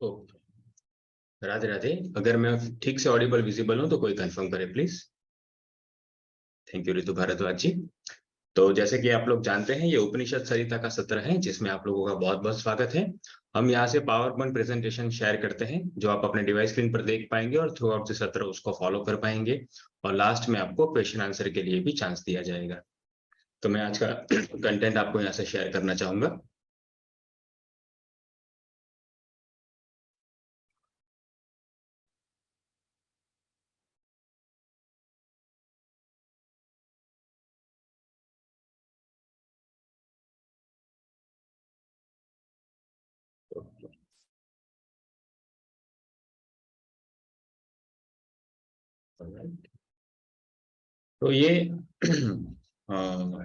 Okay, Radhe Radhe. अगर मैं ठीक से ऑडिबल विजिबल हूं तो कोई कंफर्म करे please. Thank you Ritu Bhardwaj ji. तो जैसे कि आप लोग जानते हैं, ये उपनिषद सरिता का सत्र है जिसमें आप लोगों का बहुत बहुत स्वागत है। हम यहाँ से पावर पॉइंट प्रेजेंटेशन शेयर करते हैं जो आप अपने डिवाइस स्क्रीन पर देख पाएंगे और थ्रू आउट द सत्र उसको फॉलो कर पाएंगे, और लास्ट में आपको क्वेश्चन आंसर के लिए भी चांस दिया जाएगा। तो मैं आज का कंटेंट आपको यहाँ से शेयर करना चाहूंगा। तो ये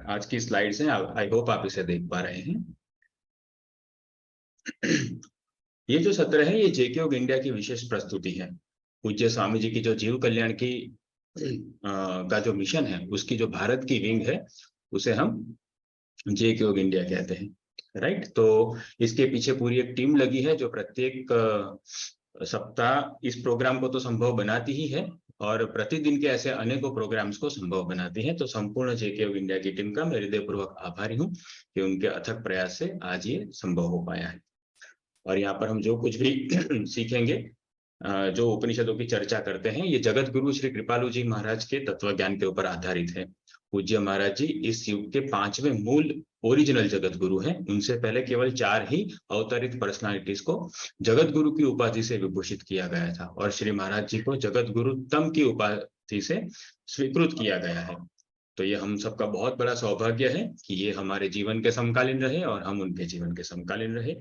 आज की स्लाइड्स हैं, आई होप आप इसे देख पा रहे हैं। ये जो सत्र है ये जेके ऑफ इंडिया की विशेष प्रस्तुति है। पूज्य स्वामी जी की जो जीव कल्याण की का जो मिशन है, उसकी जो भारत की विंग है, उसे हम जेके ऑफ इंडिया कहते हैं, राइट। तो इसके पीछे पूरी एक टीम लगी है जो प्रत्येक सप्ताह इस प्रोग्राम को तो संभव बनाती ही है और प्रतिदिन के ऐसे अनेकों प्रोग्राम्स को संभव बनाती है। तो संपूर्ण जेके ऑफ इंडिया की टीम का मैं हृदयपूर्वक आभारी हूँ कि उनके अथक प्रयास से आज ये संभव हो पाया है। और यहाँ पर हम जो कुछ भी सीखेंगे, जो उपनिषदों की चर्चा करते हैं, ये जगत गुरु श्री कृपालु जी महाराज के तत्व ज्ञान के ऊपर आधारित है। पूज्य महाराज जी इस युग के 5वें मूल ओरिजिनल जगत गुरु हैं। उनसे पहले केवल 4 ही अवतरित पर्सनालिटीज को जगत गुरु की उपाधि से विभूषित किया गया था और श्री महाराज जी को जगत गुरु तम की उपाधि से स्वीकृत किया गया है। तो ये हम सबका बहुत बड़ा सौभाग्य है कि ये हमारे जीवन के समकालीन रहे और हम उनके जीवन के समकालीन रहे।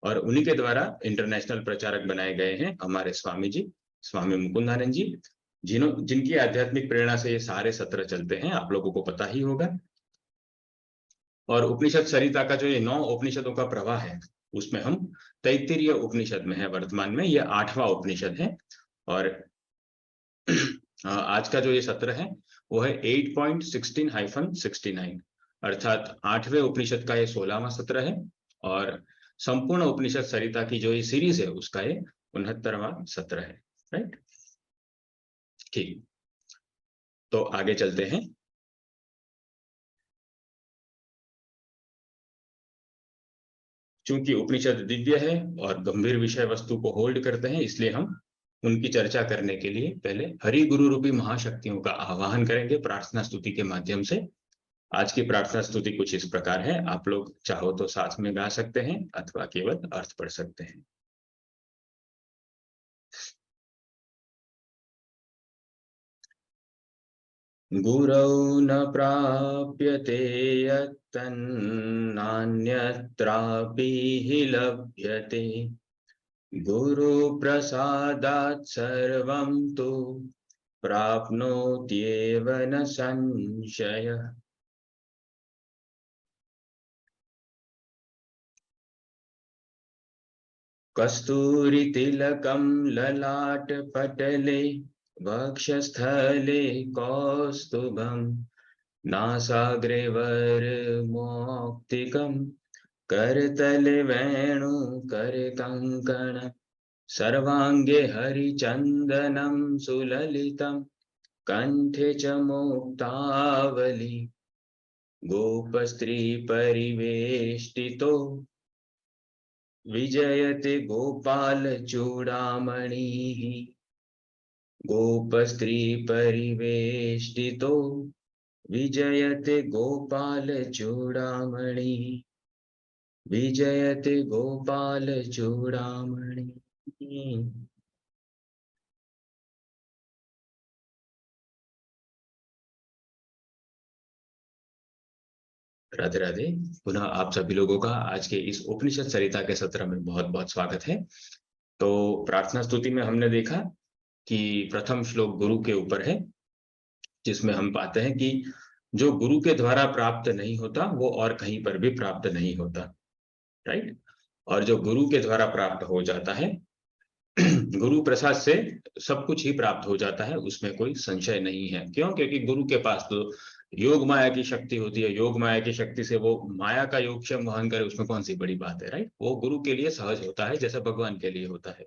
और उन्हीं के द्वारा इंटरनेशनल प्रचारक बनाए गए हैं हमारे स्वामी जी, स्वामी मुकुंदानंद जी, जिनकी आध्यात्मिक प्रेरणा से ये सारे सत्र चलते हैं, आप लोगों को पता ही होगा। और उपनिषद सरिता का जो ये 9 उपनिषदों का प्रवाह है, उसमें हम तैत्तिरीय उपनिषद में है वर्तमान में, ये 8वां उपनिषद है। और आज का जो ये सत्र है वो है 8.16-69, अर्थात 8वें उपनिषद का ये 16वां सत्र है। और संपूर्ण उपनिषद सरिता की जो ये सीरीज है उसका ये 69वां सत्र है, राइट। ठीक, तो आगे चलते हैं। चूंकि उपनिषद दिव्य है और गंभीर विषय वस्तु को होल्ड करते हैं, इसलिए हम उनकी चर्चा करने के लिए पहले हरि गुरु रूपी महाशक्तियों का आवाहन करेंगे प्रार्थना स्तुति के माध्यम से। आज की प्रार्थना स्तुति कुछ इस प्रकार है, आप लोग चाहो तो साथ में गा सकते हैं अथवा केवल अर्थ पढ़ सकते हैं। गुरौ न प्राप्यते यत्तन्नान्यत्रापि हि लभ्यते, गुरु प्रसादात् सर्वं तु प्राप्नोत्येव न संशयः। कस्तूरितिलकं ललाटपटले वक्षस्थले कौस्तुभं, नासाग्रे वरमौक्तिकं करतले वेणुकरकङ्कण, सर्वाङ्गे हरिचन्दनं सुललितं कण्ठे च मुक्तावली, गोपस्त्रीपरिवेष्टितो विजयते गोपालचूडामणिः, गोपस्त्रीपरिवेष्टितो विजयते गोपालचूडामणिः, विजयते गोपालचूडामणिः। राधे राधे। पुनः आप सभी लोगों का आज के इस उपनिषद सरिता के सत्र में बहुत बहुत स्वागत है। तो प्रार्थना स्तुति में हमने देखा कि प्रथम श्लोक गुरु के ऊपर है, जिसमें हम पाते हैं कि जो गुरु के द्वारा प्राप्त नहीं होता वो और कहीं पर भी प्राप्त नहीं होता, राइट। और जो गुरु के द्वारा प्राप्त हो जाता है, गुरु प्रसाद से सब कुछ ही प्राप्त हो जाता है, उसमें कोई संशय नहीं है। क्यों? क्योंकि गुरु के पास तो योग माया की शक्ति होती है, योग माया की शक्ति से वो माया का योगक्षेम वहन करे, उसमें कौन सी बड़ी बात है, राइट। वो गुरु के लिए सहज होता है जैसा भगवान के लिए होता है,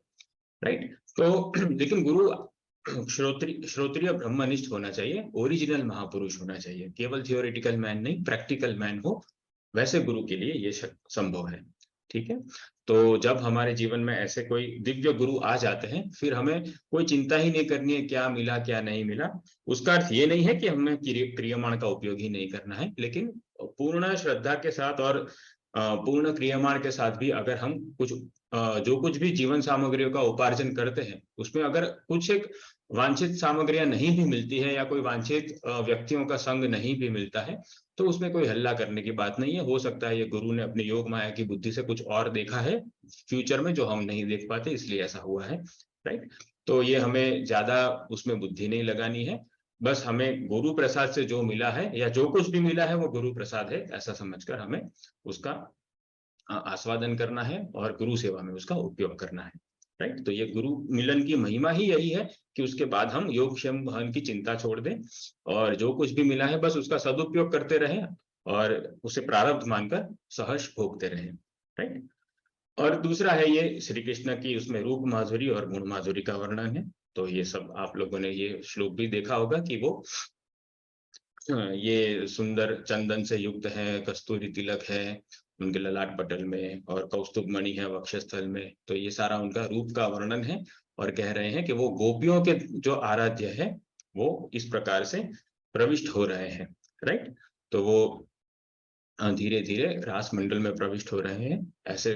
राइट। तो लेकिन गुरु श्रोत्रिय ब्रह्मनिष्ठ होना चाहिए, ओरिजिनल महापुरुष होना चाहिए, केवल थियोरेटिकल मैन नहीं, प्रैक्टिकल मैन हो, वैसे गुरु के लिए ये संभव है, ठीक है। तो जब हमारे जीवन में ऐसे कोई दिव्य गुरु आ जाते हैं, फिर हमें कोई चिंता ही नहीं करनी है क्या मिला क्या नहीं मिला। उसका अर्थ ये नहीं है कि हमें क्रियमाण का उपयोग ही नहीं करना है, लेकिन पूर्ण श्रद्धा के साथ और पूर्ण क्रियमाण के साथ भी अगर हम कुछ जो कुछ भी जीवन सामग्रियों का उपार्जन करते हैं, उसमें अगर कुछ एक वांछित सामग्रियां नहीं भी मिलती है या कोई वांछित व्यक्तियों का संग नहीं भी मिलता है, तो उसमें कोई हल्ला करने की बात नहीं है। हो सकता है ये गुरु ने अपनी योग माया की बुद्धि से कुछ और देखा है फ्यूचर में जो हम नहीं देख पाते, इसलिए ऐसा हुआ है, राइट। तो ये हमें ज्यादा उसमें बुद्धि नहीं लगानी है, बस हमें गुरु प्रसाद से जो मिला है या जो कुछ भी मिला है वो गुरु प्रसाद है, ऐसा समझकर हमें उसका आस्वादन करना है और गुरु सेवा में उसका उपयोग करना है, राइट। तो ये गुरु मिलन की महिमा ही यही है कि उसके बाद हम योगक्षेम वहन की चिंता छोड़ दें और जो कुछ भी मिला है बस उसका सदुपयोग करते रहें और उसे प्रारब्ध मानकर सहर्ष भोगते रहें, राइट। और दूसरा है ये श्री कृष्ण की उसमें रूप माधुरी और गुण माधुरी का वर्णन है। तो ये सब आप लोगों ने ये श्लोक भी देखा होगा कि वो ये सुंदर चंदन से युक्त है, कस्तूरी तिलक है उनके ललाट पटल में और कौस्तुभ मणि है वक्षस्थल में। तो ये सारा उनका रूप का वर्णन है और कह रहे हैं कि वो गोपियों के जो आराध्य है वो इस प्रकार से प्रविष्ट हो रहे हैं, राइट। तो वो धीरे धीरे रास मंडल में प्रविष्ट हो रहे हैं, ऐसे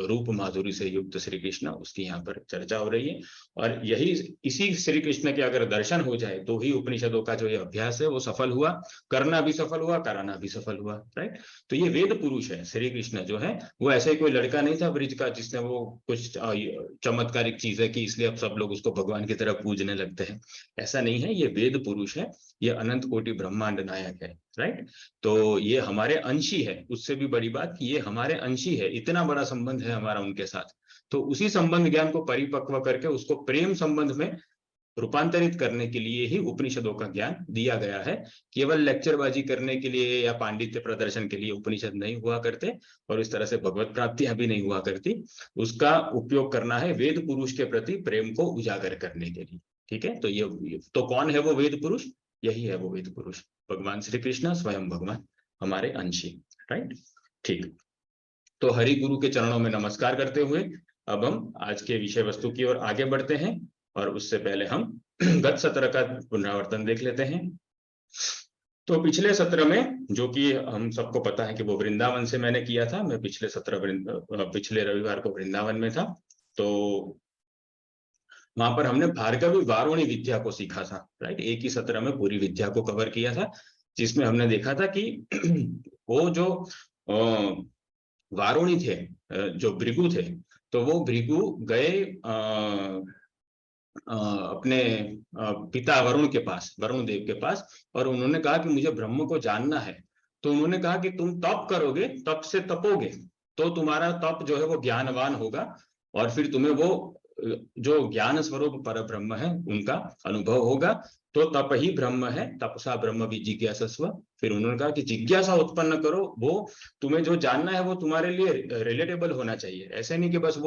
रूप माधुरी से युक्त श्री कृष्ण, उसकी यहाँ पर चर्चा हो रही है। और यही इसी श्री कृष्ण के अगर दर्शन हो जाए तो ही उपनिषदों का जो ये अभ्यास है वो सफल हुआ, करना भी सफल हुआ, कराना भी सफल हुआ, राइट। तो ये वेद पुरुष है श्री कृष्ण जो है, वो ऐसे कोई लड़का नहीं था ब्रिज का जिसने वो कुछ चमत्कारिक चीजें की इसलिए अब सब लोग उसको भगवान की तरह पूजने लगते हैं, ऐसा नहीं है। ये वेद पुरुष है, ये अनंत कोटि ब्रह्मांड नायक है, राइट। तो ये हमारे अंशी है, उससे भी बड़ी बात कि ये हमारे अंशी है, इतना बड़ा संबंध है हमारा उनके साथ। तो उसी संबंध ज्ञान को परिपक्व करके उसको प्रेम संबंध में रूपांतरित करने के लिए ही उपनिषदों का ज्ञान दिया गया है। केवल लेक्चरबाजी करने के लिए या पांडित्य प्रदर्शन के लिए उपनिषद नहीं हुआ करते और इस तरह से भगवत प्राप्तियां भी नहीं हुआ करती। उसका उपयोग करना है वेद पुरुष के प्रति प्रेम को उजागर करने के लिए, ठीक है। तो ये तो कौन है वो वेद पुरुष? यही है वो वेद पुरुष, भगवान श्री कृष्ण स्वयं भगवान, हमारे अंशी, राइट। ठीक, तो हरि गुरु के चरणों में नमस्कार करते हुए अब हम आज के विषय वस्तु की ओर आगे बढ़ते हैं और उससे पहले हम गत सत्र का पुनरावर्तन देख लेते हैं। तो पिछले सत्र में, जो कि हम सबको पता है कि वो वृंदावन से मैंने किया था, मैं पिछले रविवार को वृंदावन में था, तो वहां पर हमने भार्गवी वारुणी विद्या को सीखा था, राइट। एक ही सत्र में पूरी विद्या को कवर किया था, जिसमें हमने देखा था कि वो जो वारुणी थे, जो भृगु थे, तो वो भृगु गए अपने पिता वरुण के पास, वरुण देव के पास, और उन्होंने कहा कि मुझे ब्रह्म को जानना है। तो उन्होंने कहा कि तुम तप करोगे, तप से तपोगे तो तुम्हारा तप जो है वो ज्ञानवान होगा और फिर तुम्हें वो जो ज्ञान स्वरूप पर ब्रह्म है उनका अनुभव होगा। तो तप ही ब्रह्म है, तपसा ब्रह्म भी जिज्ञासस्व। फिर उन्होंने कहा कि जिज्ञासा उत्पन्न करो, वो तुम्हें जो जानना है वो तुम्हारे लिए रिलेटेबल होना चाहिए। ऐसे नहीं कि बस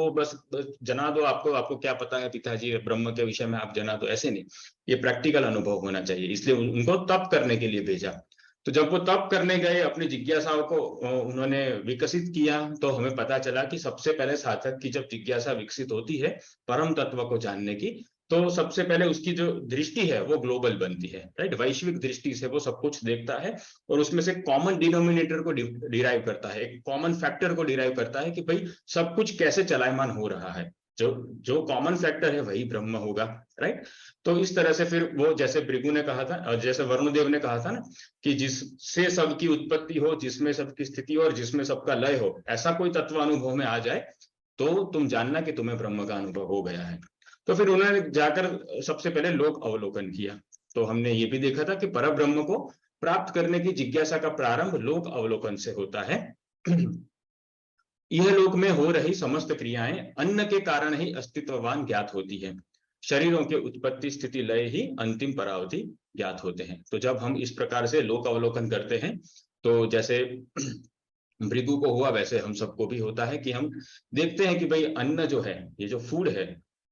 जना दो, आपको क्या पता है पिताजी ब्रह्म के विषय में, आप जना दो, ऐसे नहीं। ये प्रैक्टिकल अनुभव होना चाहिए, इसलिए उनको तप करने के लिए भेजा। तो जब वो तप करने गए, अपनी जिज्ञासाओं को उन्होंने विकसित किया, तो हमें पता चला कि सबसे पहले साधक की जब जिज्ञासा विकसित होती है परम तत्व को जानने की, तो सबसे पहले उसकी जो दृष्टि है वो ग्लोबल बनती है, राइट। वैश्विक दृष्टि से वो सब कुछ देखता है और उसमें से कॉमन डिनोमिनेटर को डिराइव करता है, एक कॉमन फैक्टर को डिराइव करता है कि भाई सब कुछ कैसे चलायमान हो रहा है, जो कॉमन फैक्टर है वही ब्रह्म होगा, राइट। तो इस तरह से फिर वो, जैसे भृगु ने कहा था और जैसे वरुणदेव ने कहा था ना, कि जिससे सबकी उत्पत्ति हो, जिसमें सबकी स्थिति हो और जिसमें सबका लय हो, ऐसा कोई तत्व अनुभव में आ जाए तो तुम जानना कि तुम्हें ब्रह्म का अनुभव हो गया है। तो फिर उन्होंने जाकर सबसे पहले लोक अवलोकन किया। तो हमने ये भी देखा था कि परब्रह्म को प्राप्त करने की जिज्ञासा का प्रारंभ लोक अवलोकन से होता है। यह लोक में हो रही समस्त क्रियाएं अन्न के कारण ही अस्तित्ववान ज्ञात होती है। शरीरों के उत्पत्ति स्थिति लय ही अंतिम परावधि ज्ञात होते हैं। तो जब हम इस प्रकार से लोक अवलोकन करते हैं, तो जैसे भृगु को हुआ वैसे हम सबको भी होता है कि हम देखते हैं कि भाई अन्न जो है, ये जो फूड है,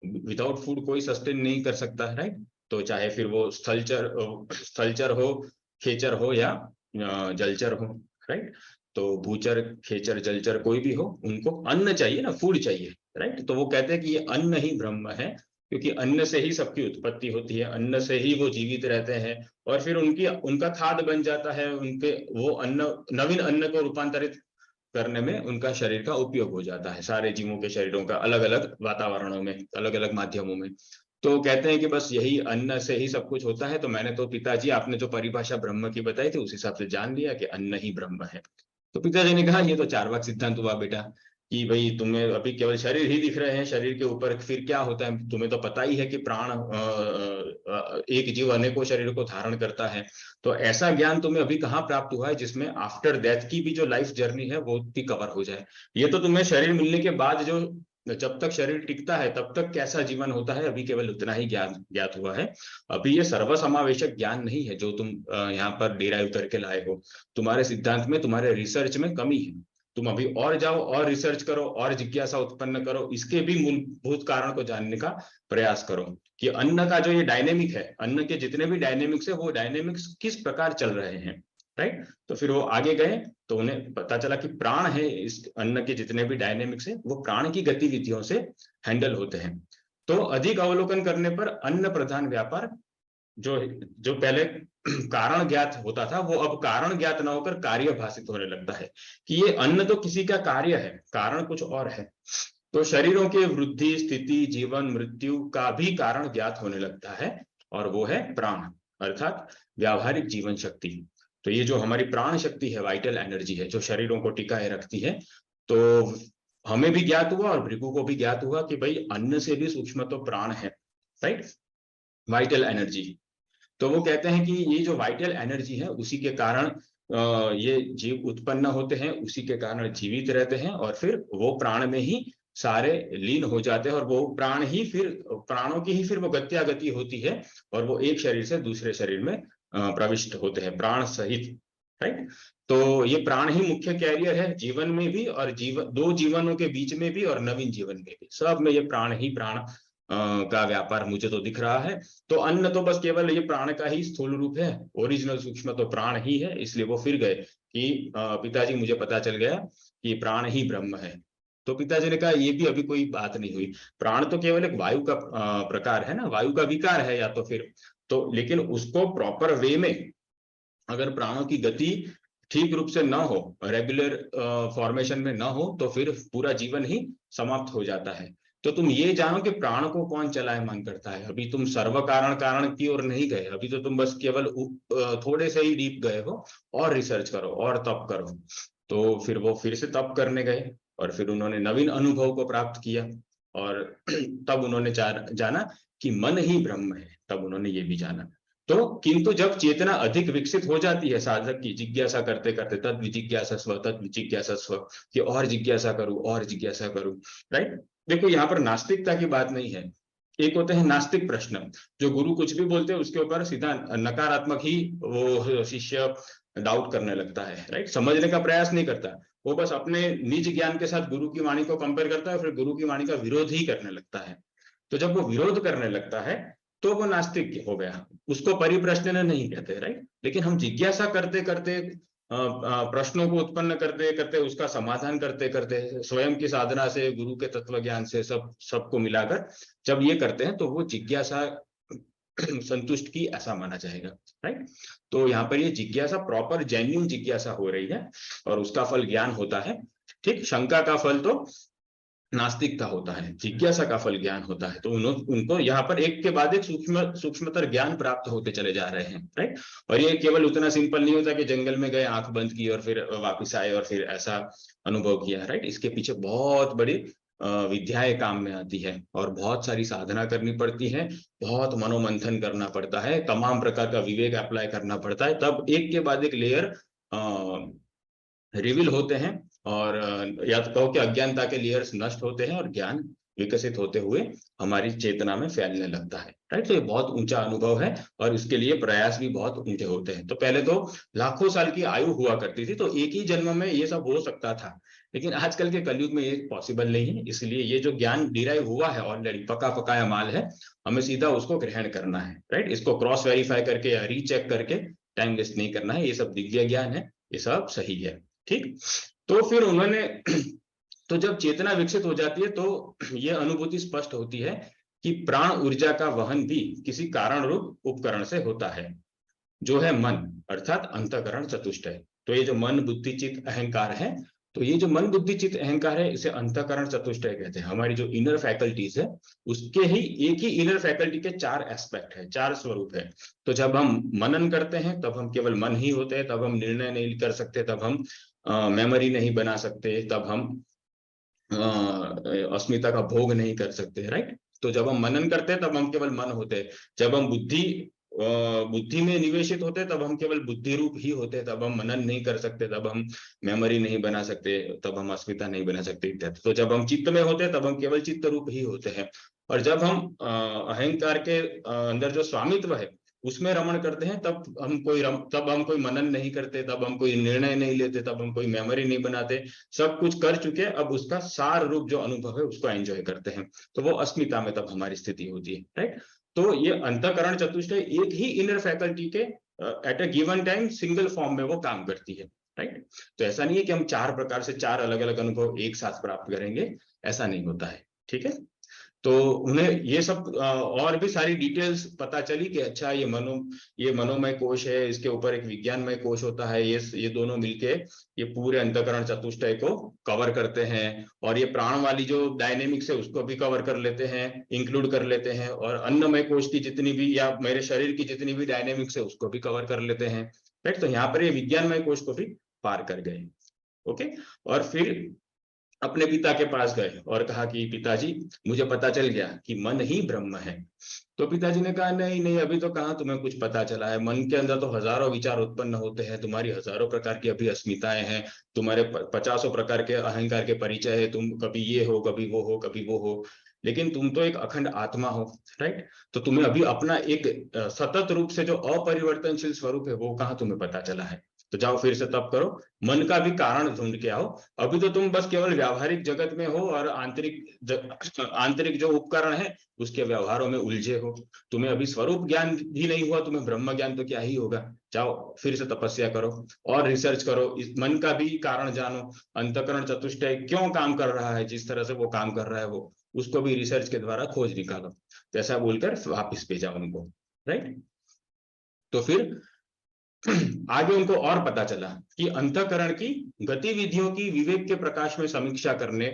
विदाउट फूड कोई सस्टेन नहीं कर सकता है, राइट। तो चाहे फिर वो स्थलचर हो, खेचर हो या जलचर हो, राइट। तो भूचर, खेचर, जलचर कोई भी हो, उनको अन्न चाहिए ना, फूड चाहिए, राइट। तो वो कहते हैं कि ये अन्न ही ब्रह्म है, क्योंकि अन्न से ही सबकी उत्पत्ति होती है, अन्न से ही वो जीवित रहते हैं, और फिर उनका खाद्य बन जाता है, उनके वो अन्न नवीन अन्न को रूपांतरित करने में उनका शरीर का उपयोग हो जाता है, सारे जीवों के शरीरों का अलग अलग वातावरणों में, अलग अलग माध्यमों में। तो कहते हैं कि बस यही अन्न से ही सब कुछ होता है। तो मैंने तो पिताजी, आपने जो परिभाषा ब्रह्म की बताई थी, उस हिसाब से जान लिया कि अन्न ही ब्रह्म है। तो पिताजी ने कहा ये तो चार्वाक सिद्धांत हुआ बेटा, कि भाई तुम्हें अभी केवल शरीर ही दिख रहे हैं, शरीर के ऊपर फिर क्या होता है, तुम्हें तो पता ही है कि प्राण एक जीव अनेकों शरीर को धारण करता है। तो ऐसा ज्ञान तुम्हें अभी कहाँ प्राप्त हुआ है जिसमें आफ्टर डेथ की भी जो लाइफ जर्नी है वो भी कवर हो जाए। ये तो तुम्हें शरीर मिलने के बाद जो, जब तक शरीर टिकता है तब तक कैसा जीवन होता है, अभी केवल उतना ही ज्ञान ज्ञात हुआ है। अभी ये सर्वसमावेशक ज्ञान नहीं है जो तुम यहाँ पर डेराइव करके लाए हो। तुम्हारे सिद्धांत में, तुम्हारे रिसर्च में कमी है। तुम अभी और जाओ और रिसर्च करो और जिज्ञासा उत्पन्न करो, इसके भी मूलभूत कारण को जानने का प्रयास करो कि अन्न का जो ये डायनेमिक है, अन्न के जितने भी डायनेमिक्स है, वो डायनेमिक्स किस प्रकार चल रहे हैं, राइट। तो फिर वो आगे गए तो उन्हें पता चला कि प्राण है, इस अन्न के जितने भी डायनेमिक्स है वो प्राण की गतिविधियों से हैंडल होते हैं। तो अधिक अवलोकन करने पर अन्न प्रधान व्यापार, जो जो पहले कारण ज्ञात होता था, वो अब कारण ज्ञात न होकर कार्य भाषित होने लगता है, कि ये अन्न तो किसी का कार्य है, कारण कुछ और है। तो शरीरों के वृद्धि, स्थिति, जीवन, मृत्यु का भी कारण ज्ञात होने लगता है, और वो है प्राण, अर्थात व्यावहारिक जीवन शक्ति। तो ये जो हमारी प्राण शक्ति है, वाइटल एनर्जी है, जो शरीरों को टिकाए रखती है, तो हमें भी ज्ञात हुआ और भृगु को भी ज्ञात हुआ कि भाई अन्न से भी सूक्ष्म तो प्राण है, राइट, वाइटल एनर्जी। तो वो कहते हैं कि ये जो वाइटल एनर्जी है, उसी के कारण ये जीव उत्पन्न होते हैं, उसी के कारण जीवित रहते हैं, और फिर वो प्राण में ही सारे लीन हो जाते हैं, और वो प्राण ही फिर, प्राणों की ही फिर वो गत्यागति होती है, और वो एक शरीर से दूसरे शरीर में प्रविष्ट होते हैं प्राण सहित, राइट। तो ये प्राण ही मुख्य कैरियर है जीवन में भी, और जीवन, दो जीवनों के बीच में भी और नवीन जीवन में भी, सब में ये प्राण ही प्राण का व्यापार मुझे तो दिख रहा है। तो अन्न तो बस केवल ये प्राण का ही स्थूल रूप है, ओरिजिनल सूक्ष्म तो प्राण ही है। इसलिए वो फिर गए कि पिताजी मुझे पता चल गया कि प्राण ही ब्रह्म है। तो पिताजी ने कहा ये भी अभी कोई बात नहीं हुई, प्राण तो केवल एक वायु का प्रकार है ना, वायु का विकार है या तो फिर, तो लेकिन उसको प्रॉपर वे में अगर प्राणों की गति ठीक रूप से ना हो, रेगुलर फॉर्मेशन में ना हो, तो फिर पूरा जीवन ही समाप्त हो जाता है। तो तुम ये जानो कि प्राण को कौन चलायमान करता है। अभी तुम सर्व कारण कारण की ओर नहीं गए, अभी तो तुम बस केवल थोड़े से ही डीप गए हो, और रिसर्च करो और तप करो। तो फिर वो फिर से तप करने गए, और फिर उन्होंने नवीन अनुभव को प्राप्त किया, और तब उन्होंने जाना कि मन ही ब्रह्म है, तब उन्होंने ये भी जाना। तो किंतु जब चेतना अधिक विकसित हो जाती है साधक की, जिज्ञासा करते करते, तद विजिज्ञासा स्व, कि और जिज्ञासा करूं और जिज्ञासा करूं, राइट। देखो यहाँ पर नास्तिकता की बात नहीं है, एक होते हैं नास्तिक प्रश्न, जो गुरु कुछ भी बोलते हैं उसके ऊपर सीधा नकारात्मक ही वो शिष्य डाउट करने लगता है, राइट, समझने का प्रयास नहीं करता, वो बस अपने निज ज्ञान के साथ गुरु की वाणी को कंपेयर करता है, फिर गुरु की वाणी का विरोध ही करने लगता है। तो जब वो विरोध करने लगता है तो वो नास्तिक हो गया, उसको परिप्रश्न नहीं कहते, राइट। लेकिन हम जिज्ञासा करते करते, प्रश्नों को उत्पन्न करते करते, उसका समाधान करते करते, स्वयं की साधना से, गुरु के तत्व ज्ञान से, सबको मिलाकर जब ये करते हैं, तो वो जिज्ञासा संतुष्ट की ऐसा माना जाएगा, राइट। तो यहाँ पर ये जिज्ञासा प्रॉपर जेन्युइन जिज्ञासा हो रही है, और उसका फल ज्ञान होता है, ठीक। शंका का फल तो नास्तिकता होता है, जिज्ञासा का फल ज्ञान होता है। तो उनको यहाँ पर एक के बाद एक सूक्ष्मतर ज्ञान प्राप्त होते चले जा रहे हैं, राइट। और ये केवल उतना सिंपल नहीं होता कि जंगल में गए, आंख बंद की और फिर वापिस आए और फिर ऐसा अनुभव किया, राइट। इसके पीछे बहुत बड़ी विद्याएं काम में आती है, और बहुत सारी साधना करनी पड़ती है, बहुत मनोमंथन करना पड़ता है, तमाम प्रकार का विवेक अप्लाई करना पड़ता है, तब एक के बाद एक लेयर रिवील होते हैं, और या तो कहो कि अज्ञानता के लेयर्स नष्ट होते हैं और ज्ञान विकसित होते हुए हमारी चेतना में फैलने लगता है, राइट। तो ये बहुत ऊंचा अनुभव है और इसके लिए प्रयास भी बहुत ऊंचे होते हैं। तो पहले तो लाखों साल की आयु हुआ करती थी, तो एक ही जन्म में ये सब हो सकता था, लेकिन आजकल के कलयुग में ये पॉसिबल नहीं है। इसलिए ये जो ज्ञान डिराइव हुआ है ऑलरेडी, पका पकाया माल है, हमें सीधा उसको ग्रहण करना है, राइट। इसको क्रॉस वेरीफाई करके या रीचेक करके टाइम वेस्ट नहीं करना है। ये सब दिव्य ज्ञान है, ये सब सही है, ठीक। तो फिर उन्होंने तो जब चेतना विकसित हो जाती है तो ये अनुभूति स्पष्ट होती है कि प्राण ऊर्जा का वहन भी किसी कारण रूप उपकरण से होता है, जो है मन, अर्थात अंतःकरण चतुष्टय। तो ये जो मन बुद्धि चित्त अहंकार है, तो ये जो मन बुद्धि चित्त अहंकार है, इसे अंतःकरण चतुष्टय कहते हैं। हमारी जो इनर फैकल्टीज है, उसके ही एक ही इनर फैकल्टी के 4 एस्पेक्ट है, 4 स्वरूप है। तो जब हम मनन करते हैं तब हम केवल मन ही होते हैं, तब हम निर्णय नहीं कर सकते, तब हम मेमोरी नहीं बना सकते, तब हम अस्मिता का भोग नहीं कर सकते, राइट। तो जब हम मनन करते हैं तब हम केवल मन होते हैं। जब हम बुद्धि में निवेशित होते हैं तब हम केवल बुद्धि रूप ही होते हैं, तब हम मनन नहीं कर सकते, तब हम मेमोरी नहीं बना सकते, तब हम अस्मिता नहीं बना सकते इत्यादि। तो जब हम चित्त में होते हैं तब हम केवल चित्त रूप ही होते हैं। और जब हम अहंकार के अंदर जो स्वामित्व है उसमें रमण करते हैं, तब हम कोई मनन नहीं करते, तब हम कोई निर्णय नहीं लेते, तब हम कोई मेमोरी नहीं बनाते, सब कुछ कर चुके, अब उसका सार रूप जो अनुभव है उसको एंजॉय करते हैं। तो वो अस्मिता में तब हमारी स्थिति होती है, राइट। तो ये अंतःकरण चतुष्टय एक ही इनर फैकल्टी के at a given time single form में वो काम करती है, राइट। तो ऐसा नहीं है कि हम 4 प्रकार से 4 अलग अलग अनुभव एक साथ प्राप्त करेंगे, ऐसा नहीं होता है, ठीक है। तो उन्हें ये सब और भी सारी डिटेल्स पता चली कि अच्छा ये मनोमय कोश है, इसके ऊपर एक विज्ञानमय कोश होता है, ये दोनों मिलके ये पूरे अंतःकरण चतुष्टय को कवर करते हैं। और ये प्राण वाली जो डायनेमिक्स है उसको भी कवर कर लेते हैं, इंक्लूड कर लेते हैं, और अन्नमय कोश की जितनी भी या मेरे शरीर की जितनी भी डायनेमिक्स है उसको भी कवर कर लेते हैं, राइट। तो यहाँ पर ये विज्ञानमय कोश को भी पार कर गए, ओके। और फिर अपने पिता के पास गए और कहा कि पिताजी, मुझे पता चल गया कि मन ही ब्रह्म है। तो पिताजी ने कहा नहीं नहीं, अभी तो कहाँ तुम्हें कुछ पता चला है, मन के अंदर तो हजारों विचार उत्पन्न होते हैं, तुम्हारी हजारों प्रकार की अभी अस्मिताएं हैं, तुम्हारे 50 प्रकार के अहंकार के परिचय है, तुम कभी ये हो, कभी वो हो, कभी वो हो, लेकिन तुम तो एक अखंड आत्मा हो, राइट। तो तुम्हें अभी अपना एक सतत रूप से जो अपरिवर्तनशील स्वरूप है वो कहाँ तुम्हें पता चला है। तो जाओ फिर से तप करो, मन का भी कारण ढूंढ के आओ। अभी तो तुम बस केवल व्यावहारिक जगत में हो और आंतरिक जो उपकरण है उसके व्यवहारों में उलझे हो। तुम्हें अभी स्वरूप ज्ञान भी नहीं हुआ, तुम्हें ब्रह्म ज्ञान तो क्या ही होगा। जाओ फिर से तपस्या करो और रिसर्च करो, इस मन का भी कारण जानो, अंतःकरण चतुष्टय क्यों काम कर रहा है, जिस तरह से वो काम कर रहा है वो उसको भी रिसर्च के द्वारा खोज निकालो। तो ऐसा बोलकर वापिस भेजा उनको, राइट। तो फिर आगे उनको और पता चला कि अंतःकरण की गतिविधियों की विवेक के प्रकाश में समीक्षा करने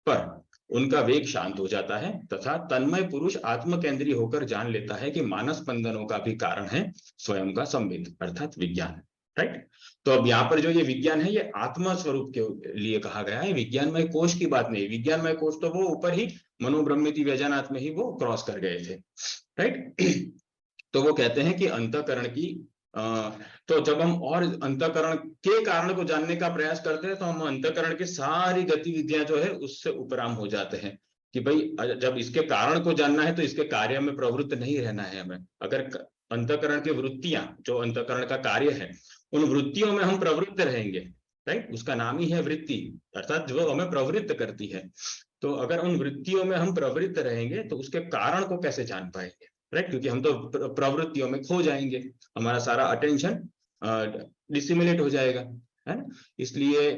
पर उनका वेग शांत हो जाता है तथा तन्मय पुरुष आत्म केंद्रीय होकर जान लेता है कि मानस स्पंदनों का भी कारण है स्वयं का संवेद अर्थात विज्ञान, राइट। तो अब यहाँ पर जो ये विज्ञान है ये आत्मा स्वरूप के लिए कहा गया है, विज्ञानमय कोश की बात नहीं। विज्ञानमय कोश तो वो ऊपर ही मनोब्रह्मिति व्यजानात में ही वो क्रॉस कर गए थे, राइट। तो वो कहते हैं कि अंतःकरण की तो जब हम और अंतःकरण के कारण को जानने का प्रयास करते हैं तो हम अंतःकरण की सारी गतिविधियां जो है उससे उपराम हो जाते हैं कि भाई जब इसके कारण को जानना है तो इसके कार्य में प्रवृत्त नहीं रहना है हमें। अगर अंतःकरण की वृत्तियां जो अंतःकरण का कार्य है उन वृत्तियों में हम प्रवृत्त रहेंगे, राइट, उसका नाम ही है वृत्ति, अर्थात जो हमें प्रवृत्त करती है। तो अगर उन वृत्तियों में हम प्रवृत्त रहेंगे तो उसके कारण को कैसे जान पाएंगे, राइट, क्योंकि हम तो प्रवृत्तियों में खो जाएंगे, हमारा सारा अटेंशन डिसिमुलेट हो जाएगा, है ना। इसलिए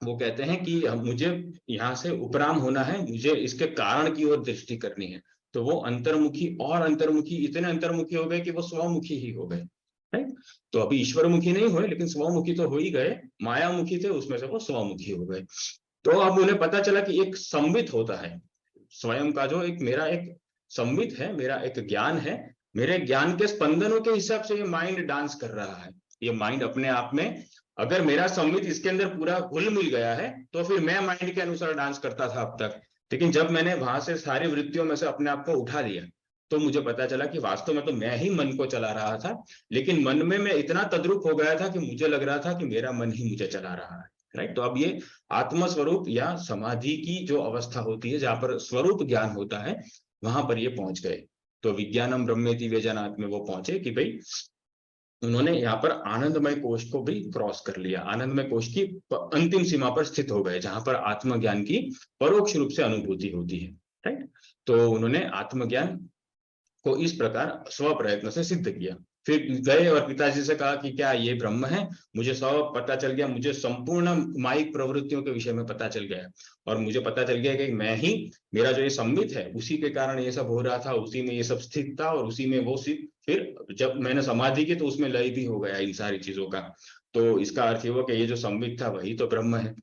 वो कहते हैं कि मुझे यहाँ से उपराम होना है, मुझे इसके कारण की ओर दृष्टि करनी है। तो वो अंतर्मुखी और अंतर्मुखी इतने अंतर्मुखी हो गए कि वो स्वमुखी ही हो गए, राइट। तो अभी ईश्वरमुखी नहीं हुए लेकिन स्वमुखी तो हो ही गए, मायामुखी थे उसमें से वो स्वमुखी हो गए। तो अब उन्हें पता चला कि एक संबित होता है स्वयं का, जो एक मेरा एक संबित है, मेरा एक ज्ञान है, मेरे ज्ञान के स्पंदनों के हिसाब से ये माइंड डांस कर रहा है। ये माइंड अपने आप में, अगर मेरा संबित इसके अंदर पूरा घुल मिल गया है तो फिर मैं माइंड के अनुसार डांस करता था अब तक, लेकिन जब मैंने वहां से सारी वृत्तियों में से अपने आप को उठा लिया तो मुझे पता चला कि वास्तव में तो मैं ही मन को चला रहा था, लेकिन मन में मैं इतना तद्रुप हो गया था कि मुझे लग रहा था कि मेरा मन ही मुझे चला रहा है। राइट। तो अब ये आत्म स्वरूप या समाधि की जो अवस्था होती है, जहां पर स्वरूप ज्ञान होता है, वहां पर ये पहुंच गए। तो विज्ञानम ब्रह्मेति व्यजानात में वो पहुंचे कि भाई उन्होंने यहाँ पर आनंदमय कोश को भी क्रॉस कर लिया, आनंदमय कोश की अंतिम सीमा पर स्थित हो गए, जहां पर आत्मज्ञान की परोक्ष रूप से अनुभूति होती है। राइट। तो उन्होंने आत्मज्ञान को इस प्रकार स्व प्रयत्न से सिद्ध किया। फिर गए और पिताजी से कहा कि क्या ये ब्रह्म है, मुझे सब पता चल गया, मुझे संपूर्ण माइक प्रवृत्तियों के विषय में पता चल गया, और मुझे पता चल गया कि मैं ही, मेरा जो ये संबित है उसी के कारण ये सब हो रहा था, उसी में ये सब स्थित था, और उसी में वो फिर जब मैंने समाधि की तो उसमें लय भी हो गया इन सारी चीजों का। तो इसका अर्थ ये हुआ कि ये जो संबित था वही तो ब्रह्म है।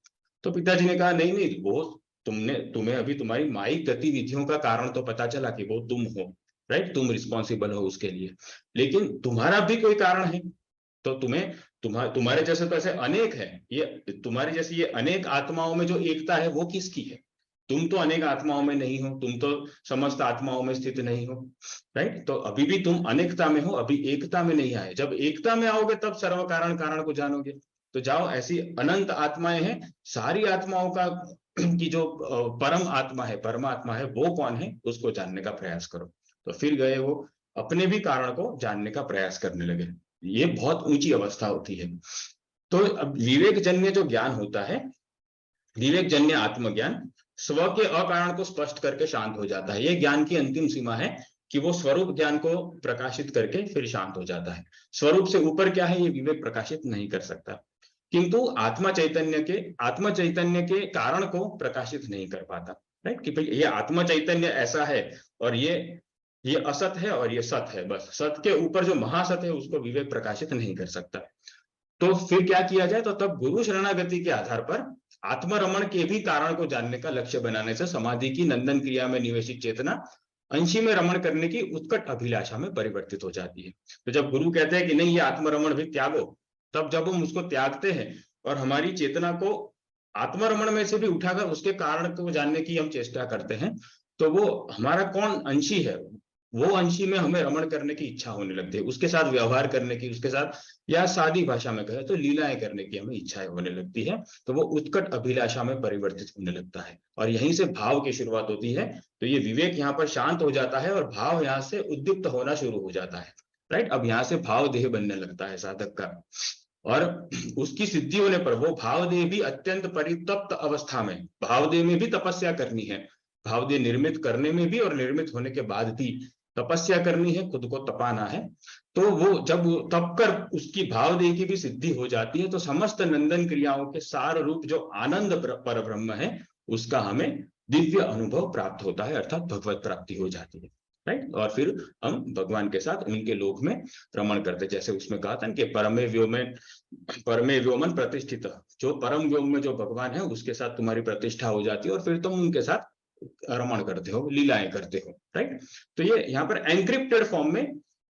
तो पिताजी ने कहा नहीं नहीं, वो तुम्हें अभी तुम्हारी माइक गतिविधियों का कारण तो पता चला कि वो तुम हो, राइट, तुम रिस्पॉन्सिबल हो उसके लिए, लेकिन तुम्हारा भी कोई कारण है। तो तुम्हारे जैसे तो ऐसे अनेक है, ये तुम्हारी जैसी ये अनेक आत्माओं में जो एकता है वो किसकी है? तुम तो अनेक आत्माओं में नहीं हो, तुम तो समस्त आत्माओं में स्थित नहीं हो, राइट। तो अभी भी तुम अनेकता में हो, अभी एकता में नहीं आए। जब एकता में आओगे तब सर्व कारण कारण को जानोगे। तो जाओ, ऐसी अनंत आत्माएं हैं, सारी आत्माओं का की जो परम आत्मा है, परमात्मा है, वो कौन है उसको जानने का प्रयास करो। तो फिर गए वो अपने भी कारण को जानने का प्रयास करने लगे। ये बहुत ऊंची अवस्था होती है। तो अब विवेक जन्य जो ज्ञान होता है, विवेक जन्य आत्मज्ञान, स्व के अकारण को स्पष्ट करके शांत हो जाता है। ये ज्ञान की अंतिम सीमा है कि वो स्वरूप ज्ञान को प्रकाशित करके फिर शांत हो जाता है। स्वरूप से ऊपर क्या है ये विवेक प्रकाशित नहीं कर सकता, किंतु आत्मा चैतन्य के कारण को प्रकाशित नहीं कर पाता, राइट। कि भाई ये आत्मा चैतन्य ऐसा है और ये असत है और ये सत है, बस सत के ऊपर जो महासत है उसको विवेक प्रकाशित नहीं कर सकता। तो फिर क्या किया जाए? तो तब गुरु शरणागति के आधार पर आत्मरमण के भी कारण को जानने का लक्ष्य बनाने से समाधि की नंदन क्रिया में निवेशित चेतना अंशी में रमण करने की उत्कट अभिलाषा में परिवर्तित हो जाती है। तो जब गुरु कहते हैं कि नहीं ये आत्मरमण भी त्यागो, तब जब हम उसको त्यागते हैं और हमारी चेतना को आत्मरमण में से भी उठाकर उसके कारण को जानने की हम चेष्टा करते हैं, तो वो हमारा कौन अंशी है, वो अंशी में हमें रमण करने की इच्छा होने लगती है, उसके साथ व्यवहार करने की, उसके साथ, या सादी भाषा में कहे तो लीलाएं करने की हमें इच्छा होने लगती है। तो वो उत्कट अभिलाषा में परिवर्तित होने लगता है और यहीं से भाव की शुरुआत होती है। तो ये विवेक यहाँ पर शांत हो जाता है और भाव यहाँ से उद्दीप्त होना शुरू हो जाता है, राइट। अब यहाँ से भाव देह बनने लगता है साधक का, और उसकी सिद्धि होने पर वो भावदेह भी अत्यंत परितप्त अवस्था में, भावदेह में भी तपस्या करनी है, भावदेह निर्मित करने में भी और निर्मित होने के बाद भी तपस्या करनी है, खुद को तपाना है। तो वो जब तप कर उसकी भावदेह की भी सिद्धि हो जाती है, तो समस्त नंदन क्रियाओं के सार रूप जो आनंद पर ब्रह्म है उसका हमें दिव्य अनुभव प्राप्त होता है, अर्थात भगवत प्राप्ति हो जाती है, राइट। और फिर हम भगवान के साथ उनके लोक में रमण करते, जैसे उसमें कहा था कि परमे व्योमन प्रतिष्ठित, जो परम व्योम में जो भगवान है उसके साथ तुम्हारी प्रतिष्ठा हो जाती है और फिर तुम उनके साथ रमण करते हो, लीलाएं करते हो, राइट। तो ये यहाँ पर एनक्रिप्टेड फॉर्म में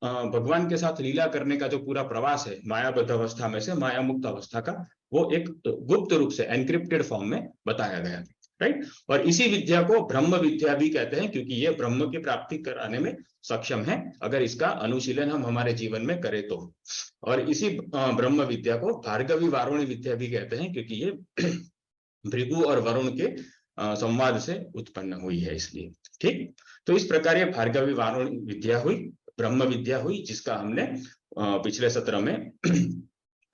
भगवान के साथ लीला करने का जो पूरा प्रवास है, मायाबद्ध अवस्था में से माया मुक्त अवस्था का, वो एक गुप्त रूप से एनक्रिप्टेड फॉर्म में बताया गया, राइट। और इसी विद्या को ब्रह्म विद्या भी कहते हैं, क्योंकि ये ब्रह्म की प्राप्ति कराने में सक्षम है अगर इसका अनुशीलन हम हमारे जीवन में करें तो। और इसी ब्रह्म विद्या को भार्गवी वारुणी विद्या भी कहते हैं, क्योंकि ये भृगु और वरुण के संवाद से उत्पन्न हुई है, इसलिए, ठीक। तो इस प्रकार ये भार्गवी वारुणी विद्या हुई, ब्रह्म विद्या हुई, जिसका हमने पिछले सत्र में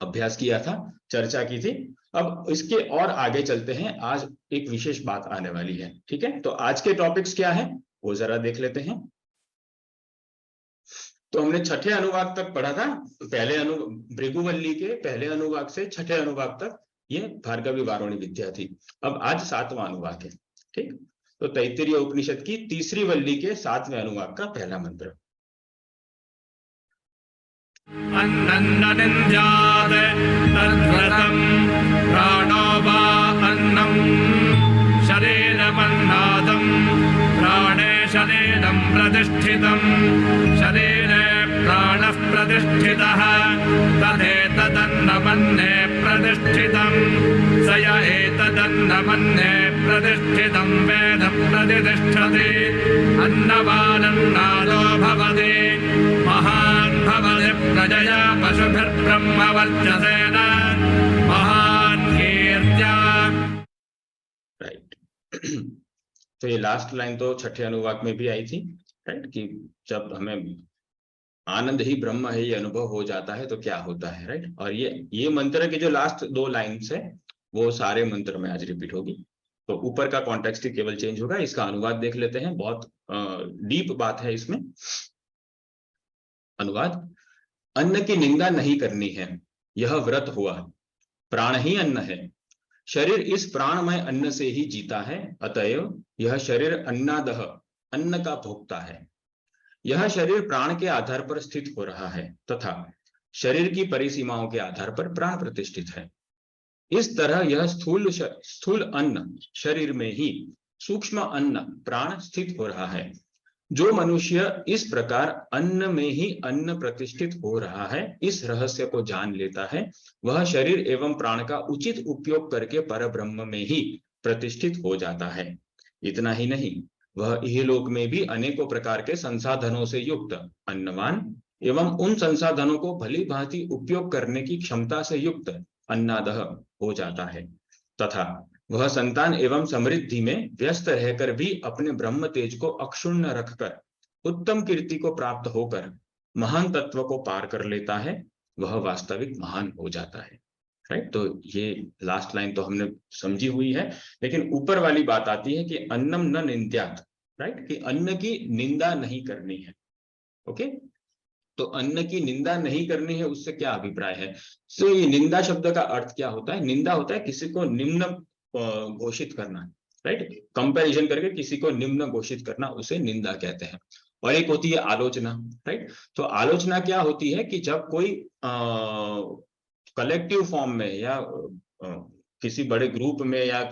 अभ्यास किया था, चर्चा की थी। अब इसके और आगे चलते हैं, आज एक विशेष बात आने वाली है, ठीक है। तो आज के टॉपिक्स क्या है वो जरा देख लेते हैं। तो हमने छठे अनुवाक तक पढ़ा था, भृगुवल्ली के पहले अनुवाक से छठे अनुवाक तक ये भार्गवी वारुणी विद्या थी। अब आज 7वां अनुवाक है, ठीक। तो तैत्तिरीय उपनिषद की तीसरी वल्ली के 7वें अनुवाक का पहला मंत्र। अन्नन्ननिन्द्यात् तद्व्रतं प्राणो वा अन्नं शरीरमन्नादं प्राणे शरीरं प्रतिष्ठितं शरीरे प्राणः प्रतिष्ठितः तदेतदन्नमन्ये प्रतिष्ठितं स य एतदन्नमन्ये प्रतिष्ठितं वेद प्रतिष्ठति अन्नवानन्नादो भवति महान् भवति प्रजया पशुभिर्ब्रह्मवर्चसेन महान् कीर्ति तो ये लास्ट लाइन तो छठे अनुवाक में भी आई थी, राइट, कि जब हमें आनंद ही ब्रह्म है ये अनुभव हो जाता है तो क्या होता है, राइट। और ये मंत्र के जो लास्ट 2 लाइन्स है वो सारे मंत्र में आज रिपीट होगी। तो ऊपर का कॉन्टेक्स्ट ही केवल चेंज होगा। इसका अनुवाद देख लेते हैं, बहुत डीप बात है इसमें। अनुवाद: अन्न की निंदा नहीं करनी है, यह व्रत हुआ। प्राण ही अन्न है, शरीर इस प्राणमय अन्न से ही जीता है, अतएव यह शरीर अन्नादह, अन्न का भोक्ता है। यह शरीर प्राण के आधार पर स्थित हो रहा है तथा शरीर की परिसीमाओं के आधार पर प्राण प्रतिष्ठित है। इस तरह यह स्थूल अन्न शरीर में ही, सूक्ष्म अन्न प्राण स्थित हो रहा है। जो मनुष्य इस प्रकार अन्न में ही अन्न प्रतिष्ठित हो रहा है, इस रहस्य को जान लेता है, वह शरीर एवं प्राण का उचित उपयोग करके परब्रह्म में ही प्रतिष्ठित हो जाता है। इतना ही नहीं, वह इहलोक में भी अनेकों प्रकार के संसाधनों से युक्त अन्नवान एवं उन संसाधनों को भली भांति उपयोग करने की क्षमता से युक्त अन्नादह हो जाता है तथा वह संतान एवं समृद्धि में व्यस्त रहकर भी अपने ब्रह्म तेज को अक्षुण्ण रखकर उत्तम कीर्ति को प्राप्त होकर महान तत्व को पार कर लेता है, वह वास्तविक महान हो जाता है, राइट। तो ये लास्ट लाइन तो हमने समझी हुई है, लेकिन ऊपर वाली बात आती है कि अन्नम न निंद्यात्, राइट, कि अन्न की निंदा नहीं करनी है। ओके, तो अन्न की निंदा नहीं करनी है, उससे क्या अभिप्राय है? तो ये निंदा शब्द का अर्थ क्या होता है? निंदा होता है किसी को निम्न घोषित करना, राइट, कंपैरिजन करके किसी को निम्न घोषित करना, उसे निंदा कहते हैं। और एक होती है आलोचना, राइट। तो आलोचना क्या होती है कि जब कोई कलेक्टिव फॉर्म में या किसी बड़े ग्रुप में या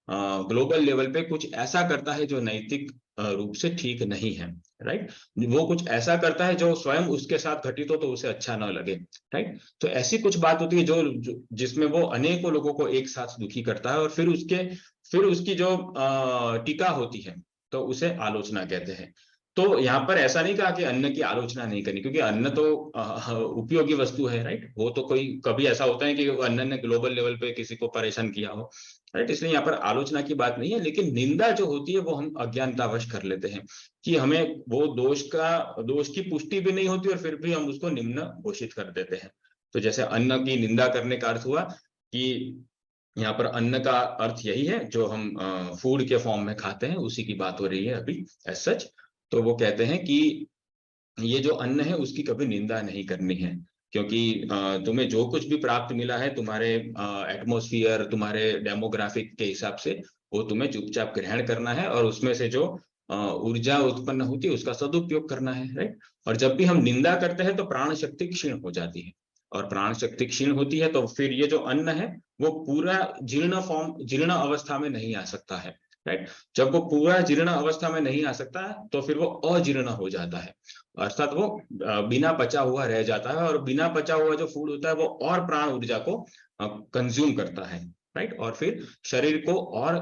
ग्लोबल लेवल पे कुछ ऐसा करता है जो नैतिक रूप से ठीक नहीं है, राइट, वो कुछ ऐसा करता है जो स्वयं उसके साथ घटित हो तो उसे अच्छा ना लगे, राइट। तो ऐसी कुछ बात होती है जो जिसमें वो अनेकों लोगों को एक साथ दुखी करता है और फिर उसकी जो टीका होती है तो उसे आलोचना कहते हैं। तो यहाँ पर ऐसा नहीं कहा कि अन्न की आलोचना नहीं करनी, क्योंकि अन्न तो उपयोगी वस्तु है, राइट। वो तो कोई कभी ऐसा होता है कि अन्न ने ग्लोबल लेवल पे किसी को परेशान किया हो, राइट, इसलिए यहाँ पर आलोचना की बात नहीं है। लेकिन निंदा जो होती है वो हम अज्ञानतावश कर लेते हैं कि हमें वो दोष की पुष्टि भी नहीं होती और फिर भी हम उसको निम्न घोषित कर देते हैं। तो जैसे अन्न की निंदा करने का अर्थ हुआ कि यहाँ पर अन्न का अर्थ यही है जो हम फूड के फॉर्म में खाते हैं, उसी की बात हो रही है अभी एज सच। तो वो कहते हैं कि ये जो अन्न है उसकी कभी निंदा नहीं करनी है, क्योंकि तुम्हें जो कुछ भी प्राप्त मिला है तुम्हारे एटमॉस्फेयर, तुम्हारे डेमोग्राफिक के हिसाब से, वो तुम्हें चुपचाप ग्रहण करना है और उसमें से जो ऊर्जा उत्पन्न होती है उसका सदुपयोग करना है, राइट। और जब भी हम निंदा करते हैं तो प्राण शक्ति क्षीण हो जाती है, और प्राण शक्ति क्षीण होती है तो फिर ये जो अन्न है वो पूरा जीर्ण अवस्था में नहीं आ सकता है, राइट। जब वो पूरा जीर्ण अवस्था में नहीं आ सकता है तो फिर वो अजीर्ण हो जाता है, अर्थात वो बिना पचा हुआ रह जाता है, और बिना पचा हुआ जो फूड होता है वो और प्राण ऊर्जा को कंज्यूम करता है, राइट, और फिर शरीर को और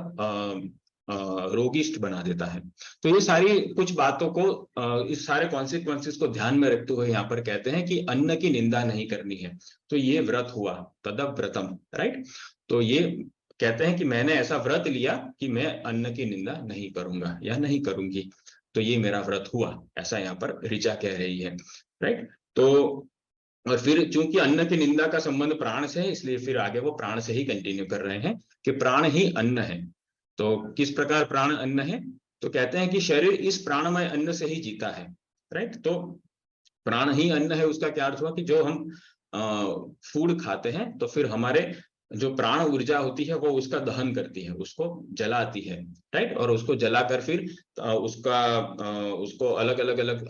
रोगिष्ट बना देता है। तो ये सारी कुछ बातों को, इस सारे कॉन्सिक्वेंसेस को ध्यान में रखते हुए यहाँ पर कहते हैं कि अन्न की निंदा नहीं करनी है। तो ये व्रत हुआ, तदव व्रतम, राइट। तो ये कहते हैं कि मैंने ऐसा व्रत लिया कि मैं अन्न की निंदा नहीं करूंगा या नहीं करूंगी, तो ये मेरा व्रत हुआ, ऐसा यहाँ पर ऋचा कह रही है, राइट। तो और फिर चूंकि अन्न की निंदा का संबंध प्राण से है, इसलिए फिर आगे वो प्राण से ही कंटिन्यू कर रहे हैं कि प्राण ही अन्न है। तो किस प्रकार प्राण अन्न है? तो कहते हैं कि शरीर इस प्राणमय अन्न से ही जीता है, राइट। तो प्राण ही अन्न है, उसका क्या अर्थ हुआ कि जो हम फूड खाते हैं तो फिर हमारे जो प्राण ऊर्जा होती है वो उसका दहन करती है, उसको जलाती है, राइट, और उसको जलाकर फिर उसको अलग अलग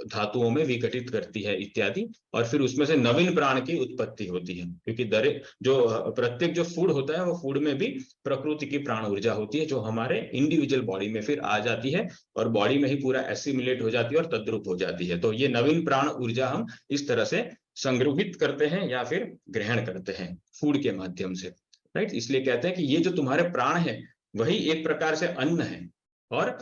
धातुओं में विघटित करती है इत्यादि, और फिर उसमें से नवीन प्राण की उत्पत्ति होती है, क्योंकि प्रत्येक जो फूड होता है वो फूड में भी प्रकृति की प्राण ऊर्जा होती है जो हमारे इंडिविजुअल बॉडी में फिर आ जाती है और बॉडी में ही पूरा एसिमिलेट हो जाती है और तद्रुप हो जाती है। तो ये नवीन प्राण ऊर्जा हम इस तरह से संग्रहित करते हैं या फिर ग्रहण करते हैं फूड के माध्यम से, राइट। इसलिए कहते हैं कि ये जो तुम्हारे प्राण है वही एक प्रकार से अन्न है, और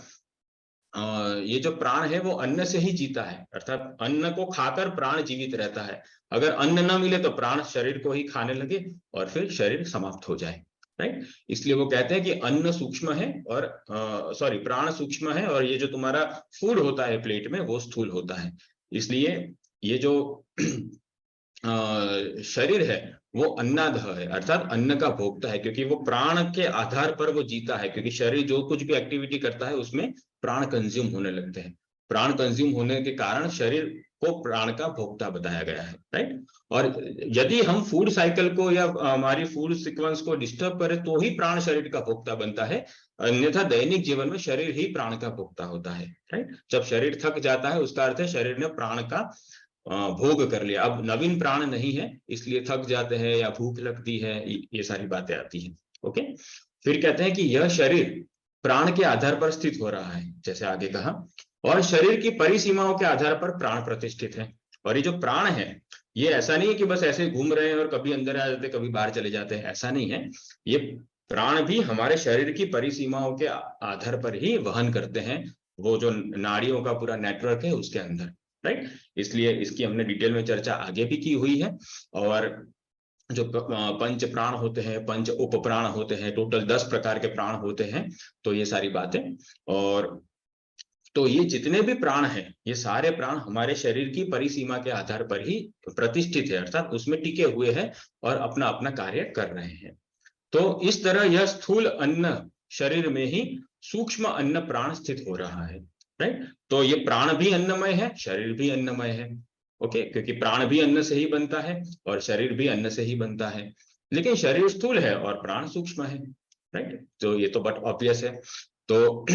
ये जो प्राण है वो अन्न से ही जीता है, अर्थात अन्न को खाकर प्राण जीवित रहता है। अगर अन्न न मिले तो प्राण शरीर को ही खाने लगे और फिर शरीर समाप्त हो जाए। राइट। इसलिए वो कहते हैं कि अन्न सूक्ष्म है और प्राण सूक्ष्म है, और ये जो तुम्हारा फूड होता है प्लेट में वो स्थूल होता है। इसलिए ये जो शरीर है वो अन्नादह है, अर्थात अन्न का भोक्ता है, क्योंकि वो प्राण के आधार पर वो जीता है, क्योंकि शरीर जो कुछ भी एक्टिविटी करता है उसमें प्राण कंज्यूम होने लगते हैं। प्राण कंज्यूम होने के कारण शरीर को प्राण का भोक्ता बताया गया है, राइट। और यदि हम फूड साइकिल को या हमारी फूड सीक्वेंस को डिस्टर्ब करें तो ही प्राण शरीर का भोक्ता बनता है, अन्यथा दैनिक जीवन में शरीर ही प्राण का भोक्ता होता है, राइट। जब शरीर थक जाता है उसका अर्थ है शरीर ने प्राण का भोग कर लिया, अब नवीन प्राण नहीं है, इसलिए थक जाते हैं या भूख लगती है, ये सारी बातें आती हैं। ओके, फिर कहते हैं कि यह शरीर प्राण के आधार पर स्थित हो रहा है, जैसे आगे कहा, और शरीर की परिसीमाओं के आधार पर प्राण प्रतिष्ठित है। और ये जो प्राण है ये ऐसा नहीं है कि बस ऐसे घूम रहे हैं और कभी अंदर आ जाते कभी बाहर चले जाते हैं, ऐसा नहीं है। ये प्राण भी हमारे शरीर की परिसीमाओं के आधार पर ही वहन करते हैं, वो जो नाड़ियों का पूरा नेटवर्क है उसके अंदर, राइट। इसलिए इसकी हमने डिटेल में चर्चा आगे भी की हुई है। और जो पंच प्राण होते हैं, पंच उप प्राण होते हैं, टोटल 10 प्रकार के प्राण होते हैं, तो ये सारी बातें। और तो ये जितने भी प्राण हैं ये सारे प्राण हमारे शरीर की परिसीमा के आधार पर ही प्रतिष्ठित है, अर्थात उसमें टिके हुए हैं और अपना अपना कार्य कर रहे हैं। तो इस तरह यह स्थूल अन्न शरीर में ही सूक्ष्म अन्न प्राण स्थित हो रहा है, राइट। तो ये प्राण भी अन्नमय है, शरीर भी अन्नमय है, ओके, क्योंकि प्राण भी अन्न से ही बनता है और शरीर भी अन्न से ही बनता है, लेकिन शरीर स्थूल है और प्राण सूक्ष्म है, राइट। तो ये तो बट ऑब्वियस है। तो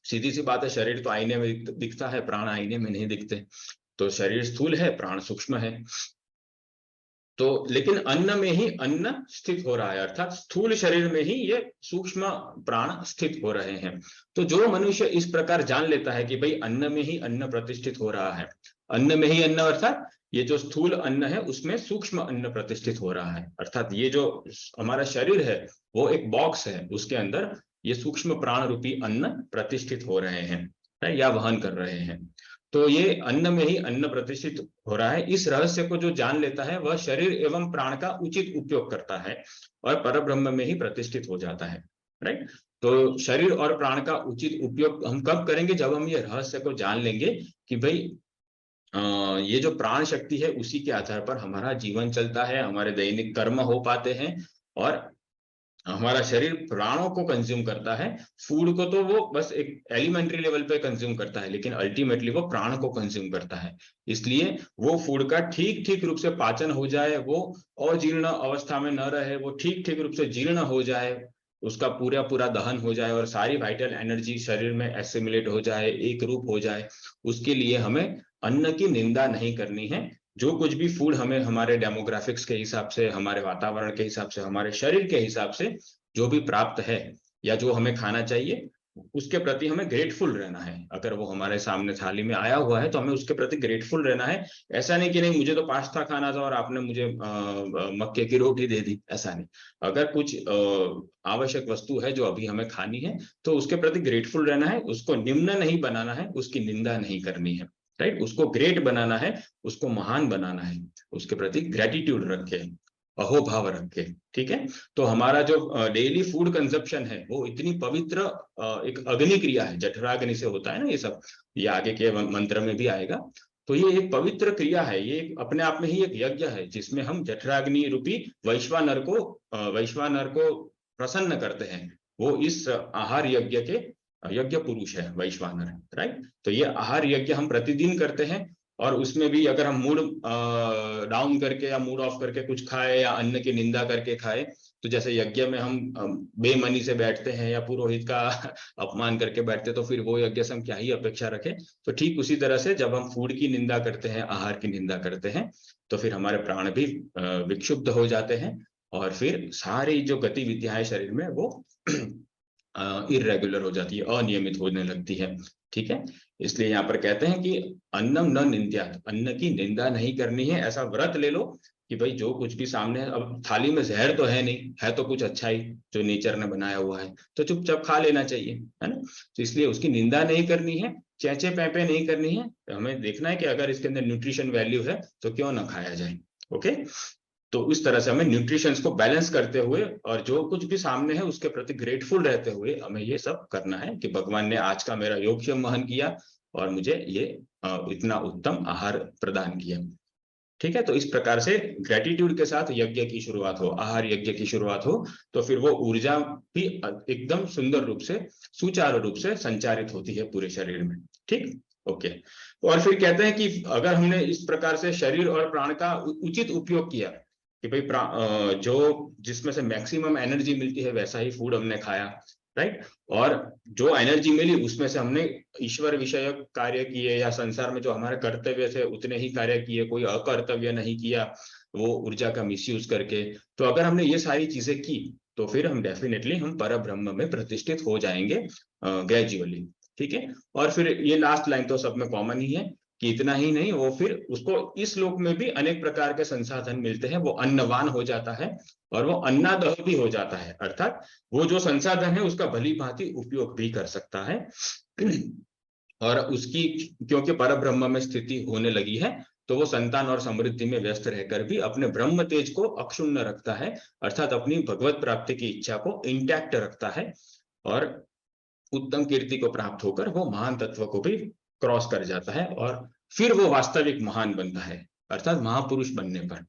सीधी सी बात है, शरीर तो आईने में दिखता है, प्राण आईने में नहीं दिखते, तो शरीर स्थूल है, प्राण सूक्ष्म है। तो लेकिन अन्न में ही अन्न स्थित हो रहा है, अर्थात स्थूल शरीर में ही ये सूक्ष्म प्राण स्थित हो रहे हैं। तो जो मनुष्य इस प्रकार जान लेता है कि भाई अन्न में ही अन्न प्रतिष्ठित हो रहा है, अन्न में ही अन्न अर्थात ये जो स्थूल अन्न है उसमें सूक्ष्म अन्न प्रतिष्ठित हो रहा है, अर्थात ये जो हमारा शरीर है वो एक बॉक्स है, उसके अंदर ये सूक्ष्म प्राण रूपी अन्न प्रतिष्ठित हो रहे हैं या वहन कर रहे हैं। तो ये अन्न में ही अन्न प्रतिष्ठित हो रहा है, इस रहस्य को जो जान लेता है वह शरीर एवं प्राण का उचित उपयोग करता है और परब्रह्म में ही प्रतिष्ठित हो जाता है, राइट। तो शरीर और प्राण का उचित उपयोग हम कब करेंगे, जब हम ये रहस्य को जान लेंगे कि भाई ये जो प्राण शक्ति है उसी के आधार पर हमारा जीवन चलता है, हमारे दैनिक कर्म हो पाते हैं, और हमारा शरीर प्राणों को कंज्यूम करता है। फूड को तो वो बस एक एलिमेंट्री लेवल पे कंज्यूम करता है, लेकिन अल्टीमेटली वो प्राण को कंज्यूम करता है। इसलिए वो फूड का ठीक ठीक रूप से पाचन हो जाए, वो अजीर्ण अवस्था में न रहे, वो ठीक ठीक रूप से जीर्ण हो जाए, उसका पूरा पूरा दहन हो जाए और सारी वाइटल एनर्जी शरीर में एसिमिलेट हो जाए, एक रूप हो जाए, उसके लिए हमें अन्न की निंदा नहीं करनी है। जो कुछ भी फूड हमें हमारे डेमोग्राफिक्स के हिसाब से, हमारे वातावरण के हिसाब से, हमारे शरीर के हिसाब से जो भी प्राप्त है या जो हमें खाना चाहिए, उसके प्रति हमें ग्रेटफुल रहना है। अगर वो हमारे सामने थाली में आया हुआ है तो हमें उसके प्रति ग्रेटफुल रहना है। ऐसा नहीं कि नहीं मुझे तो पास्ता खाना था और आपने मुझे मक्के की रोटी दे दी, ऐसा नहीं। अगर कुछ आवश्यक वस्तु है जो अभी हमें खानी है तो उसके प्रति ग्रेटफुल रहना है, उसको निम्न नहीं बनाना है, उसकी निंदा नहीं करनी है, राइट। उसको ग्रेट बनाना है, उसको महान बनाना है, उसके प्रति ग्रेटिट्यूड रखे, अहोभाव रखे, ठीक है। तो हमारा जो डेली फूड कंजप्शन है वो इतनी पवित्र एक अग्नि क्रिया है, जठराग्नि से होता है ना ये सब, ये आगे के मंत्र में भी आएगा। तो ये एक पवित्र क्रिया है, ये अपने आप में ही एक यज्ञ है जिसमें हम जठराग्नि रूपी वैश्वानर को प्रसन्न करते हैं। वो इस आहार यज्ञ के यज्ञ पुरुष है वैश्वानर, राइट। तो ये आहार यज्ञ हम प्रतिदिन करते हैं, और उसमें भी अगर हम मूड डाउन करके या मूड ऑफ करके कुछ खाए या अन्न की निंदा करके खाए, तो जैसे यज्ञ में हम बेमनी से बैठते हैं या पुरोहित का अपमान करके बैठते हैं, तो फिर वो यज्ञ से हम क्या ही अपेक्षा रखें। तो ठीक उसी तरह से जब हम फूड की निंदा करते हैं, आहार की निंदा करते हैं, तो फिर हमारे प्राण भी विक्षुब्ध हो जाते हैं और फिर सारी जो गतिविधियां शरीर में वो इरेगुलर हो जाती है, अनियमित होने लगती है, ठीक है। इसलिए यहाँ पर कहते हैं कि अन्नम न निंद्यात्, अन्न की निंदा नहीं करनी है। ऐसा व्रत ले लो कि भाई जो कुछ भी सामने है, अब थाली में जहर तो है नहीं, है तो कुछ अच्छा ही जो नेचर ने बनाया हुआ है, तो चुपचाप खा लेना चाहिए, है ना। तो इसलिए उसकी निंदा नहीं करनी है, चेचे पैपे नहीं करनी है, हमें देखना है कि अगर इसके अंदर न्यूट्रिशन वैल्यू है तो क्यों ना खाया जाए, ओके। तो इस तरह से हमें न्यूट्रिशंस को बैलेंस करते हुए और जो कुछ भी सामने है उसके प्रति ग्रेटफुल रहते हुए हमें ये सब करना है कि भगवान ने आज का मेरा योगक्षेम वहन किया और मुझे ये इतना उत्तम आहार प्रदान किया। ठीक है, तो इस प्रकार से ग्रेटिट्यूड के साथ यज्ञ की शुरुआत हो, आहार यज्ञ की शुरुआत हो, तो फिर वो ऊर्जा भी एकदम सुंदर रूप से, सुचारू रूप से संचारित होती है पूरे शरीर में। ठीक, ओके। और फिर कहते हैं कि अगर हमने इस प्रकार से शरीर और प्राण का उचित उपयोग किया कि भाई जो जिसमें से मैक्सिमम एनर्जी मिलती है वैसा ही फूड हमने खाया, राइट, और जो एनर्जी मिली उसमें से हमने ईश्वर विषयक कार्य किए या संसार में जो हमारे कर्तव्य थे उतने ही कार्य किए, कोई अकर्तव्य नहीं किया वो ऊर्जा का मिसयूज करके, तो अगर हमने ये सारी चीजें की तो फिर हम डेफिनेटली हम परब्रह्म में प्रतिष्ठित हो जाएंगे ग्रेजुअली। ठीक है, और फिर ये लास्ट लाइन तो सब में कॉमन ही है कि इतना ही नहीं, वो फिर उसको इस लोक में भी अनेक प्रकार के संसाधन मिलते हैं, वो अन्नवान हो जाता है और वो अन्नादह भी हो जाता है, अर्थात वो जो संसाधन है उसका भली भांति उपयोग भी कर सकता है। और उसकी क्योंकि परब्रह्म में स्थिति होने लगी है तो वो संतान और समृद्धि में व्यस्त रहकर भी अपने ब्रह्म तेज को अक्षुण्ण रखता है, अर्थात अपनी भगवत प्राप्ति की इच्छा को इंटैक्ट रखता है और उत्तम कीर्ति को प्राप्त होकर वो महान तत्व को भी क्रॉस कर जाता है और फिर वो वास्तविक महान बनता है, अर्थात महापुरुष बनने पर।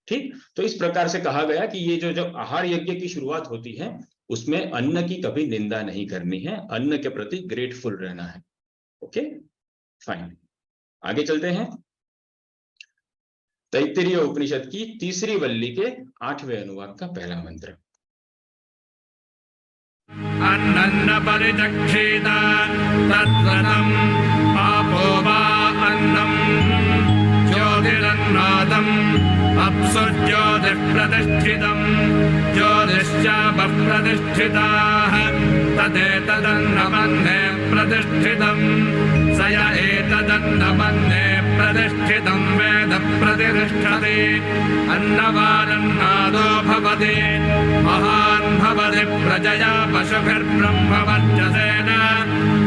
ठीक, तो इस प्रकार से कहा गया कि ये जो आहार यज्ञ की शुरुआत होती है उसमें अन्न की कभी निंदा नहीं करनी है, अन्न के प्रति ग्रेटफुल रहना है। ओके, फाइन, आगे चलते हैं। तैत्तिरीय उपनिषद की तीसरी वल्ली के 8वें अनुवाद का पहला मंत्र। अन्नन्न परिचक्षेत तत्सतं पापो वा अन्नं ज्योतिरन्नादम् अप्सुज्योतिःप्रतिष्ठितं ज्योतिश्चापप्रतिष्ठिताः तदेतदन्नमन्ये प्रतिष्ठितं स य एतदन्नमन्ये प्रतिष्ठितं वेद प्रतिष्ठते अन्नवानन्नादो भवति महान् भवति प्रजया पशुभिर्ब्रह्मवर्चसेन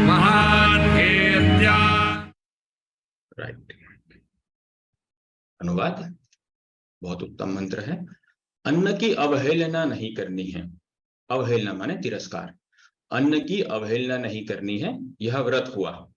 महान् कीर्त्या। राइट, अनुवाद बहुत उत्तम मंत्र है। अन्न की अवहेलना नहीं करनी है, अवहेलना माने तिरस्कार, अन्न की अवहेलना नहीं करनी है, यह व्रत हुआ।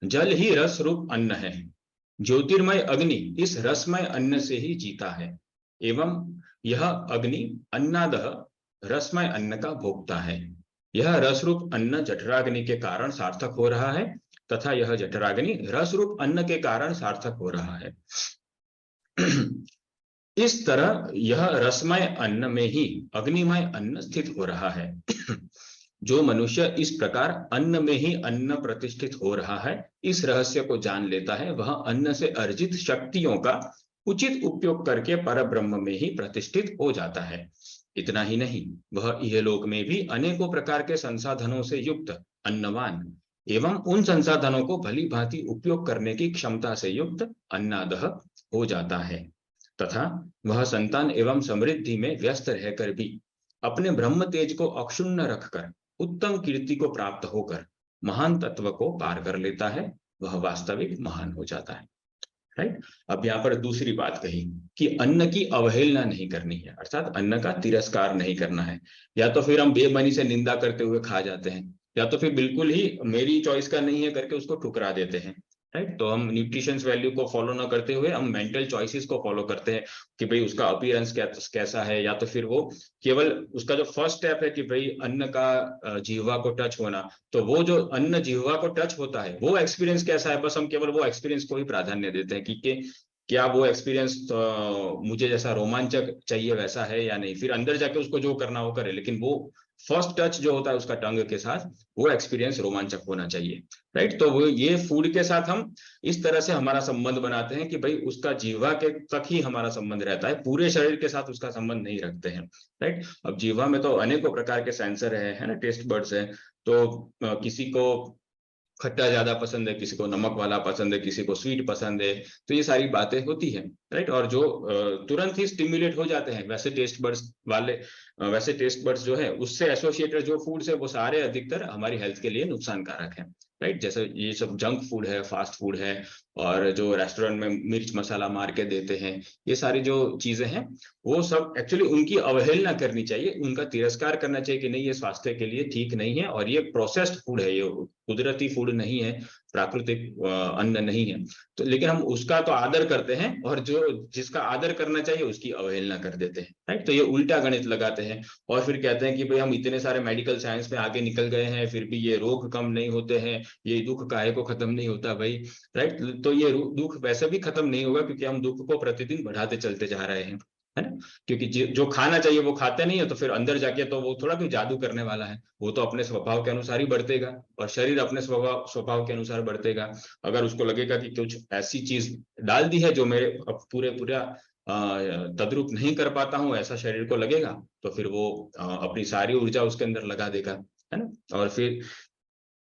जल ही रस रूप अन्न है, ज्योतिर्मय अग्नि इस रसमय अन्न से ही जीता है, एवं यह अग्नि अन्नादह रसमय अन्न का भोक्ता है। यह रसरूप अन्न जठराग्नि के कारण सार्थक हो रहा है तथा यह जठराग्नि रसरूप अन्न के कारण सार्थक हो रहा है। इस तरह यह रसमय अन्न में ही अग्निमय अन्न स्थित हो रहा है। जो मनुष्य इस प्रकार अन्न में ही अन्न प्रतिष्ठित हो रहा है, इस रहस्य को जान लेता है, वह अन्न से अर्जित शक्तियों का उचित उपयोग करके परब्रह्म में ही प्रतिष्ठित हो जाता है। इतना ही नहीं, वह इहलोक में भी अनेकों प्रकार के संसाधनों से युक्त अन्नवान एवं उन संसाधनों को भली भांति उपयोग करने की क्षमता से युक्त अन्नादह हो जाता है तथा वह संतान एवं समृद्धि में व्यस्त रहकर भी अपने ब्रह्म तेज को अक्षुण्ण रखकर उत्तम कीर्ति को प्राप्त होकर महान तत्व को पार कर लेता है, वह वास्तविक महान हो जाता है। राइट, अब यहाँ पर दूसरी बात कही कि अन्न की अवहेलना नहीं करनी है, अर्थात अन्न का तिरस्कार नहीं करना है। या तो फिर हम बेमनी से निंदा करते हुए खा जाते हैं, या तो फिर बिल्कुल ही मेरी चॉइस का नहीं है करके उसको ठुकरा देते हैं। राइट, तो हम न्यूट्रिशंस वैल्यू को फॉलो ना करते हुए हम मेंटल चॉइसेस को फॉलो करते हैं कि भाई उसका अपीयरेंस कैसा है, या तो फिर वो केवल उसका जो फर्स्ट स्टेप है कि भाई अन्न का जिह्वा को टच होना, तो वो जो अन्न जिह्वा को टच होता है वो एक्सपीरियंस कैसा है, बस हम केवल वो एक्सपीरियंस को ही प्राधान्य देते हैं कि क्या वो एक्सपीरियंस मुझे जैसा रोमांचक चाहिए वैसा है या नहीं, फिर अंदर जाके उसको जो करना वो करे, लेकिन वो फर्स्ट टच जो होता है उसका टंग के साथ वो एक्सपीरियंस रोमांचक होना चाहिए। राइट, तो वो ये फूड के साथ हम इस तरह से हमारा संबंध बनाते हैं कि भाई उसका जीवा के तक ही हमारा संबंध रहता है, पूरे शरीर के साथ उसका संबंध नहीं रखते हैं। राइट, अब जीवा में तो अनेकों प्रकार के सेंसर है ना, टेस्ट बर्ड्स है, तो किसी को खट्टा ज्यादा पसंद है, किसी को नमक वाला पसंद है, किसी को स्वीट पसंद है, तो ये सारी बातें होती हैं। राइट, और जो तुरंत ही स्टिम्युलेट हो जाते हैं वैसे टेस्ट बड्स वाले वैसे टेस्ट बड्स जो है उससे एसोसिएटेड जो फूड्स है वो सारे अधिकतर हमारी हेल्थ के लिए नुकसानकारक है, राइट। जैसे ये सब जंक फूड है, फास्ट फूड है, और जो रेस्टोरेंट में मिर्च मसाला मार के देते हैं, ये सारी जो चीजें हैं वो सब एक्चुअली उनकी अवहेलना करनी चाहिए, उनका तिरस्कार करना चाहिए कि नहीं ये स्वास्थ्य के लिए ठीक नहीं है, और ये प्रोसेस्ड फूड है, ये कुदरती फूड नहीं है, प्राकृतिक अन्न नहीं है। तो लेकिन हम उसका तो आदर करते हैं, और जो जिसका आदर करना चाहिए उसकी अवहेलना कर देते हैं, राइट। तो ये उल्टा गणित लगाते हैं और फिर कहते हैं कि भाई हम इतने सारे मेडिकल साइंस में आगे निकल गए हैं, फिर भी ये रोग कम नहीं होते हैं, ये दुख काहे को खत्म नहीं होता भाई, राइट। तो ये दुख वैसे भी खत्म नहीं होगा क्योंकि हम दुख को प्रतिदिन बढ़ाते चलते जा रहे हैं, है ना। क्योंकि जो खाना चाहिए वो खाते नहीं है, तो फिर अंदर जाके तो वो थोड़ा भी जादू करने वाला है, वो तो अपने स्वभाव के अनुसार ही बढ़तेगा, और शरीर अपने स्वभाव के अनुसार बढ़तेगा। अगर उसको लगेगा कि कुछ ऐसी चीज डाल दी है जो मेरे पूरा तद्रुप नहीं कर पाता हूं, ऐसा शरीर को लगेगा, तो फिर वो अपनी सारी ऊर्जा उसके अंदर लगा देगा, है ना। और फिर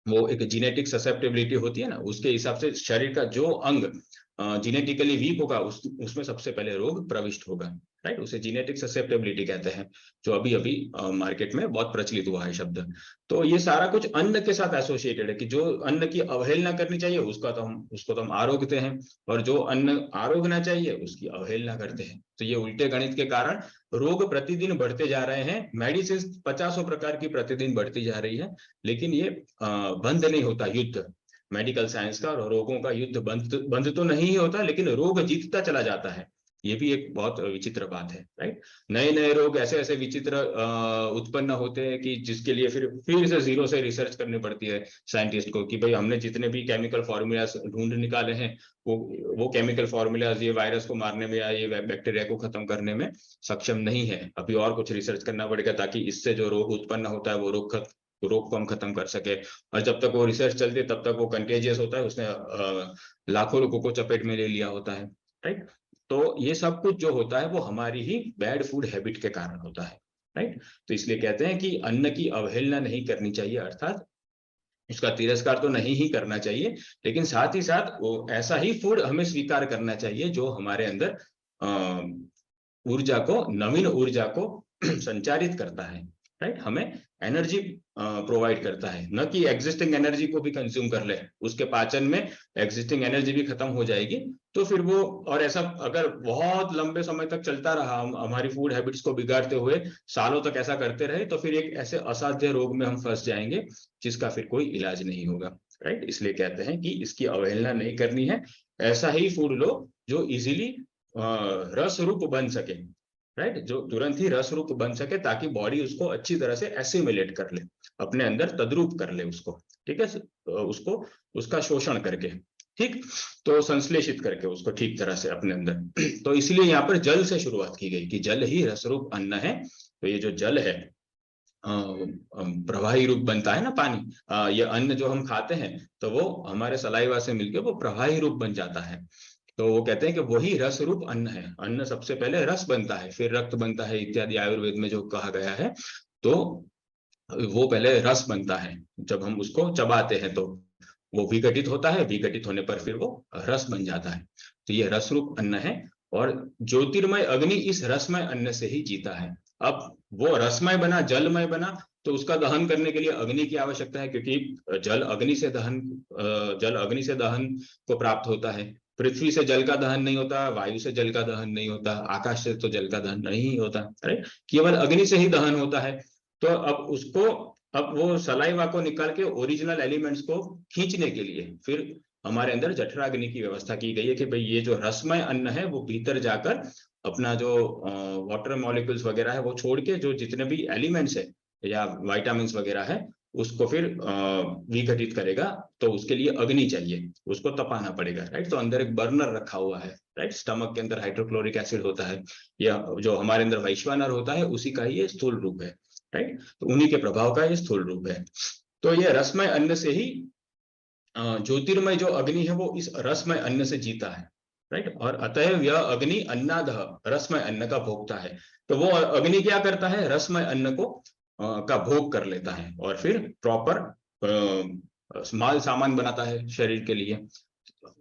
वो एक जीनेटिक ससेप्टेबिलिटी होती है ना, उसके हिसाब से शरीर का जो अंग जीनेटिकली वीक होगा उसमें सबसे पहले रोग प्रविष्ट होगा, राइट। उसे जीनेटिक ससेप्टेबिलिटी कहते हैं, जो अभी अभी मार्केट में बहुत प्रचलित हुआ है शब्द। तो ये सारा कुछ अन्न के साथ एसोसिएटेड है कि जो अन्न की अवहेलना करनी चाहिए उसको तो हम आरोग्यते हैं, और जो अन्न आरोगना चाहिए उसकी अवहेलना करते हैं। तो ये उल्टे गणित के कारण रोग प्रतिदिन बढ़ते जा रहे हैं, मेडिसिन 50 प्रकार की प्रतिदिन बढ़ती जा रही है, लेकिन ये बंद नहीं होता युद्ध मेडिकल साइंस का, और रोगों का युद्ध बंद तो नहीं ही होता, लेकिन रोग जीतता चला जाता है। ये भी एक बहुत विचित्र बात है, राइट। नए नए रोग ऐसे ऐसे विचित्र उत्पन्न होते हैं कि जिसके लिए फिर से जीरो से रिसर्च करनी पड़ती है साइंटिस्ट को, कि भाई हमने जितने भी केमिकल फॉर्मूलाज ढूंढ निकाले हैं वो केमिकल फॉर्मूलाज ये वायरस को मारने में या ये बैक्टीरिया को खत्म करने में सक्षम नहीं है, अभी और कुछ रिसर्च करना पड़ेगा ताकि इससे जो रोग उत्पन्न होता है वो रोग को हम खत्म कर सके। और जब तक वो रिसर्च चलती है तब तक वो कंटेजियस होता है, उसने लाखों लोगों को चपेट में ले लिया होता है, राइट। तो ये सब कुछ जो होता है वो हमारी ही बैड फूड हैबिट के कारण होता है, राइट। तो इसलिए कहते हैं कि अन्न की अवहेलना नहीं करनी चाहिए, अर्थात उसका तिरस्कार तो नहीं ही करना चाहिए, लेकिन साथ ही साथ वो ऐसा ही फूड हमें स्वीकार करना चाहिए जो हमारे अंदर ऊर्जा को, नवीन ऊर्जा को संचारित करता है, राइट। हमें एनर्जी प्रोवाइड करता है, न कि एग्जिस्टिंग एनर्जी को भी कंज्यूम कर ले, उसके पाचन में एग्जिस्टिंग एनर्जी भी खत्म हो जाएगी। तो फिर वो, और ऐसा अगर बहुत लंबे समय तक चलता रहा, हमारी फूड हैबिट्स को बिगाड़ते हुए सालों तक ऐसा करते रहे, तो फिर एक ऐसे असाध्य रोग में हम फंस जाएंगे जिसका फिर कोई इलाज नहीं होगा, राइट। इसलिए कहते हैं कि इसकी अवहेलना नहीं करनी है, ऐसा ही फूड लो जो इजीली रस रूप बन सके, राइट, जो तुरंत ही रस रूप बन सके, ताकि बॉडी उसको अच्छी तरह से एसिमिलेट कर ले, अपने अंदर तद्रूप कर ले उसको, ठीक है, उसको उसका शोषण करके, ठीक, तो संश्लेषित करके उसको ठीक तरह से अपने अंदर। तो इसलिए यहाँ पर जल से शुरुआत की गई कि जल ही रसरूप अन्न है। तो ये जो जल है प्रवाही रूप बनता है ना पानी, ये अन्न जो हम खाते हैं तो वो हमारे सलाइवा से मिलके वो प्रवाही रूप बन जाता है। तो वो कहते हैं कि वही रस रूप अन्न है। अन्न सबसे पहले रस बनता है, फिर रक्त बनता है इत्यादि, आयुर्वेद में जो कहा गया है। तो वो पहले रस बनता है, जब हम उसको चबाते हैं तो वो विघटित होता है, विघटित होने पर फिर वो रस बन जाता है। तो ये रस रूप अन्न है, और ज्योतिर्मय अग्नि इस रसमय अन्न से ही जीता है। अब वो रसमय बना, जलमय बना, तो उसका दहन करने के लिए अग्नि की आवश्यकता है, क्योंकि जल अग्नि से दहन को प्राप्त होता है। पृथ्वी से जल का दहन नहीं होता, वायु से जल का दहन नहीं होता, आकाश से तो जल का दहन नहीं होता, अरे केवल अग्नि से ही दहन होता है। तो अब वो सलाइवा को निकाल के ओरिजिनल एलिमेंट्स को खींचने के लिए फिर हमारे अंदर जठराग्नि की व्यवस्था की गई है कि भाई ये जो रसमय अन्न है वो भीतर जाकर अपना जो वाटर मॉलिक्यूल्स वगैरह है वो छोड़ के जो जितने भी एलिमेंट्स है या विटामिन वगैरह है उसको फिर विघटित करेगा। तो उसके लिए अग्नि चाहिए, उसको तपाना पड़ेगा, राइट। तो अंदर एक बर्नर रखा हुआ है, राइट। स्टमक के अंदर हाइड्रोक्लोरिक एसिड होता है, या जो हमारे अंदर वैश्वानर होता है उसी का ही ये स्थूल रूप है, राइट। तो उन्हीं के प्रभाव का ये स्थूल रूप है। तो ये रसमय अन्न से ही ज्योतिर्मय जो अग्नि है वो इस रसमय अन्न से जीता है, राइट। और अतएव यह अग्नि अन्नादः रसमय अन्न का भोगता है। तो वो अग्नि क्या करता है, रसमय अन्न को का भोग कर लेता है और फिर प्रॉपर माल सामान बनाता है शरीर के लिए,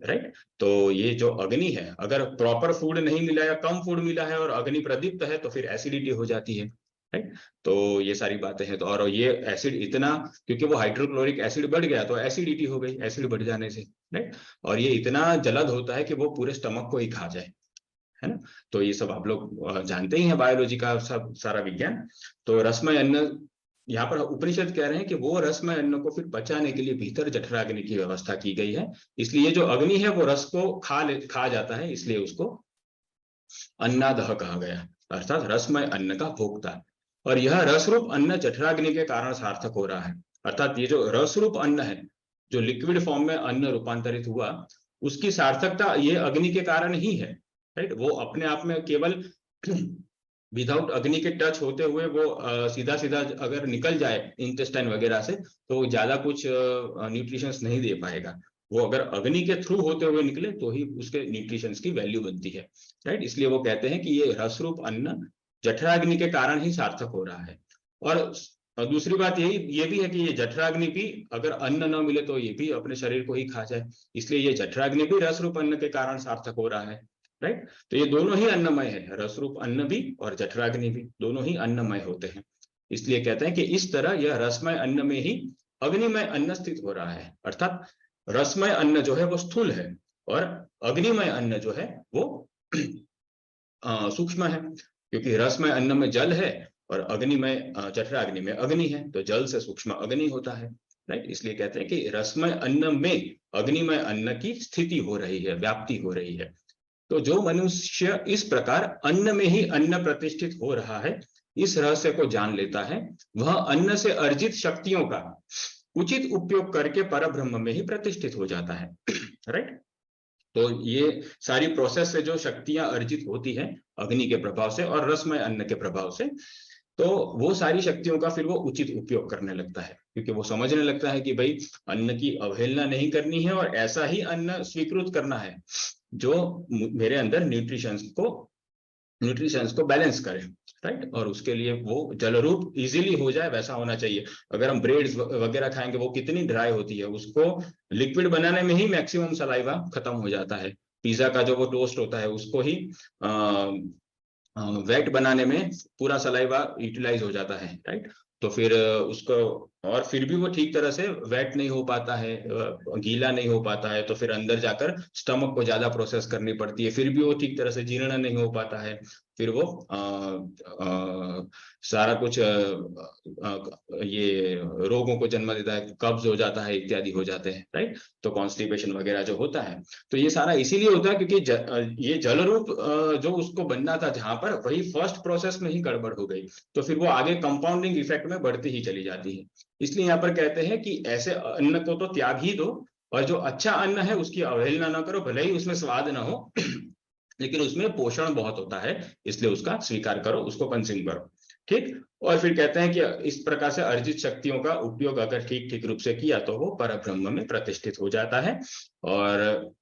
राइट। तो ये जो अग्नि है, अगर प्रॉपर फूड नहीं मिला या कम फूड मिला है और अग्नि प्रदीप्त है तो फिर एसिडिटी हो जाती है, राइट। तो ये सारी बातें हैं। तो और ये एसिड इतना, क्योंकि वो हाइड्रोक्लोरिक एसिड बढ़ गया तो एसिडिटी हो गई, एसिड बढ़ जाने से, राइट। और ये इतना जलद होता है कि वो पूरे स्टमक को ही खा जाए, है ना। तो ये सब आप लोग जानते ही हैं, बायोलॉजी का सब सारा विज्ञान। तो रसमय अन्न, यहाँ पर उपनिषद कह रहे हैं कि वो रसमय अन्न को फिर पचाने के लिए भीतर जठराग्नि की व्यवस्था की गई है। इसलिए जो अग्नि है वो रस को खा जाता है, इसलिए उसको अन्नादह कहा गया, अर्थात रसमय अन्न का भोक्ता। और यह रसरूप अन्न जठराग्नि के कारण सार्थक हो रहा है। अर्थात ये जो रसरूप अन्न है, जो लिक्विड फॉर्म में अन्न रूपांतरित हुआ, उसकी सार्थकता ये अग्नि के कारण ही है, राइट। वो अपने आप में केवल विदाउट अग्नि के टच होते हुए वो सीधा सीधा अगर निकल जाए इंटेस्टाइन वगैरह से, तो ज्यादा कुछ न्यूट्रिशंस नहीं दे पाएगा। वो अगर अग्नि के थ्रू होते हुए निकले तो ही उसके न्यूट्रिशंस की वैल्यू बनती है, राइट। इसलिए वो कहते हैं कि ये रसरूप अन्न जठराग्नि के कारण ही सार्थक हो रहा है। और दूसरी बात ये भी है कि ये जठराग्नि भी, अगर अन्न न मिले तो ये भी अपने शरीर को ही खा जाए, इसलिए ये जठराग्नि भी रसरूप अन्न के कारण सार्थक हो रहा है, राइट। तो ये दोनों ही अन्नमय है, रसरूप अन्न भी और जठराग्नि भी, दोनों ही अन्नमय होते हैं। इसलिए कहते हैं कि इस तरह यह रसमय अन्न में ही अग्निमय अन्न स्थित हो रहा है। अर्थात रसमय अन्न जो है वो स्थूल है और अग्निमय अन्न जो है वो सूक्ष्म है, क्योंकि रसमय अन्न में जल है और अग्निमय जठराग्नि में अग्नि है, तो जल से सूक्ष्म अग्नि होता है, राइट। इसलिए कहते हैं कि रसमय अन्न में अग्निमय अन्न की स्थिति हो रही है, व्याप्ति हो रही है। तो जो मनुष्य इस प्रकार अन्न में ही अन्न प्रतिष्ठित हो रहा है, इस रहस्य को जान लेता है, वह अन्न से अर्जित शक्तियों का उचित उपयोग करके परब्रह्म में ही प्रतिष्ठित हो जाता है, राइट। तो ये सारी प्रोसेस से जो शक्तियां अर्जित होती हैं अग्नि के प्रभाव से और रसमय अन्न के प्रभाव से, तो वो सारी शक्तियों का फिर वो उचित उपयोग करने लगता है, क्योंकि वो समझने लगता है कि भाई अन्न की अवहेलना नहीं करनी है और ऐसा ही अन्न स्वीकृत करना है जो मेरे अंदर न्यूट्रिशंस को बैलेंस करे, राइट। और उसके लिए वो जल रूप इजीली हो जाए वैसा होना चाहिए। अगर हम ब्रेड वगैरह खाएंगे, वो कितनी ड्राई होती है, उसको लिक्विड बनाने में ही मैक्सिमम सलाइवा खत्म हो जाता है। पिज्जा का जो वो टोस्ट होता है, उसको ही वेट बनाने में पूरा सलाइवा यूटिलाइज हो जाता है, राइट। तो फिर उसको, और फिर भी वो ठीक तरह से वेट नहीं हो पाता है, गीला नहीं हो पाता है, तो फिर अंदर जाकर स्टमक को ज्यादा प्रोसेस करनी पड़ती है, फिर भी वो ठीक तरह से जीर्ण नहीं हो पाता है, फिर वो सारा कुछ ये रोगों को जन्म देता है, कब्ज हो जाता है इत्यादि हो जाते हैं, राइट। तो कॉन्स्टिपेशन वगैरह जो होता है, तो ये सारा इसीलिए होता है क्योंकि ये जल रूप जो उसको बनना था जहां पर, वही फर्स्ट प्रोसेस में ही गड़बड़ हो गई, तो फिर वो आगे कंपाउंडिंग इफेक्ट में बढ़ती ही चली जाती है। इसलिए यहाँ पर कहते हैं कि ऐसे अन्न को तो त्याग ही दो, और जो अच्छा अन्न है उसकी अवहेलना ना करो, भले ही उसमें स्वाद ना हो लेकिन उसमें पोषण बहुत होता है, इसलिए उसका स्वीकार करो, उसको कंज्यूम करो, ठीक। और फिर कहते हैं कि इस प्रकार से अर्जित शक्तियों का उपयोग अगर ठीक ठीक रूप से किया तो वो परब्रह्म में प्रतिष्ठित हो जाता है और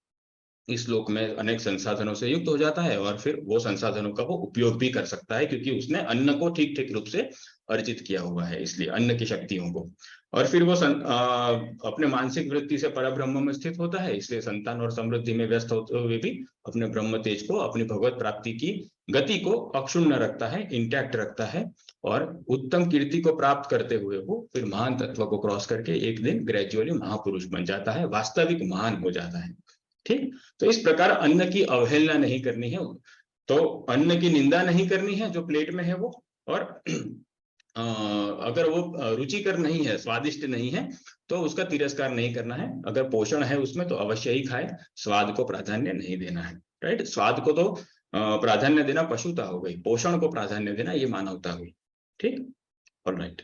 इस लोक में अनेक संसाधनों से युक्त हो जाता है, और फिर वो संसाधनों का वो उपयोग भी कर सकता है क्योंकि उसने अन्न को ठीक ठीक रूप से अर्जित किया हुआ है, इसलिए अन्न की शक्तियों को। और फिर वो अपने मानसिक वृत्ति से परब्रह्म में स्थित होता है, इसलिए संतान और समृद्धि में व्यस्त होते हुए भी अपने ब्रह्म तेज को, अपनी भगवत प्राप्ति की गति को अक्षुण्ण रखता है, इंटैक्ट रखता है, और उत्तम कीर्ति को प्राप्त करते हुए वो फिर महान तत्व को क्रॉस करके एक दिन ग्रेजुअली महापुरुष बन जाता है, वास्तविक महान हो जाता है, ठीक। तो इस प्रकार अन्न की अवहेलना नहीं करनी है, तो अन्न की निंदा नहीं करनी है जो प्लेट में है वो, और अगर वो रुचिकर नहीं है, स्वादिष्ट नहीं है, तो उसका तिरस्कार नहीं करना है। अगर पोषण है उसमें तो अवश्य ही खाए, स्वाद को प्राधान्य नहीं देना है, राइट। स्वाद को तो प्राधान्य देना पशुता हो गई, पोषण को प्राधान्य देना ये मानवता हुई, ठीक। ऑलराइट,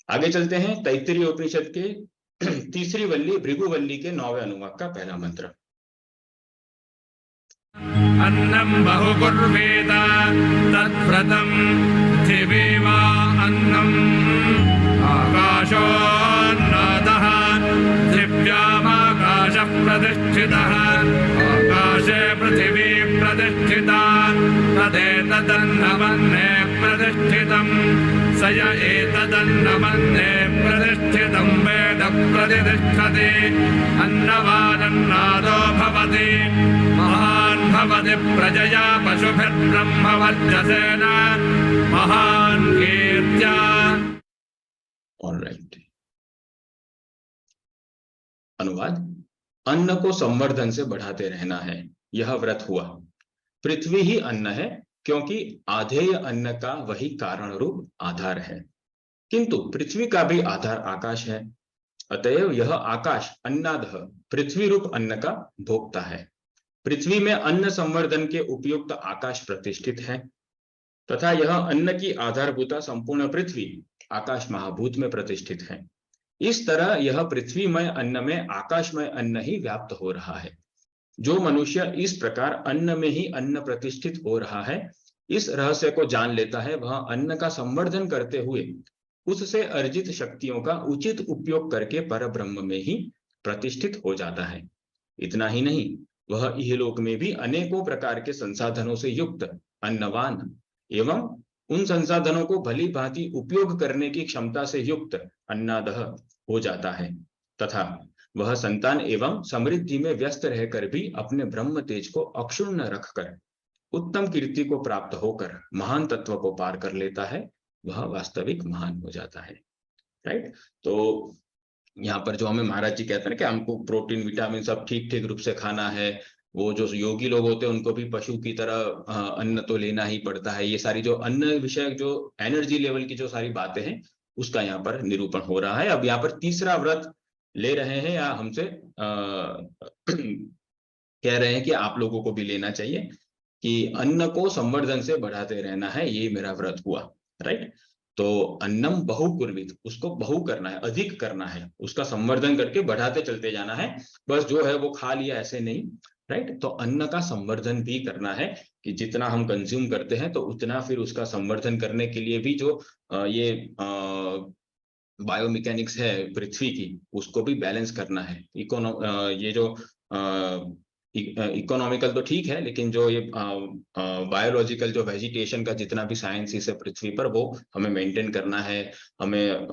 आगे चलते हैं तैत्तिरीय उपनिषद के तीसरी वल्ली भृगुवल्ली के 9वें अनुवाक का पहला मंत्र। अन्नं बहुकुर्वेद तद्व्रतं पृथिवीवा अन्नम् आकाशोन्नतः पृथिव्यामाकाशः प्रतिष्ठितः आकाशे पृथिवी प्रतिष्ठिता तदेतदन्नमन्ये प्रतिष्ठितं स य एतदन्नमन्ये प्रतिष्ठितं वेद प्रतिष्ठति अन्नवानन्नादो भवति महान् भवति प्रजया पशुभिर्ब्रह्मवर्चसेन महान् कीर्त्या। ऑलराइट, अनुवाद। अन्न को संवर्धन से बढ़ाते रहना है, यह व्रत हुआ। पृथ्वी ही अन्न है, क्योंकि आधेय अन्न का वही कारण रूप आधार है, किंतु पृथ्वी का भी आधार आकाश है। अतएव यह आकाश अन्नादः पृथ्वी रूप अन्न का भोक्ता है। पृथ्वी में अन्न संवर्धन के उपयुक्त आकाश प्रतिष्ठित है, तथा यह अन्न की आधारभूता संपूर्ण पृथ्वी आकाश महाभूत में प्रतिष्ठित है। इस तरह यह पृथ्वीमय अन्न में आकाशमय अन्न ही व्याप्त हो रहा है। जो मनुष्य इस प्रकार अन्न में ही अन्न प्रतिष्ठित हो रहा है, इस रहस्य को जान लेता है, वह अन्न का संवर्धन करते हुए उससे अर्जित शक्तियों का उचित उपयोग करके परब्रह्म में ही प्रतिष्ठित हो जाता है। इतना ही नहीं, वह इहलोक में भी अनेकों प्रकार के संसाधनों से युक्त अन्नवान एवं उन संसाधनों को भली भांति उपयोग करने की क्षमता से युक्त अन्नादः हो जाता है, तथा वह संतान एवं समृद्धि में व्यस्त रहकर भी अपने ब्रह्म तेज को अक्षुण्ण रखकर उत्तम कीर्ति को प्राप्त होकर महान तत्व को पार कर लेता है। वह वास्तविक महान हो जाता है। राइट, तो यहाँ पर जो हमें महाराज जी कहते हैं कि हमको प्रोटीन विटामिन सब ठीक ठीक रूप से खाना है। वो जो योगी लोग होते हैं उनको भी पशु की तरह अन्न तो लेना ही पड़ता है। ये सारी जो अन्न विषयक जो एनर्जी लेवल की जो सारी बातें हैं उसका यहाँ पर निरूपण हो रहा है। अब यहाँ पर तीसरा व्रत ले रहे हैं, या हमसे कह रहे हैं कि आप लोगों को भी लेना चाहिए कि अन्न को संवर्धन से बढ़ाते रहना है, ये मेरा व्रत हुआ। राइट, तो अन्नम बहुकुर्वित, उसको बहु करना है, अधिक करना है, उसका संवर्धन करके बढ़ाते चलते जाना है। बस जो है वो खा लिया ऐसे नहीं। राइट, तो अन्न का संवर्धन भी करना है कि जितना हम कंज्यूम करते हैं तो उतना फिर उसका संवर्धन करने के लिए भी जो ये बायोमैकेनिक्स है पृथ्वी की, उसको भी बैलेंस करना है। ये जो इकोनॉमिकल तो ठीक है, लेकिन जो ये बायोलॉजिकल जो वेजिटेशन का जितना भी साइंस है पृथ्वी पर, वो हमें मेंटेन करना है। हमें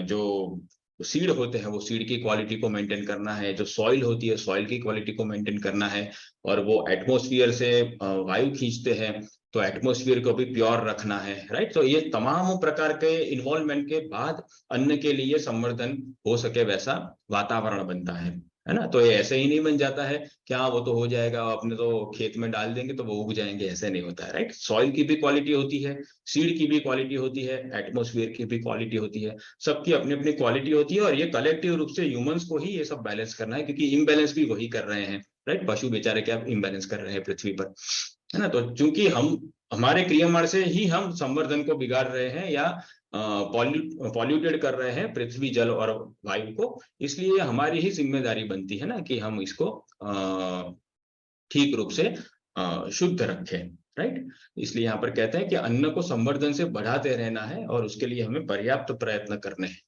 जो सीड होते हैं वो सीड की क्वालिटी को मेंटेन करना है, जो सॉइल होती है सॉइल की क्वालिटी को मेंटेन करना है, और वो एटमॉस्फेयर से वायु खींचते हैं तो एटमॉस्फेयर को भी प्योर रखना है। राइट, तो ये तमाम प्रकार के इन्वॉल्वमेंट के बाद अन्न के लिए संवर्धन हो सके वैसा वातावरण बनता है ना। तो ये ऐसे ही नहीं बन जाता है क्या वो तो हो जाएगा, अपने तो खेत में डाल देंगे तो वो उग जाएंगे, ऐसे नहीं होता है। राइट, सॉइल की भी क्वालिटी होती है, सीड की भी क्वालिटी होती है, एटमॉस्फेयर की भी क्वालिटी होती है, सबकी अपनी अपनी क्वालिटी होती है। और ये कलेक्टिव रूप से ह्यूमंस को ही ये सब बैलेंस करना है, क्योंकि इम्बैलेंस भी वही कर रहे हैं। राइट, पशु बेचारे क्या इम्बैलेंस कर रहे हैं पृथ्वी पर, है ना। तो चूंकि हम हमारे क्रियामाण से ही हम संवर्धन को बिगाड़ रहे हैं या पॉल्यूटेड कर रहे हैं पृथ्वी जल और वायु को, इसलिए हमारी ही जिम्मेदारी बनती है ना कि हम इसको ठीक रूप से शुद्ध रखें। राइट, इसलिए यहाँ पर कहते हैं कि अन्न को संवर्धन से बढ़ाते रहना है और उसके लिए हमें पर्याप्त प्रयत्न करने हैं।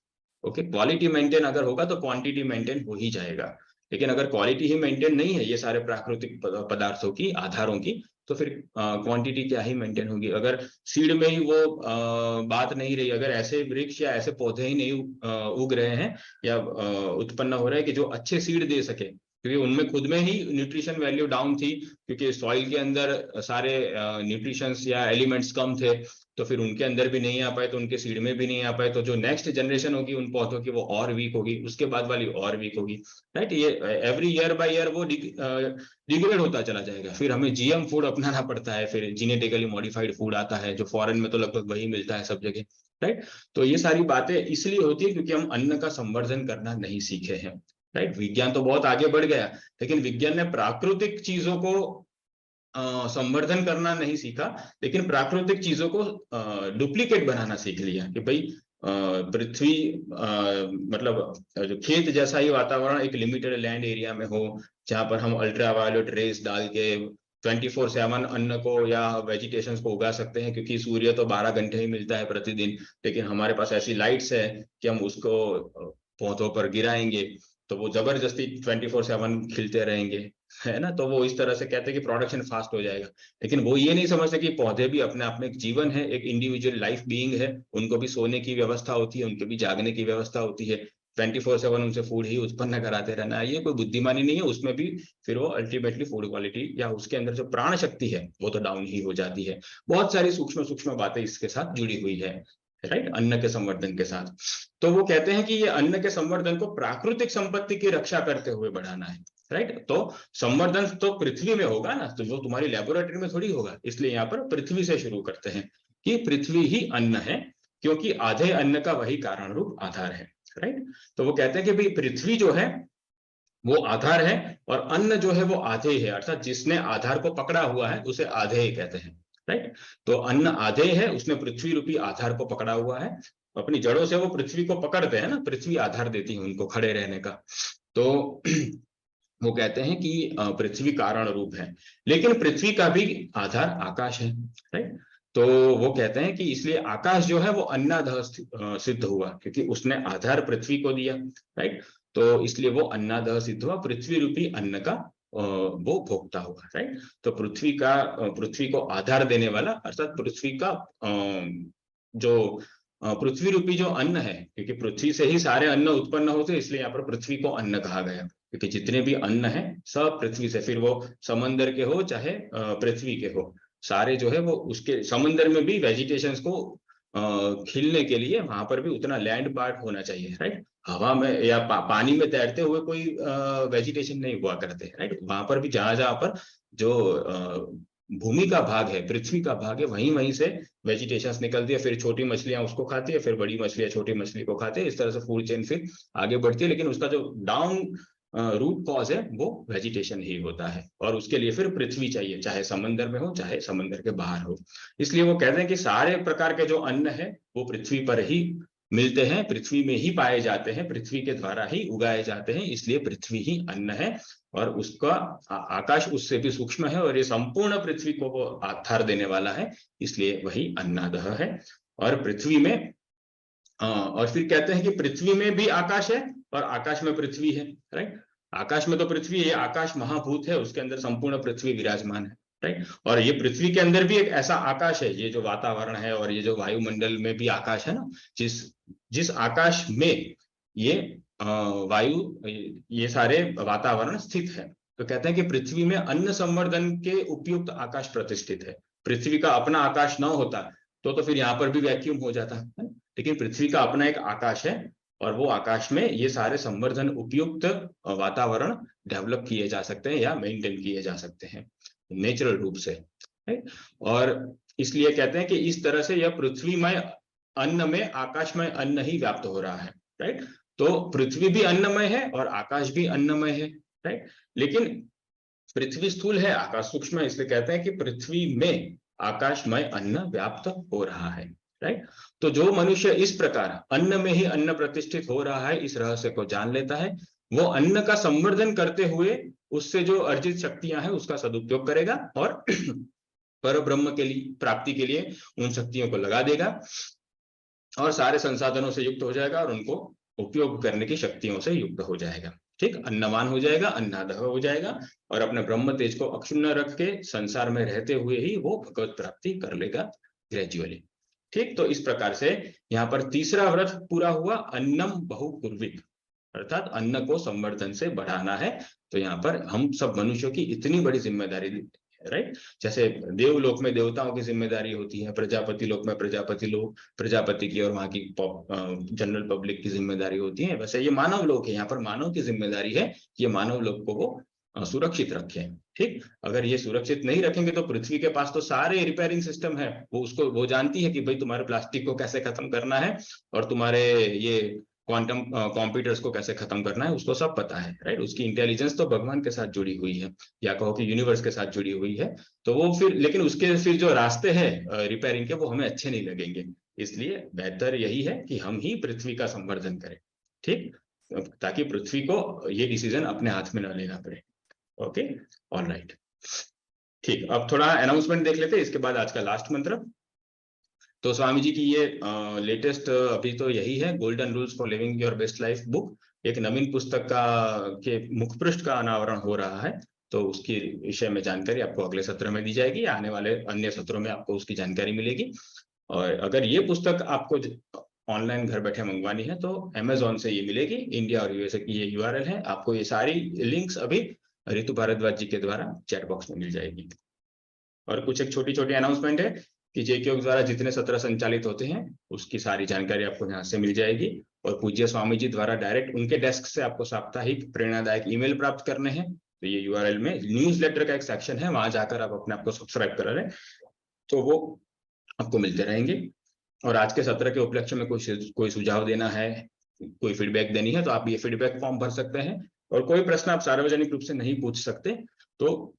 ओके, क्वालिटी मेंटेन अगर होगा तो क्वांटिटी मेंटेन हो ही जाएगा, लेकिन अगर क्वालिटी ही मेंटेन नहीं है ये सारे प्राकृतिक पदार्थों की, आधारों की, तो फिर क्वांटिटी क्या ही मेंटेन होगी। अगर सीड में ही वो बात नहीं रही, अगर ऐसे वृक्ष या ऐसे पौधे ही नहीं उग रहे हैं या उत्पन्न हो रहे हैं कि जो अच्छे सीड दे सके, क्योंकि उनमें खुद में ही न्यूट्रिशन वैल्यू डाउन थी, क्योंकि सॉइल के अंदर सारे न्यूट्रिशंस या एलिमेंट्स कम थे, तो फिर उनके अंदर भी नहीं आ पाए, तो उनके सीड में भी नहीं आ पाए, तो जो नेक्स्ट जनरेशन होगी उन पौधों की वो और वीक होगी, उसके बाद वाली और वीक होगी। राइट, ये एवरी ईयर बाय ईयर वो डिग्रेड होता चला जाएगा। फिर हमें जीएम फूड अपनाना पड़ता है, फिर जेनेटिकली मॉडिफाइड फूड आता है, जो फॉरेन में तो लगभग वही मिलता है सब जगह। राइट, तो ये सारी बातें इसलिए होती है क्योंकि हम अन्न का संवर्धन करना नहीं सीखे हैं। राइट, विज्ञान तो बहुत आगे बढ़ गया, लेकिन विज्ञान ने प्राकृतिक चीजों को संवर्धन करना नहीं सीखा, लेकिन प्राकृतिक चीजों को डुप्लीकेट बनाना सीख लिया कि भाई पृथ्वी मतलब जो खेत जैसा ही वातावरण एक लिमिटेड लैंड एरिया में हो, जहां पर हम अल्ट्रावायोलेट रेस डाल के 24/7 अन्न को या वेजिटेशंस को उगा सकते हैं, क्योंकि सूर्य तो 12 घंटे ही मिलता है प्रतिदिन, लेकिन हमारे पास ऐसी लाइट्स है कि हम उसको पौधों पर गिराएंगे तो वो जबरदस्ती 24/7 खिलते रहेंगे। है ना, तो वो इस तरह से कहते हैं कि प्रोडक्शन फास्ट हो जाएगा, लेकिन वो ये नहीं समझते कि पौधे भी अपने आप में एक जीवन है, एक इंडिविजुअल लाइफ बीइंग है, उनको भी सोने की व्यवस्था होती है, उनके भी जागने की व्यवस्था होती है, 24/7 उनसे फूड ही उत्पन्न कराते रहना ये कोई बुद्धिमानी नहीं है, उसमें भी फिर वो अल्टीमेटली फूड क्वालिटी या उसके अंदर जो प्राण शक्ति है वो तो डाउन ही हो जाती है। बहुत सारी सूक्ष्म सूक्ष्म बातें इसके साथ जुड़ी हुई है, राइट, अन्न के संवर्धन के साथ। तो वो कहते हैं कि ये अन्न के संवर्धन को प्राकृतिक संपत्ति की रक्षा करते हुए बढ़ाना है, राइट। तो संवर्धन तो पृथ्वी में होगा ना, तो वो तुम्हारी लेबोरेटरी में थोड़ी होगा, इसलिए यहाँ पर पृथ्वी से शुरू करते हैं कि पृथ्वी ही अन्न है, क्योंकि आधे अन्न का वही कारण रूप आधार है, राइट। तो वो कहते हैं कि भाई पृथ्वी जो है वो आधार है और अन्न जो है वो आधे है, अर्थात जिसने आधार को पकड़ा हुआ है उसे आधे ही कहते हैं, राइट। तो अन्न आधे है, उसने पृथ्वी रूपी आधार को पकड़ा हुआ है, अपनी जड़ों से वो पृथ्वी को पकड़ते हैं ना, पृथ्वी आधार देती है उनको खड़े रहने का। तो वो कहते हैं कि पृथ्वी कारण रूप है, लेकिन पृथ्वी का भी आधार आकाश है, राइट। तो वो कहते हैं कि इसलिए आकाश जो है वो अन्नादह सिद्ध हुआ, क्योंकि उसने आधार पृथ्वी को दिया, राइट। तो इसलिए वो अन्नादह सिद्ध हुआ, पृथ्वी रूपी अन्न का वो भोगता हुआ, राइट। तो पृथ्वी को आधार देने वाला, अर्थात पृथ्वी का जो पृथ्वी रूपी जो अन्न है, क्योंकि पृथ्वी से ही सारे अन्न उत्पन्न होते हैं, इसलिए यहाँ पर पृथ्वी को अन्न कहा गया, क्योंकि जितने भी अन्न है सब पृथ्वी से, फिर वो समंदर के हो चाहे पृथ्वी के हो, सारे जो है वो उसके, समंदर में भी वेजिटेशंस को खिलने के लिए वहां पर भी उतना लैंड पार्ट होना चाहिए, राइट। हवा में या पानी में तैरते हुए कोई वेजिटेशन नहीं हुआ करते, राइट। वहां पर भी जहां पर जो भूमि का भाग है, पृथ्वी का भाग है, वहीं से वेजिटेशंस निकलती है, फिर छोटी मछलियां उसको खाती है, फिर बड़ी मछलियां छोटी मछली को खाती है, इस तरह से फूड चेन फिर आगे बढ़ती है, लेकिन उसका जो डाउन रूट कॉज है वो वेजिटेशन ही होता है, और उसके लिए फिर पृथ्वी चाहिए, चाहे समंदर में हो चाहे समंदर के बाहर हो। इसलिए वो कहते हैं कि सारे प्रकार के जो अन्न है वो पृथ्वी पर ही मिलते हैं, पृथ्वी में ही पाए जाते हैं, पृथ्वी के द्वारा ही उगाए जाते हैं, इसलिए पृथ्वी ही अन्न है, और उसका आकाश उससे भी सूक्ष्म है, और ये संपूर्ण पृथ्वी को वो आधार देने वाला है, इसलिए वही अन्नादह है। और पृथ्वी में और फिर कहते हैं कि पृथ्वी में भी आकाश है और आकाश में पृथ्वी है, राइट। आकाश में तो पृथ्वी है, आकाश महाभूत है, उसके अंदर संपूर्ण पृथ्वी विराजमान है, राइट। और ये पृथ्वी के अंदर भी एक ऐसा आकाश है, ये जो वातावरण है और ये जो वायुमंडल में भी आकाश है ना, जिस आकाश में ये वायु, ये सारे वातावरण स्थित है। तो कहते हैं कि पृथ्वी में अन्न संवर्धन के उपयुक्त आकाश प्रतिष्ठित है। पृथ्वी का अपना आकाश न होता तो फिर यहाँ पर भी वैक्यूम हो जाता है, लेकिन पृथ्वी का अपना एक आकाश है, और वो आकाश में ये सारे संवर्धन उपयुक्त वातावरण डेवलप किए जा सकते हैं या मेंटेन किए जा सकते हैं नेचुरल रूप से, राइट। और इसलिए कहते हैं कि इस तरह से यह पृथ्वीमय अन्न में आकाशमय अन्न ही व्याप्त हो रहा है, राइट। तो पृथ्वी भी अन्नमय है और आकाश भी अन्नमय है, राइट। लेकिन पृथ्वी स्थूल है, आकाश सूक्ष्म है, इसलिए कहते हैं कि पृथ्वी में आकाशमय अन्न व्याप्त हो रहा है, राइट। तो जो मनुष्य इस प्रकार अन्न में ही अन्न प्रतिष्ठित हो रहा है, इस रहस्य को जान लेता है, वो अन्न का संवर्धन करते हुए उससे जो अर्जित शक्तियां हैं उसका सदुपयोग करेगा, और पर ब्रह्म के लिए प्राप्ति के लिए उन शक्तियों को लगा देगा, और सारे संसाधनों से युक्त हो जाएगा, और उनको उपयोग करने की शक्तियों से युक्त हो जाएगा, ठीक, अन्नवान हो जाएगा, अन्नादह हो जाएगा, और अपने ब्रह्म तेज को अक्षुण्ण रख के संसार में रहते हुए ही वो भगवत प्राप्ति कर लेगा ग्रेजुअली, ठीक। तो इस प्रकार से यहाँ पर तीसरा व्रत पूरा हुआ, अन्नम बहुकुर्वित, अर्थात अन्न को संवर्धन से बढ़ाना है। तो यहाँ पर हम सब मनुष्यों की इतनी बड़ी जिम्मेदारी, राइट। जैसे देवलोक में देवताओं की जिम्मेदारी होती है, प्रजापति लोक में प्रजापति की और वहां की जनरल पब्लिक की जिम्मेदारी होती है, वैसे ये मानव लोक है, यहाँ पर मानव की जिम्मेदारी है कि ये मानव लोक को वो सुरक्षित रखें, ठीक। अगर ये सुरक्षित नहीं रखेंगे तो पृथ्वी के पास तो सारे रिपेयरिंग सिस्टम है, वो जानती है कि भाई तुम्हारे प्लास्टिक को कैसे खत्म करना है और तुम्हारे ये क्वांटम कंप्यूटर्स को कैसे खत्म करना है, उसको सब पता है, राइट। उसकी इंटेलिजेंस तो भगवान के साथ जुड़ी हुई है, या कहो कि यूनिवर्स के साथ जुड़ी हुई है। तो वो फिर, लेकिन उसके फिर जो रास्ते हैं रिपेयरिंग के, वो हमें अच्छे नहीं लगेंगे, इसलिए बेहतर यही है कि हम ही पृथ्वी का संवर्धन करें, ठीक, ताकि पृथ्वी को ये डिसीजन अपने हाथ में न लेना पड़े। ओके, ऑल राइट, ठीक। अब थोड़ा अनाउंसमेंट देख लेते हैं, इसके बाद आज का लास्ट मंत्र। तो स्वामी जी की ये लेटेस्ट अभी तो यही है, golden rules for living your best life book, एक नवीन पुस्तक का के मुखपृष्ठ का अनावरण हो रहा है, तो उसकी विषय में जानकारी आपको अगले सत्र में दी जाएगी या आने वाले अन्य सत्रों में आपको उसकी जानकारी मिलेगी। और अगर ये पुस्तक आपको ऑनलाइन घर बैठे मंगवानी है तो अमेजोन से ये मिलेगी। इंडिया और यूएसए की ये URL है। आपको ये सारी लिंक्स अभी रितु भारद्वाज जी के द्वारा चैट बॉक्स में मिल जाएगी। और कुछ एक छोटी छोटी अनाउंसमेंट है कि JKO द्वारा जितने सत्र संचालित होते हैं उसकी सारी जानकारी आपको यहाँ से मिल जाएगी। और पूज्य स्वामी जी द्वारा डायरेक्ट उनके डेस्क से आपको साप्ताहिक प्रेरणादायक ईमेल प्राप्त करने हैं। तो ये URL में न्यूज़लेटर का एक सेक्शन है, वहां जाकर आप अपने आप को सब्सक्राइब करा लें तो वो आपको मिलते रहेंगे। और आज के सत्र के उपलक्ष्य में कोई सुझाव देना है, कोई फीडबैक देनी है तो आप ये फीडबैक फॉर्म भर सकते हैं। और कोई प्रश्न आप सार्वजनिक रूप से नहीं पूछ सकते तो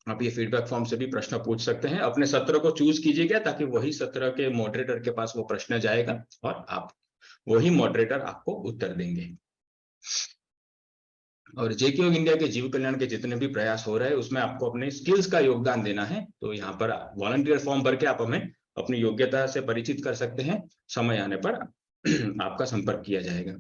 आप ये फीडबैक फॉर्म से भी प्रश्न पूछ सकते हैं। अपने सत्र को चूज कीजिएगा ताकि वही सत्र के मॉडरेटर के पास वो प्रश्न जाएगा और आप वही मॉडरेटर आपको उत्तर देंगे। और JKO इंडिया के जीव कल्याण के जितने भी प्रयास हो रहे हैं उसमें आपको अपने स्किल्स का योगदान देना है। तो यहाँ पर वॉलंटियर फॉर्म भर के आप हमें अपनी योग्यता से परिचित कर सकते हैं। समय आने पर आपका संपर्क किया जाएगा।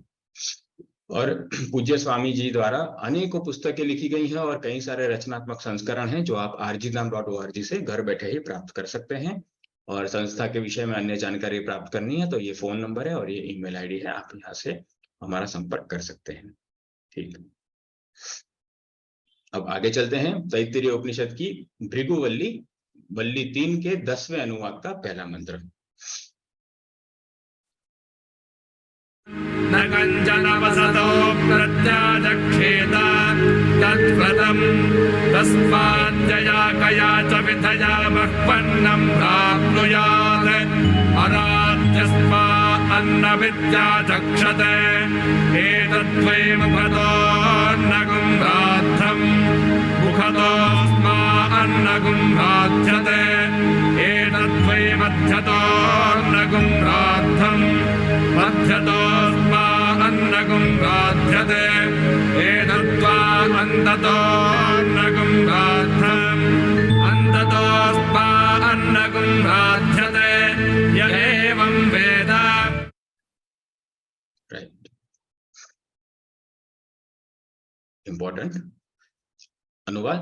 और पूज्य स्वामी जी द्वारा अनेकों पुस्तकें लिखी गई हैं और कई सारे रचनात्मक संस्करण हैं जो आप rgdham.org से घर बैठे ही प्राप्त कर सकते हैं। और संस्था के विषय में अन्य जानकारी प्राप्त करनी है तो ये फोन नंबर है और ये ईमेल आईडी है, आप यहाँ से हमारा संपर्क कर सकते हैं। ठीक, अब आगे चलते हैं। तैत्तिरीय उपनिषद की भृगुवल्ली वल्ली 3 के 10वें अनुवाद का पहला मंत्र। न कंचन वसतो प्रत्याचक्षेत तत्व्रतम् तस्माज्जया कया च विधया मह्पन्नं प्राप्नुयात् अराध्यस्मा अन्नविद्याचक्षते एतद्वै मुखतोऽन्नगुं राद्धम् मुखतोऽस्मा अन्नगुं राध्यते एतद्वै मध्यतोऽन्नगुं राद्धम् मध्यतोऽस्मा अन्नगुं राध्यते एतद्वा अन्ततोऽन्नगुं राद्धम् अन्ततोऽस्मा अन्नगुं राध्यते य एवं वेद। इंपॉर्टेंट अनुवाद।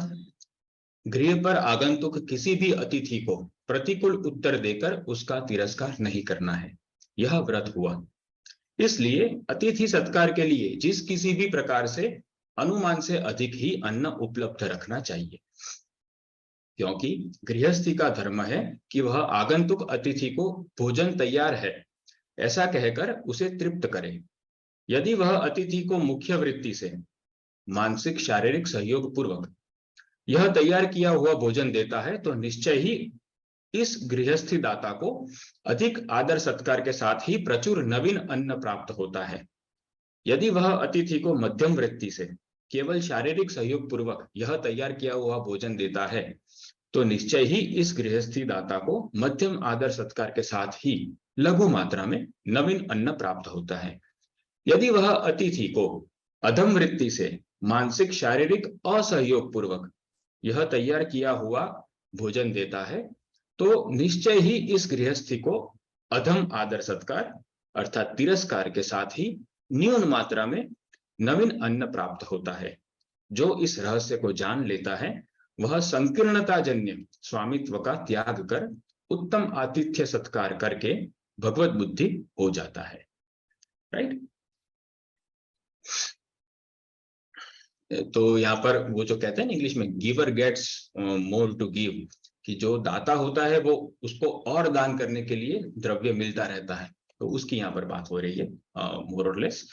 गृह पर आगंतुक किसी भी अतिथि को प्रतिकूल उत्तर देकर उसका तिरस्कार नहीं करना है, यह व्रत हुआ। इसलिए अतिथि सत्कार के लिए जिस किसी भी प्रकार से अनुमान से अधिक ही अन्न उपलब्ध रखना चाहिए, क्योंकि गृहस्थी का धर्म है कि वह आगंतुक अतिथि को भोजन तैयार है ऐसा कहकर उसे तृप्त करे। यदि वह अतिथि को मुख्य वृत्ति से मानसिक शारीरिक सहयोग पूर्वक यह तैयार किया हुआ भोजन देता है तो निश्चय ही इस गृहस्थी दाता को अधिक आदर सत्कार के साथ ही प्रचुर नवीन अन्न प्राप्त होता है। यदि वह अतिथि को मध्यम वृत्ति से केवल शारीरिक सहयोग पूर्वक यह तैयार किया हुआ भोजन देता है तो निश्चय ही इस गृहस्थी दाता को मध्यम आदर सत्कार के साथ ही लघु मात्रा में नवीन अन्न प्राप्त होता है। यदि वह अतिथि को अधम वृत्ति से मानसिक शारीरिक असहयोग पूर्वक यह तैयार किया हुआ भोजन देता है तो निश्चय ही इस गृहस्थी को अधम आदर सत्कार अर्थात तिरस्कार के साथ ही न्यून मात्रा में नवीन अन्न प्राप्त होता है। जो इस रहस्य को जान लेता है वह संकीर्णता जन्य स्वामित्व का त्याग कर उत्तम आतिथ्य सत्कार करके भगवत बुद्धि हो जाता है। राइट। तो यहाँ पर वो जो कहते हैं ना इंग्लिश में giver gets more to give, कि जो दाता होता है वो उसको और दान करने के लिए द्रव्य मिलता रहता है, तो उसकी यहाँ पर बात हो रही है मोर और लेस।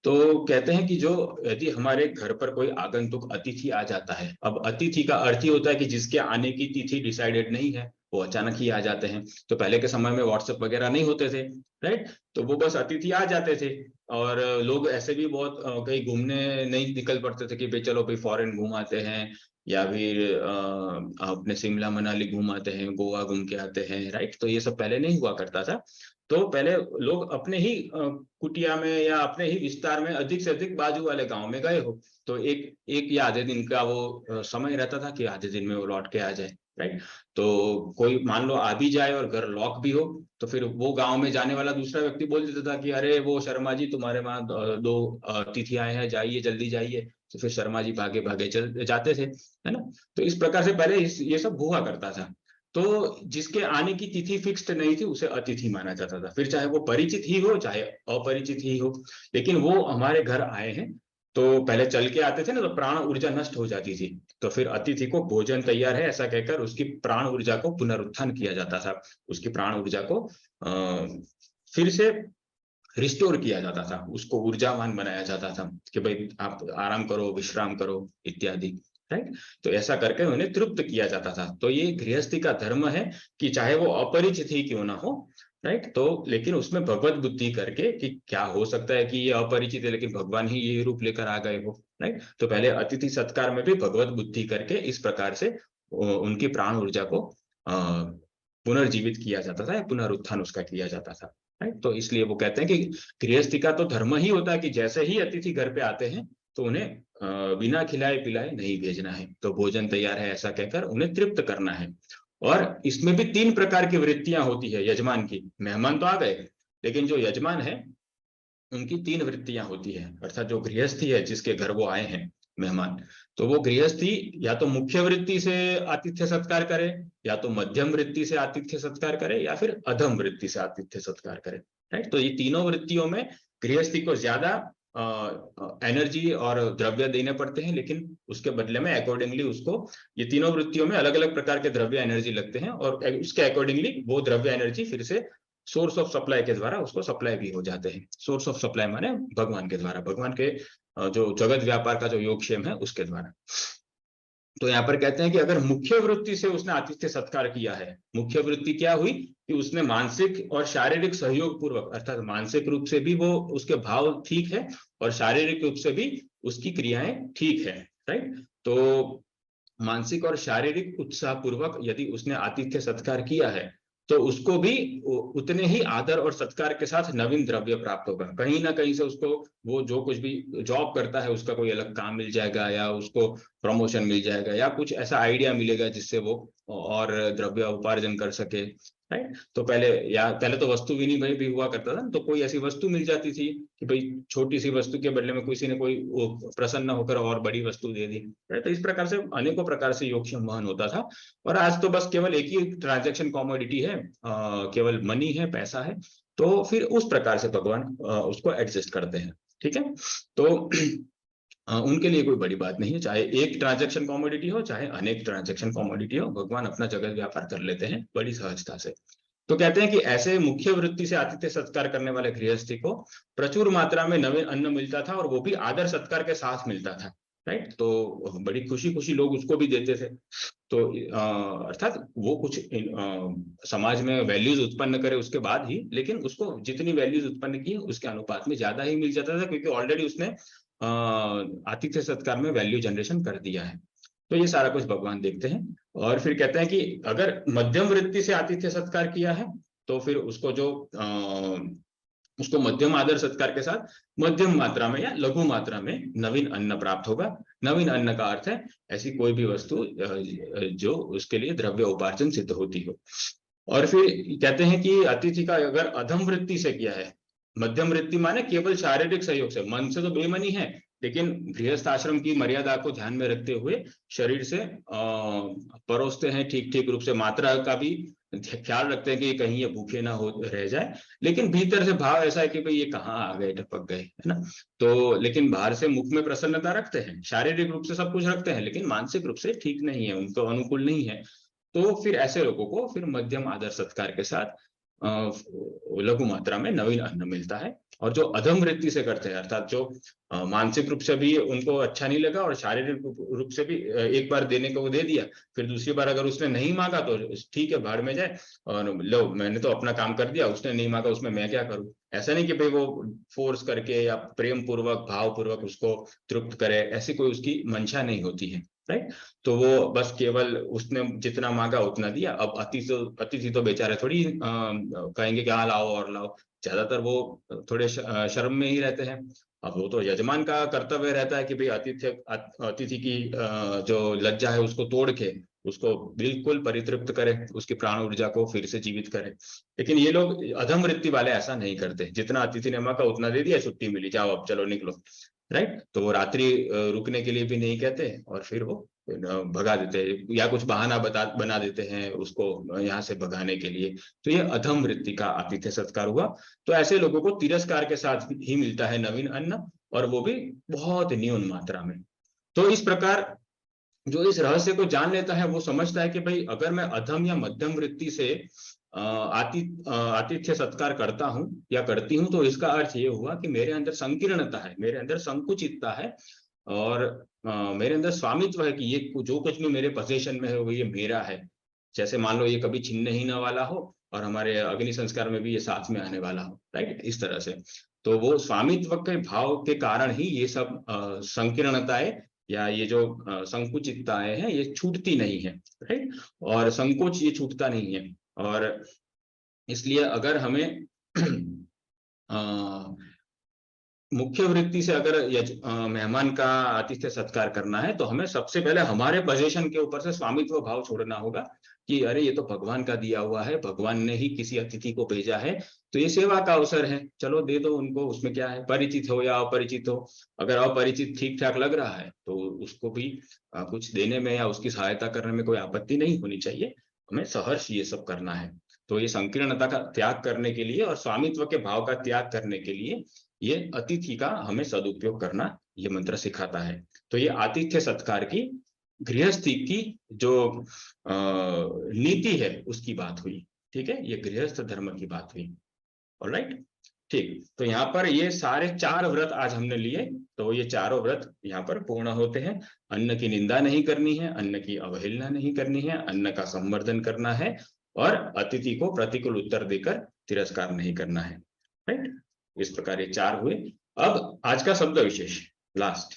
तो कहते हैं कि जो यदि हमारे घर पर कोई आगंतुक अतिथि आ जाता है, अब अतिथि का अर्थ ही होता है कि जिसके आने की तिथि डिसाइडेड नहीं है, वो अचानक ही आ जाते हैं। तो पहले के समय में व्हाट्सएप वगैरह नहीं होते थे, राइट, तो वो बस अतिथि आ जाते थे और लोग ऐसे भी बहुत कहीं घूमने नहीं निकल पड़ते थे कि भाई चलो भाई फॉरेन घूम आते हैं या फिर अपने शिमला मनाली घूम आते हैं, गोवा घूम के आते हैं, राइट। तो ये सब पहले नहीं हुआ करता था। तो पहले लोग अपने ही कुटिया में या अपने ही विस्तार में अधिक से अधिक बाजू वाले गांव में गए हो तो एक या आधे दिन का वो समय रहता था कि आधे दिन में वो लौट के आ जाए, राइट। तो कोई मान लो आ भी जाए और घर लॉक भी हो तो फिर वो गांव में जाने वाला दूसरा व्यक्ति बोल देता था कि अरे वो शर्मा जी तुम्हारे वहां 2 अतिथि आए हैं, जाइए जल्दी जाइए। तो फिर शर्मा जी भागे भागे चल जाते थे, है ना। तो इस प्रकार से पहले ये सब हुआ करता था। तो जिसके आने की तिथि फिक्स्ड नहीं थी उसे अतिथि माना जाता था, फिर चाहे वो परिचित ही हो चाहे अपरिचित ही हो, लेकिन वो हमारे घर आए हैं तो पहले चल के आते थे ना, तो प्राण ऊर्जा नष्ट हो जाती थी, तो फिर अतिथि को भोजन तैयार है ऐसा कहकर उसकी प्राण ऊर्जा को पुनरुत्थान किया जाता था, उसकी प्राण ऊर्जा को फिर से रिस्टोर किया जाता था, उसको ऊर्जावान बनाया जाता था कि भाई आप आराम करो, विश्राम करो इत्यादि, राइट। तो ऐसा करके उन्हें तृप्त किया जाता था। तो ये गृहस्थी का धर्म है कि चाहे वो अपरिचित ही क्यों ना हो, राइट, तो लेकिन उसमें भगवत बुद्धि करके कि क्या हो सकता है कि ये अपरिचित है लेकिन भगवान ही ये रूप लेकर आ गए हो, राइट। तो पहले अतिथि सत्कार में भी भगवत बुद्धि करके इस प्रकार से उनकी प्राण ऊर्जा को पुनर्जीवित किया जाता था, पुनरुत्थान उसका किया जाता था, राइट। तो इसलिए वो कहते हैं कि गृहस्थी का तो धर्म ही होता है कि जैसे ही अतिथि घर पे आते हैं तो उन्हें बिना खिलाए पिलाए नहीं भेजना है, तो भोजन तैयार है ऐसा कहकर उन्हें तृप्त करना है। और इसमें भी 3 प्रकार की वृत्तियां होती है यजमान की। मेहमान तो आ गए, लेकिन जो यजमान है उनकी 3 वृत्तियां होती है, अर्थात जो गृहस्थी है जिसके घर वो आए हैं मेहमान, तो वो गृहस्थी या तो मुख्य वृत्ति से आतिथ्य सत्कार करे, या तो मध्यम वृत्ति से आतिथ्य सत्कार करे, या फिर अधम वृत्ति से आतिथ्य सत्कार करे, राइट। तो ये तीनों वृत्तियों में गृहस्थी को ज्यादा एनर्जी और द्रव्य देने पड़ते हैं, लेकिन उसके बदले में अकॉर्डिंगली उसको ये तीनों वृत्तियों में अलग अलग प्रकार के द्रव्य एनर्जी लगते हैं, और उसके अकॉर्डिंगली वो द्रव्य एनर्जी फिर से सोर्स ऑफ सप्लाई के द्वारा उसको सप्लाई भी हो जाते हैं। सोर्स ऑफ सप्लाई माने भगवान के द्वारा, भगवान के जो जगत व्यापार का जो योगक्षेम है उसके द्वारा। तो यहाँ पर कहते हैं कि अगर मुख्य वृत्ति से उसने आतिथ्य सत्कार किया है, मुख्य वृत्ति क्या हुई कि उसने मानसिक और शारीरिक सहयोग पूर्वक, अर्थात मानसिक रूप से भी वो उसके भाव ठीक है और शारीरिक रूप से भी उसकी क्रियाएं ठीक है, राइट। तो मानसिक और शारीरिक उत्साह पूर्वक यदि उसने आतिथ्य सत्कार किया है तो उसको भी उतने ही आदर और सत्कार के साथ नवीन द्रव्य प्राप्त होगा। कहीं ना कहीं से उसको वो जो कुछ भी जॉब करता है उसका कोई अलग काम मिल जाएगा, या उसको प्रमोशन मिल जाएगा, या कुछ ऐसा आइडिया मिलेगा जिससे वो और द्रव्य उपार्जन कर सके, राइट। तो पहले तो वस्तु विनिमय भी हुआ करता था, तो कोई ऐसी वस्तु मिल जाती थी कि भाई छोटी सी वस्तु के बदले में किसी ने कोई प्रसन्न होकर और बड़ी वस्तु दे दी, राइट। तो इस प्रकार से अनेकों प्रकार से योगक्षेम वहन होता था। और आज तो बस केवल एक ही ट्रांजैक्शन कॉमोडिटी है, केवल मनी है, पैसा है, तो फिर उस प्रकार से भगवान उसको एडजस्ट करते हैं, ठीक है। तो उनके लिए कोई बड़ी बात नहीं है, चाहे एक ट्रांजैक्शन कॉमोडिटी हो चाहे अनेक ट्रांजैक्शन कॉमोडिटी हो, भगवान अपना जगत व्यापार कर लेते हैं बड़ी सहजता से। तो कहते हैं कि ऐसे मुख्य वृत्ति से आतिथ्य सत्कार करने वाले गृहस्थी को प्रचुर मात्रा में नवीन अन्न मिलता था, और वो भी आदर सत्कार के साथ मिलता था, राइट। तो बड़ी खुशी खुशी लोग उसको भी देते थे। तो अर्थात वो कुछ समाज में वैल्यूज उत्पन्न करे उसके बाद ही, लेकिन उसको जितनी वैल्यूज उत्पन्न की उसके अनुपात में ज्यादा ही मिल जाता था, क्योंकि ऑलरेडी उसने आतिथ्य सत्कार में वैल्यू जनरेशन कर दिया है। तो ये सारा कुछ भगवान देखते हैं। और फिर कहते हैं कि अगर मध्यम वृत्ति से आतिथ्य सत्कार किया है तो फिर उसको उसको मध्यम आदर सत्कार के साथ मध्यम मात्रा में या लघु मात्रा में नवीन अन्न प्राप्त होगा। नवीन अन्न का अर्थ है ऐसी कोई भी वस्तु जो उसके लिए द्रव्य उपार्जन सिद्ध होती हो। और फिर कहते हैं कि अतिथि का अगर अधम वृत्ति से किया है, मध्यम वृत्ति माने केवल शारीरिक सहयोग से, मन से तो बेमनी है, लेकिन गृहस्थ आश्रम की मर्यादा को ध्यान में रखते हुए शरीर से परोसते हैं, ठीक ठीक रूप से मात्रा का भी ख्याल रखते हैं कि कहीं ये भूखे ना हो रह जाए, लेकिन भीतर से भाव ऐसा है कि भाई ये कहाँ आ गए, टपक गए, है ना। तो लेकिन बाहर से मुख में प्रसन्नता रखते हैं, शारीरिक रूप से सब कुछ रखते हैं, लेकिन मानसिक रूप से ठीक नहीं है, उनको अनुकूल नहीं है। तो फिर ऐसे लोगों को फिर मध्यम आदर सत्कार के साथ लघु मात्रा में नवीन अन्न मिलता है। और जो अधम वृत्ति से करते हैं, अर्थात जो मानसिक रूप से भी उनको अच्छा नहीं लगा और शारीरिक रूप से भी एक बार देने को वो दे दिया, फिर दूसरी बार अगर उसने नहीं मांगा तो ठीक है, भाड़ में जाए, और लो मैंने तो अपना काम कर दिया, उसने नहीं मांगा उसमें मैं क्या करूं। ऐसा नहीं कि भाई वो फोर्स करके या प्रेम पूर्वक भाव पूर्वक उसको तृप्त करे, ऐसी कोई उसकी मंशा नहीं होती है, राइट। तो वो बस केवल उसने जितना मांगा उतना दिया। अब अतिथि तो बेचारे थोड़ी कहेंगे कि हाँ लाओ और लाओ, ज्यादातर वो थोड़े शर्म में ही रहते हैं। अब वो तो यजमान का कर्तव्य रहता है कि भाई अतिथि की जो लज्जा है उसको तोड़ के उसको बिल्कुल परितृप्त करे, उसकी प्राण ऊर्जा को फिर से जीवित करे। लेकिन ये लोग अधम वृत्ति वाले ऐसा नहीं करते, जितना अतिथि ने मांगा उतना दे दिया, छुट्टी मिली, जाओ अब चलो निकलो, राइट। तो वो रात्रि रुकने के लिए भी नहीं कहते और फिर वो भगा देते हैं या कुछ बहाना बना देते हैं उसको यहाँ से भगाने के लिए। तो ये अधम वृत्ति का आतिथ्य सत्कार हुआ। तो ऐसे लोगों को तिरस्कार के साथ ही मिलता है नवीन अन्न, और वो भी बहुत न्यून मात्रा में। तो इस प्रकार जो इस रहस्य को जान लेता है वो समझता है कि भाई अगर मैं अधम या मध्यम वृत्ति से आतिथ्य सत्कार करता हूं या करती हूं, तो इसका अर्थ ये हुआ कि मेरे अंदर संकीर्णता है, मेरे अंदर संकुचितता है, और मेरे अंदर स्वामित्व है कि ये जो कुछ भी मेरे पोजीशन में है वो ये मेरा है। जैसे मान लो ये कभी छीनने ही ना वाला हो और हमारे अग्नि संस्कार में भी ये साथ में आने वाला हो, राइट, इस तरह से। तो वो स्वामित्व के भाव के कारण ही ये सब संकीर्णताएं या ये जो संकुचितताएं हैं ये छूटती नहीं है, राइट, और संकोच ये छूटता नहीं है। और इसलिए अगर हमें मुख्य वृत्ति से अगर मेहमान का आतिथ्य सत्कार करना है तो हमें सबसे पहले हमारे पोजीशन के ऊपर से स्वामित्व भाव छोड़ना होगा कि अरे ये तो भगवान का दिया हुआ है, भगवान ने ही किसी अतिथि को भेजा है, तो ये सेवा का अवसर है, चलो दे दो उनको, उसमें क्या है, परिचित हो या अपरिचित हो। अगर अपरिचित ठीक ठाक लग रहा है तो उसको भी कुछ देने में या उसकी सहायता करने में कोई आपत्ति नहीं होनी चाहिए, हमें सहर्ष ये सब करना है। तो ये संकीर्णता का त्याग करने के लिए और स्वामित्व के भाव का त्याग करने के लिए ये अतिथि का हमें सदुपयोग करना ये मंत्र सिखाता है। तो ये आतिथ्य सत्कार की गृहस्थी की जो नीति है उसकी बात हुई, ठीक है, ये गृहस्थ धर्म की बात हुई। ऑलराइट, ठीक। तो यहाँ पर ये सारे 4 व्रत आज हमने लिए, तो ये चारों व्रत यहाँ पर पूर्ण होते हैं। अन्न की निंदा नहीं करनी है, अन्न की अवहेलना नहीं करनी है, अन्न का संवर्धन करना है, और अतिथि को प्रतिकूल उत्तर देकर तिरस्कार नहीं करना है, राइट। इस प्रकार ये 4 हुए। अब आज का शब्द विशेष लास्ट।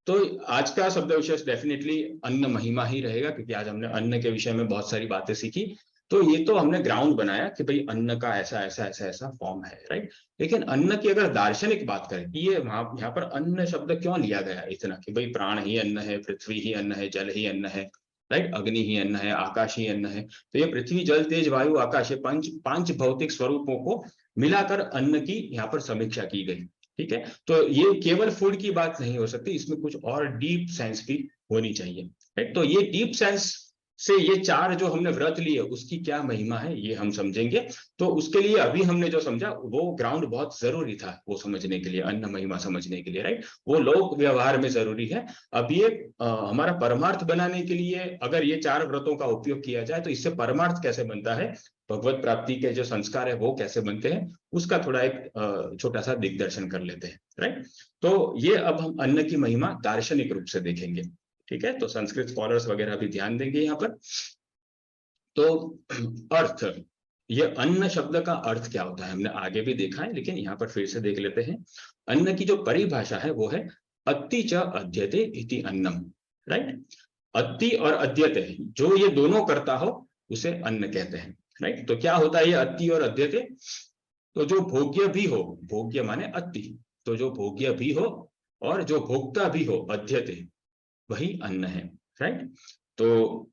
तो आज का शब्द विशेष डेफिनेटली अन्न महिमा ही रहेगा, क्योंकि आज हमने अन्न के विषय में बहुत सारी बातें सीखी। तो ये तो हमने ग्राउंड बनाया कि भाई अन्न का ऐसा ऐसा ऐसा ऐसा फॉर्म है, राइट। लेकिन अन्न की अगर दार्शनिक बात करें कि ये यहाँ पर अन्न शब्द क्यों लिया गया इतना, कि भाई प्राण ही अन्न है, पृथ्वी ही अन्न है, जल ही अन्न है, राइट, अग्नि ही अन्न है, आकाश ही अन्न है। तो ये पृथ्वी, जल, तेज, वायु, आकाश, ये पांच भौतिक स्वरूपों को मिलाकर अन्न की यहाँ पर समीक्षा की गई, ठीक है। तो ये केवल फूड की बात नहीं हो सकती, इसमें कुछ और डीप साइंस भी होनी चाहिए, राइट। तो ये डीप साइंस से ये 4 जो हमने व्रत लिए उसकी क्या महिमा है ये हम समझेंगे। तो उसके लिए अभी हमने जो समझा वो ग्राउंड बहुत जरूरी था वो समझने के लिए, अन्न महिमा समझने के लिए, राइट। वो लोक व्यवहार में जरूरी है। अब ये हमारा परमार्थ बनाने के लिए अगर ये 4 व्रतों का उपयोग किया जाए तो इससे परमार्थ कैसे बनता है, भगवत प्राप्ति के जो संस्कार है वो कैसे बनते हैं, उसका थोड़ा एक छोटा सा दिग्दर्शन कर लेते हैं, राइट। तो ये अब हम अन्न की महिमा दार्शनिक रूप से देखेंगे, ठीक है। तो संस्कृत स्कॉलर्स वगैरह भी ध्यान देंगे यहाँ पर। तो अर्थ, ये अन्न शब्द का अर्थ क्या होता है हमने आगे भी देखा है, लेकिन यहाँ पर फिर से देख लेते हैं। अन्न की जो परिभाषा है वो है अत्ति च अध्यते इति अन्नम, राइट। अत्ति और अध्यते जो ये दोनों करता हो उसे अन्न कहते हैं, राइट। तो क्या होता है ये अत्ति और अध्यते, तो जो भोग्य भी हो, भोग्य माने अत्ति, तो जो भोग्य भी हो और जो भोक्ता भी हो, अध्यते, वही अन्न है, राइट। तो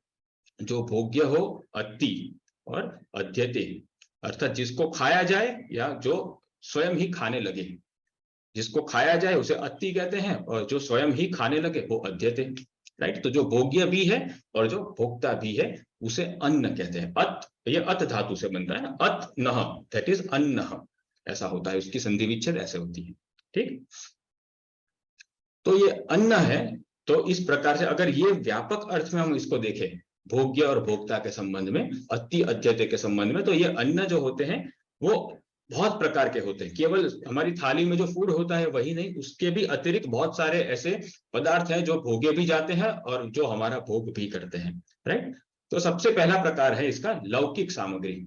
जो भोग्य हो अत्ति और अध्यते, अर्थात जिसको खाया जाए या जो स्वयं ही खाने लगे, जिसको खाया जाए उसे अत्ति कहते हैं और जो स्वयं ही खाने लगे वो अध्यते, राइट। तो जो भोग्य भी है और जो भोक्ता भी है उसे अन्न कहते हैं। अत, ये अत धातु से बनता है ना, अत नह, दैट इज अन्न, ऐसा होता है, उसकी संधि विच्छेद ऐसे होती है, ठीक। तो ये अन्न है। तो इस प्रकार से अगर ये व्यापक अर्थ में हम इसको देखें, भोग्य और भोक्ता के संबंध में, अति अध्यते के संबंध में, तो ये अन्न जो होते हैं वो बहुत प्रकार के होते हैं। केवल हमारी थाली में जो फूड होता है वही नहीं, उसके भी अतिरिक्त बहुत सारे ऐसे पदार्थ हैं जो भोगे भी जाते हैं और जो हमारा भोग भी करते हैं, राइट। तो सबसे पहला प्रकार है इसका लौकिक सामग्री।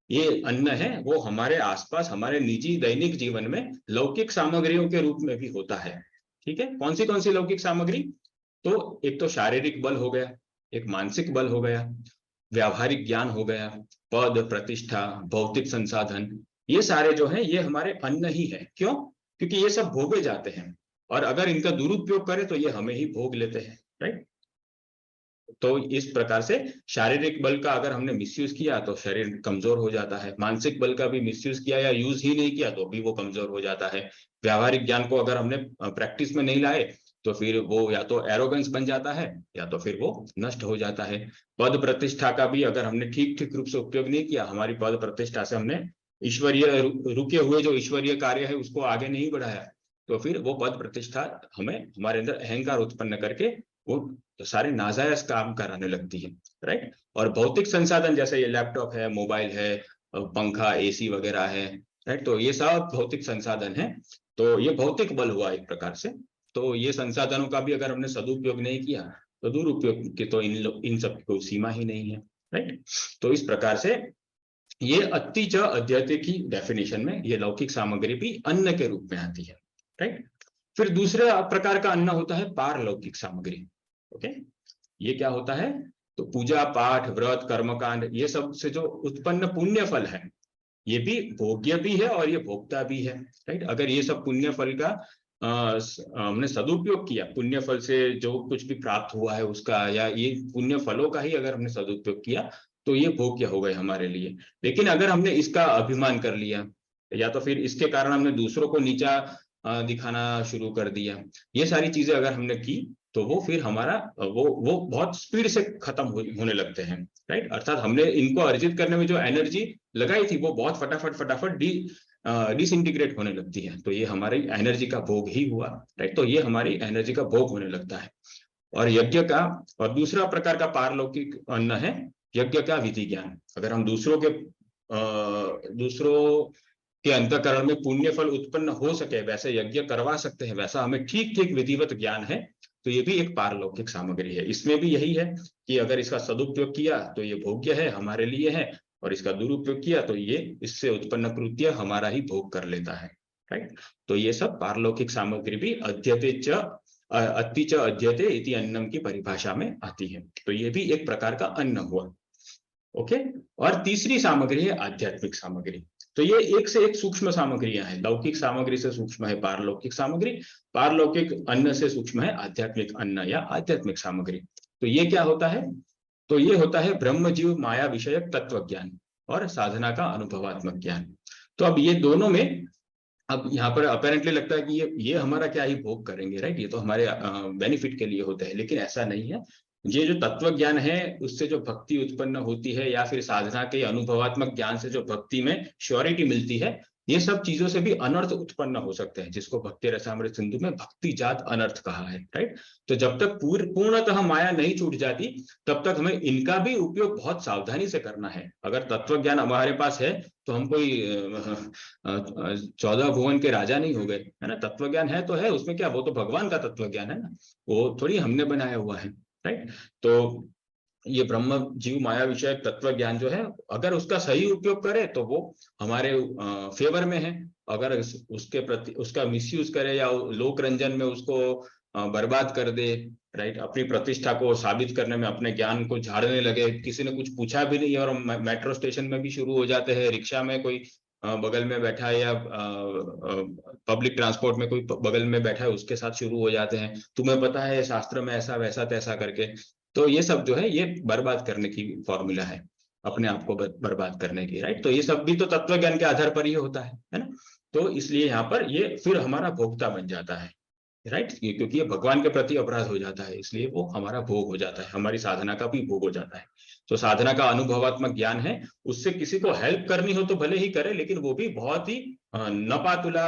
ये अन्न है वो हमारे आसपास, हमारे निजी दैनिक जीवन में लौकिक सामग्रियों के रूप में भी होता है, ठीक है। कौन सी लौकिक सामग्री, तो एक तो शारीरिक बल हो गया, एक मानसिक बल हो गया, व्यावहारिक ज्ञान हो गया, पद प्रतिष्ठा, भौतिक संसाधन, ये सारे जो हैं ये हमारे अन्न ही है। क्यों? क्योंकि ये सब भोगे जाते हैं और अगर इनका दुरुपयोग करें तो ये हमें ही भोग लेते हैं, राइट। तो इस प्रकार से शारीरिक बल का अगर हमने मिसयूज किया तो शरीर कमजोर हो जाता है, मानसिक बल का भी मिसयूज किया या यूज ही नहीं किया तो भी वो कमजोर हो जाता है। व्यावहारिक ज्ञान को अगर हमने प्रैक्टिस में नहीं लाए तो फिर वो या तो एरोगेंस बन जाता है या तो फिर वो नष्ट हो जाता है। पद प्रतिष्ठा का भी अगर हमने ठीक ठीक रूप से उपयोग नहीं किया, हमारी पद प्रतिष्ठा से हमने ईश्वरीय रुके हुए जो ईश्वरीय कार्य है उसको आगे नहीं बढ़ाया, तो फिर वो पद प्रतिष्ठा हमें हमारे अंदर अहंकार उत्पन्न करके वो सारे नाजायज काम कराने लगती है, राइट। और भौतिक संसाधन जैसे ये लैपटॉप है, मोबाइल है, पंखा, एसी वगैरह है, राइट, तो ये सब भौतिक संसाधन है। तो ये भौतिक बल हुआ एक प्रकार से। तो ये संसाधनों का भी अगर हमने सदुपयोग नहीं किया तो दुरुपयोग की तो इन सब कोई सीमा ही नहीं है, राइट। तो इस प्रकार से ये अति च अध्यते की डेफिनेशन में ये लौकिक सामग्री भी अन्न के रूप में आती है, राइट। फिर दूसरे प्रकार का अन्न होता है पारलौकिक सामग्री। ओके, ये क्या होता है? तो पूजा पाठ, व्रत, कर्मकांड, ये सब से जो उत्पन्न पुण्य फल है ये भी भोग्य भी है और ये भोक्ता भी है, राइट। अगर ये सब पुण्य फल का हमने सदुपयोग किया, पुण्य फल से जो कुछ भी प्राप्त हुआ है उसका, या ये पुण्य फलों का ही अगर हमने सदुपयोग किया तो ये भोग्य हो गए हमारे लिए। लेकिन अगर हमने इसका अभिमान कर लिया या तो फिर इसके कारण हमने दूसरों को नीचा दिखाना शुरू कर दिया, ये सारी चीजें अगर हमने की तो वो फिर हमारा वो बहुत स्पीड से खत्म होने लगते हैं, राइट। अर्थात हमने इनको अर्जित करने में जो एनर्जी लगाई थी वो बहुत फटाफट डिसइंटीग्रेट होने लगती है, तो ये हमारी एनर्जी का भोग ही हुआ, राइट। तो ये हमारी एनर्जी का भोग होने लगता है। और यज्ञ का और दूसरा प्रकार का पारलौकिक अन्न है यज्ञ का विधि ज्ञान। अगर हम दूसरों के अंतःकरण में पुण्य फल उत्पन्न हो सके वैसे यज्ञ करवा सकते हैं, वैसा हमें ठीक ठीक विधिवत ज्ञान है, तो ये भी एक पारलौकिक सामग्री है। इसमें भी यही है कि अगर इसका सदुपयोग किया तो ये भोग्य है, हमारे लिए है, और इसका दुरुपयोग किया तो ये इससे उत्पन्न कृत्य हमारा ही भोग कर लेता है, राइट। तो ये सब पारलौकिक सामग्री भी अति च अध्यते इति अन्नम की परिभाषा में आती है। तो ये भी एक प्रकार का अन्न हुआ, ओके। और तीसरी सामग्री है आध्यात्मिक सामग्री। तो ये एक से एक सूक्ष्म सामग्रियां हैं। लौकिक सामग्री से सूक्ष्म है पारलौकिक सामग्री, पारलौकिक अन्न से सूक्ष्म है आध्यात्मिक अन्न या आध्यात्मिक सामग्री। तो ये क्या होता है? तो ये होता है ब्रह्म जीव माया विषयक तत्व ज्ञान और साधना का अनुभवात्मक ज्ञान। तो अब ये दोनों में अब यहाँ पर अपेरेंटली लगता है कि ये हमारा क्या ही भोग करेंगे, राइट, ये तो हमारे बेनिफिट के लिए होता है, लेकिन ऐसा नहीं है। ये जो तत्व ज्ञान है उससे जो भक्ति उत्पन्न होती है या फिर साधना के अनुभवात्मक ज्ञान से जो भक्ति में श्योरिटी मिलती है, ये सब चीजों से भी अनर्थ उत्पन्न हो सकते हैं, जिसको भक्ति रसामृत सिंधु में भक्ति जात अनर्थ कहा है, राइट। तो जब तक पूर्णतः माया नहीं छूट जाती तब तक हमें इनका भी उपयोग बहुत सावधानी से करना है। अगर तत्व ज्ञान हमारे पास है तो हम कोई 14 भुवन के राजा नहीं हो गए, है ना। तत्व ज्ञान है तो है, उसमें क्या, वो तो भगवान का तत्व ज्ञान है ना, वो थोड़ी हमने बनाया हुआ है, राइट। तो ये ब्रह्म जीव माया विषय तत्व ज्ञान जो है अगर उसका सही उपयोग करे तो वो हमारे फेवर में है। अगर उसके प्रति उसका मिसयूज करे या लोक रंजन में उसको बर्बाद कर दे, राइट, अपनी प्रतिष्ठा को साबित करने में अपने ज्ञान को झाड़ने लगे, किसी ने कुछ पूछा भी नहीं और मेट्रो स्टेशन में भी शुरू हो जाते हैं, रिक्शा में कोई बगल में बैठा है या पब्लिक ट्रांसपोर्ट में कोई बगल में बैठा है उसके साथ शुरू हो जाते हैं, तुम्हें पता है शास्त्र में ऐसा वैसा तैसा करके। तो ये सब जो है ये बर्बाद करने की फॉर्मूला है, अपने आप को बर्बाद करने की, राइट। तो ये सब भी तो तत्व ज्ञान के आधार पर ही होता है ना। तो इसलिए यहाँ पर ये फिर हमारा भोक्ता बन जाता है, राइट, क्योंकि ये भगवान के प्रति अपराध हो जाता है, इसलिए वो हमारा भोग हो जाता है, हमारी साधना का भी भोग हो जाता है। तो साधना का अनुभवात्मक ज्ञान है, उससे किसी को हेल्प करनी हो तो भले ही करे, लेकिन वो भी बहुत ही नपातुला